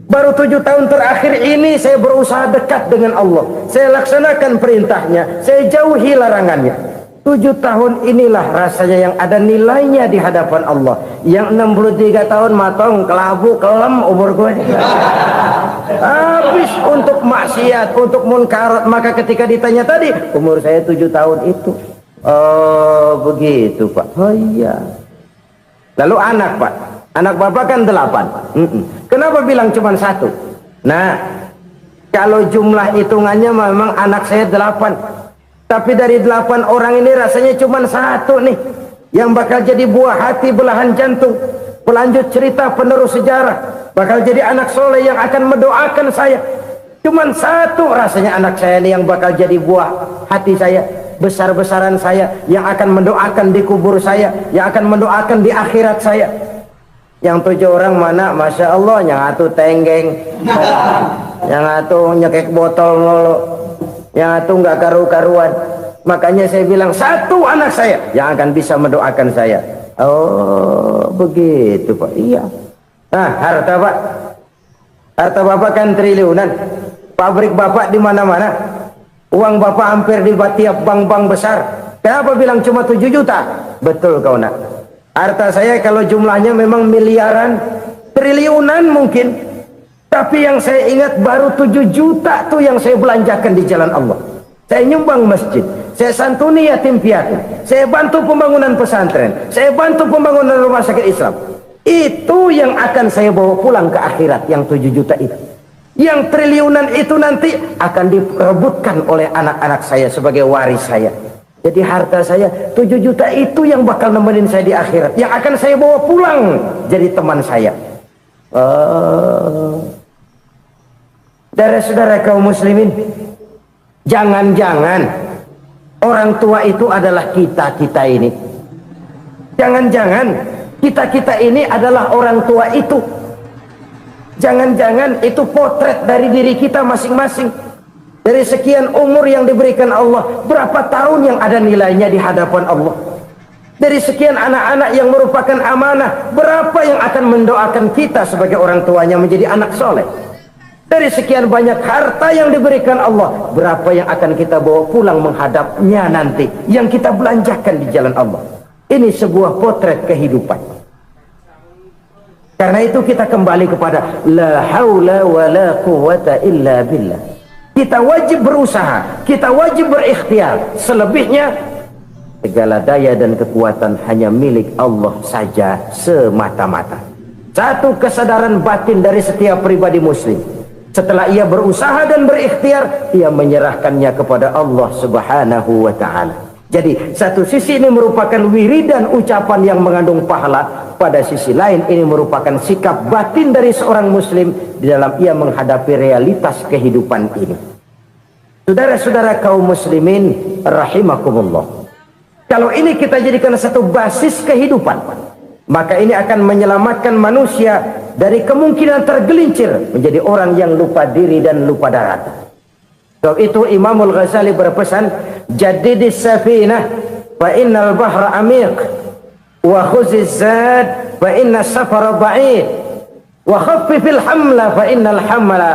Baru 7 tahun terakhir ini saya berusaha dekat dengan Allah. Saya laksanakan perintahnya, saya jauhi larangannya. 7 tahun inilah rasanya yang ada nilainya di hadapan Allah. Yang 63 tahun matong, kelabu, kelem umur gue. Habis untuk maksiat, untuk munkarat. Maka ketika ditanya tadi, umur saya 7 tahun itu. Oh begitu Pak. Oh iya. Lalu anak Pak, anak Bapak kan 8. Kenapa bilang cuma 1? Nah, kalau jumlah hitungannya memang anak saya 8. Tapi dari 8 orang ini rasanya cuma 1 nih yang bakal jadi buah hati, belahan jantung, pelanjut cerita, penerus sejarah, bakal jadi anak soleh yang akan mendoakan saya. Cuma 1 rasanya anak saya ini yang bakal jadi buah hati saya, besar-besaran saya, yang akan mendoakan di kubur saya, yang akan mendoakan di akhirat saya. Yang 7 orang mana? Masya Allah, yang 1 tenggeng, yang 1 nyekek botol mulu, yang 1 nggak karu-karuan. Makanya saya bilang 1 anak saya yang akan bisa mendoakan saya. Oh begitu Pak. Iya. Nah harta Pak, harta Bapak kan triliunan, pabrik Bapak di mana-mana, uang Bapak hampir di tiap bank-bank besar. Kenapa bilang cuma 7 juta? Betul kau Nak. Harta saya kalau jumlahnya memang miliaran, triliunan mungkin. Tapi yang saya ingat baru 7 juta tuh yang saya belanjakan di jalan Allah. Saya nyumbang masjid, saya santuni yatim piatu, saya bantu pembangunan pesantren, saya bantu pembangunan rumah sakit Islam. Itu yang akan saya bawa pulang ke akhirat, yang 7 juta itu. Yang triliunan itu nanti akan diperebutkan oleh anak-anak saya sebagai waris saya. Jadi harta saya 7 juta itu yang bakal nemenin saya di akhirat, yang akan saya bawa pulang jadi teman saya. Saudara-saudara kaum muslimin, jangan-jangan orang tua itu adalah kita-kita ini. Jangan-jangan kita-kita ini adalah orang tua itu. Jangan-jangan itu potret dari diri kita masing-masing. Dari sekian umur yang diberikan Allah, berapa tahun yang ada nilainya di hadapan Allah? Dari sekian anak-anak yang merupakan amanah, berapa yang akan mendoakan kita sebagai orang tuanya menjadi anak soleh? Dari sekian banyak harta yang diberikan Allah, berapa yang akan kita bawa pulang menghadapnya nanti, yang kita belanjakan di jalan Allah? Ini sebuah potret kehidupan. Karena itu kita kembali kepada la haula wa la quwata illa billah. Kita wajib berusaha, kita wajib berikhtiar. Selebihnya segala daya dan kekuatan hanya milik Allah saja semata-mata. Satu kesadaran batin dari setiap pribadi muslim. Setelah ia berusaha dan berikhtiar, ia menyerahkannya kepada Allah Subhanahu wa ta'ala. Jadi satu sisi ini merupakan wiridan ucapan yang mengandung pahala, pada sisi lain ini merupakan sikap batin dari seorang muslim di dalam ia menghadapi realitas kehidupan ini. Saudara-saudara kaum muslimin rahimakumullah, kalau ini kita jadikan satu basis kehidupan, maka ini akan menyelamatkan manusia dari kemungkinan tergelincir menjadi orang yang lupa diri dan lupa darat. Sebab itu Imamul Ghazali berpesan, jadidis safinah fa innal bahra amiq wa khuziz zad fa inna safara ba'id wa khaffifil hamla fa innal hamla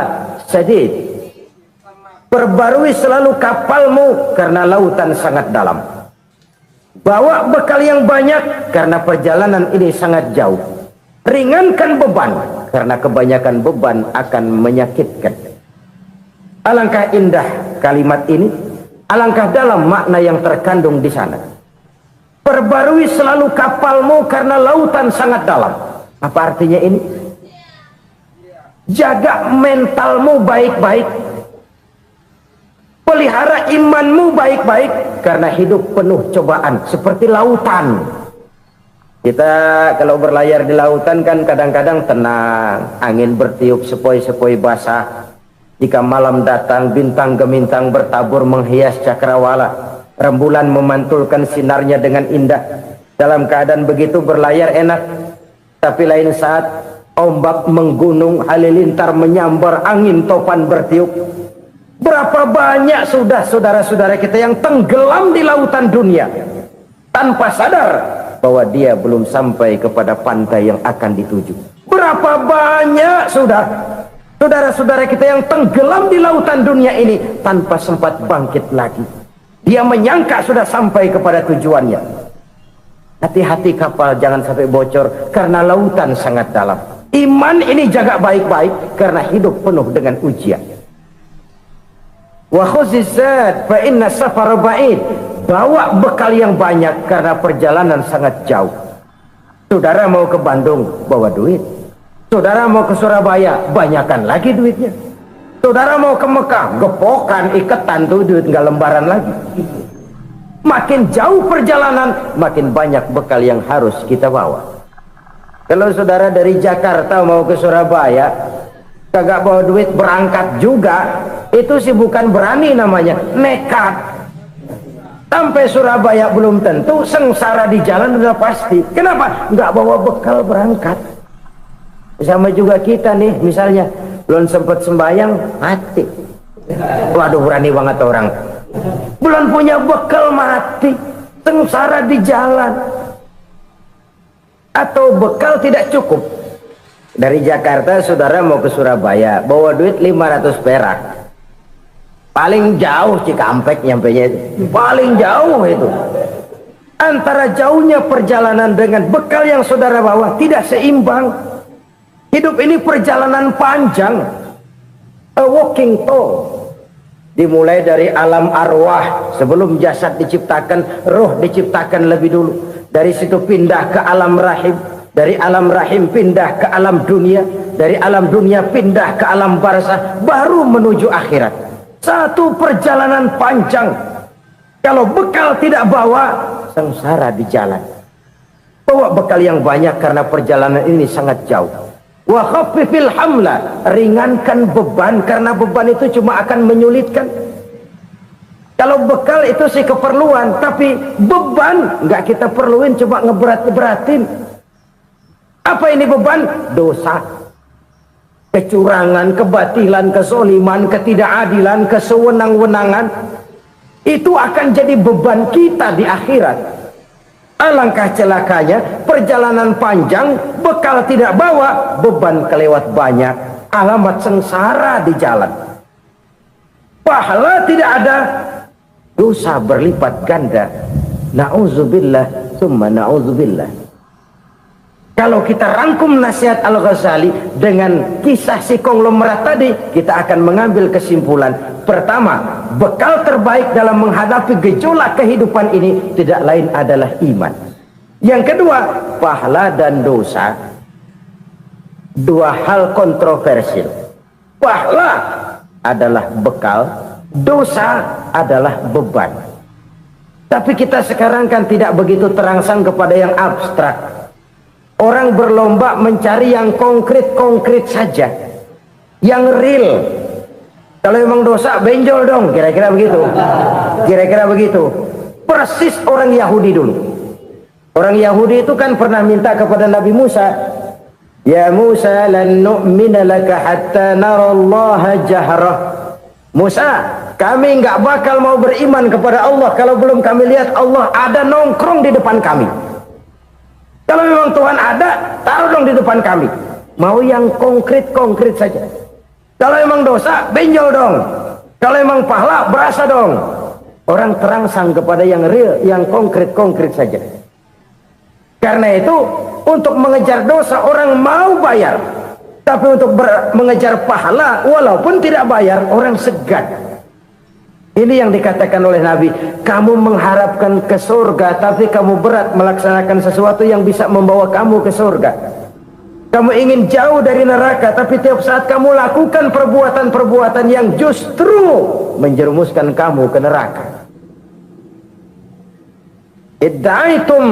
sadid. Perbarui selalu kapalmu karena lautan sangat dalam. Bawa bekal yang banyak karena perjalanan ini sangat jauh. Ringankan beban karena kebanyakan beban akan menyakitkan. Alangkah indah kalimat ini, alangkah dalam makna yang terkandung di sana. Perbarui selalu kapalmu karena lautan sangat dalam. Apa artinya ini? Jaga mentalmu baik-baik. Pelihara imanmu baik-baik karena hidup penuh cobaan seperti lautan. Kita kalau berlayar di lautan kan kadang-kadang tenang, angin bertiup sepoi-sepoi basah. Jika malam datang, bintang gemintang bertabur menghias cakrawala. Rembulan memantulkan sinarnya dengan indah. Dalam keadaan begitu berlayar enak. Tapi lain saat ombak menggunung, halilintar menyambar, angin topan bertiup. Berapa banyak sudah saudara-saudara kita yang tenggelam di lautan dunia tanpa sadar bahwa dia belum sampai kepada pantai yang akan dituju. Berapa banyak sudah saudara-saudara kita yang tenggelam di lautan dunia ini tanpa sempat bangkit lagi. Dia menyangka sudah sampai kepada tujuannya. Hati-hati kapal jangan sampai bocor karena lautan sangat dalam. Iman ini jaga baik-baik karena hidup penuh dengan ujian. Wa khuzizat fa inna safara ba'id. Bawa bekal yang banyak karena perjalanan sangat jauh. Saudara mau ke Bandung, bawa duit. Saudara mau ke Surabaya, banyakan lagi duitnya. Saudara mau ke Mekah, gepokan, iketan tuh duit nggak lembaran lagi. Makin jauh perjalanan, makin banyak bekal yang harus kita bawa. Kalau saudara dari Jakarta mau ke Surabaya, kagak bawa duit berangkat juga, itu sih bukan berani namanya, nekat. Sampai Surabaya belum tentu, sengsara di jalan udah pasti. Kenapa? Nggak bawa bekal berangkat. Sama juga kita nih, misalnya belum sempat sembahyang, mati. Waduh, berani banget orang. Belum punya bekal, mati. Sengsara di jalan. Atau bekal tidak cukup. Dari Jakarta saudara mau ke Surabaya, bawa duit 500 perak. Paling jauh Cikampek nyampenya itu. Paling jauh itu. Antara jauhnya perjalanan dengan bekal yang saudara bawa tidak seimbang. Hidup ini perjalanan panjang. A walking tour. Dimulai dari alam arwah. Sebelum jasad diciptakan, roh diciptakan lebih dulu. Dari situ pindah ke alam rahim. Dari alam rahim pindah ke alam dunia. Dari alam dunia pindah ke alam barzah. Baru menuju akhirat. Satu perjalanan panjang. Kalau bekal tidak bawa, sengsara di jalan. Bawa bekal yang banyak karena perjalanan ini sangat jauh. Wa khaffifil hamla, ringankan beban karena beban itu cuma akan menyulitkan. Kalau bekal itu sih keperluan, tapi beban nggak kita perluin, cuma ngeberat-beratin. Apa ini beban? Dosa, kecurangan, kebatilan, kesoliman, ketidakadilan, kesewenang-wenangan. Itu akan jadi beban kita di akhirat. Alangkah celakanya, perjalanan panjang, bekal tidak bawa, beban kelewat banyak, alamat sengsara di jalan. Pahala tidak ada, dosa berlipat ganda. Na'udzubillah, summa na'udzubillah. Kalau kita rangkum nasihat Al-Ghazali dengan kisah si konglomerat tadi, kita akan mengambil kesimpulan. Pertama, bekal terbaik dalam menghadapi gejolak kehidupan ini tidak lain adalah iman. Yang kedua, pahala dan dosa. Dua hal kontroversial. Pahala adalah bekal, dosa adalah beban. Tapi kita sekarang kan tidak begitu terangsang kepada yang abstrak. Orang berlomba mencari yang konkret-konkret saja, yang real. Kalau memang dosa, benjol dong, kira-kira begitu. Kira-kira begitu. Persis orang Yahudi dulu. Orang Yahudi itu kan pernah minta kepada Nabi Musa, ya Musa, lan nu'mina laka hatta narallaha jahrah. Musa, kami nggak bakal mau beriman kepada Allah kalau belum kami lihat Allah ada nongkrong di depan kami. Kalau memang Tuhan ada, taruh dong di depan kami. Mau yang konkret-konkret saja. Kalau memang dosa, benjol dong. Kalau memang pahala, berasa dong. Orang terangsang kepada yang real, yang konkret-konkret saja. Karena itu, untuk mengejar dosa orang mau bayar. Tapi untuk mengejar pahala, walaupun tidak bayar, orang segan. Ini yang dikatakan oleh Nabi, kamu mengharapkan ke surga, tapi kamu berat melaksanakan sesuatu yang bisa membawa kamu ke surga. Kamu ingin jauh dari neraka, tapi tiap saat kamu lakukan perbuatan-perbuatan yang justru menjerumuskan kamu ke neraka. Idda'aitum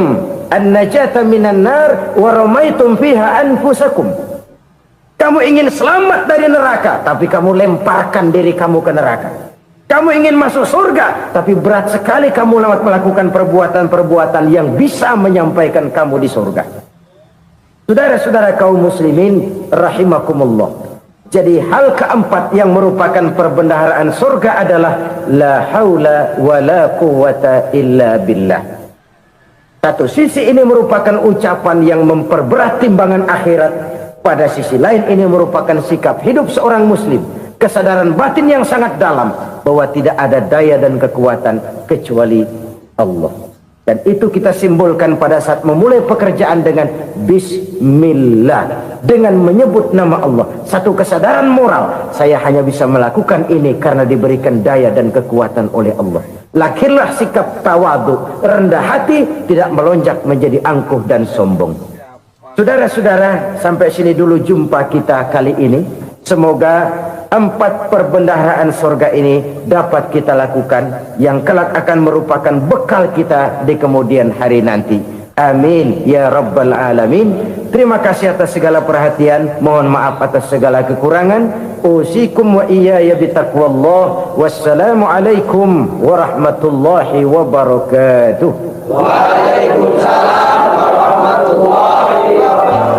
an-najata minan nar wa ramaitum fiha anfusakum. Kamu ingin selamat dari neraka, tapi kamu lemparkan diri kamu ke neraka. Kamu ingin masuk surga, tapi berat sekali kamu melakukan perbuatan-perbuatan yang bisa menyampaikan kamu di surga. Saudara-saudara kaum muslimin rahimakumullah. Jadi hal keempat yang merupakan perbendaharaan surga adalah la haula wa la quwwata illa billah. Satu sisi ini merupakan ucapan yang memperberat timbangan akhirat. Pada sisi lain ini merupakan sikap hidup seorang muslim, kesadaran batin yang sangat dalam bahwa tidak ada daya dan kekuatan kecuali Allah. Dan itu kita simbolkan pada saat memulai pekerjaan dengan bismillah, dengan menyebut nama Allah. Satu kesadaran moral, saya hanya bisa melakukan ini karena diberikan daya dan kekuatan oleh Allah. Lahirlah sikap tawadu, rendah hati, tidak melonjak menjadi angkuh dan sombong. Saudara-saudara, sampai sini dulu jumpa kita kali ini. Semoga 4 perbendaharaan surga ini dapat kita lakukan, yang kelak akan merupakan bekal kita di kemudian hari nanti. Amin ya rabbal alamin. Terima kasih atas segala perhatian, mohon maaf atas segala kekurangan. Usikum wa iyaya bitaqwallah. Wassalamualaikum warahmatullahi wabarakatuh. Waalaikumsalam warahmatullahi wabarakatuh.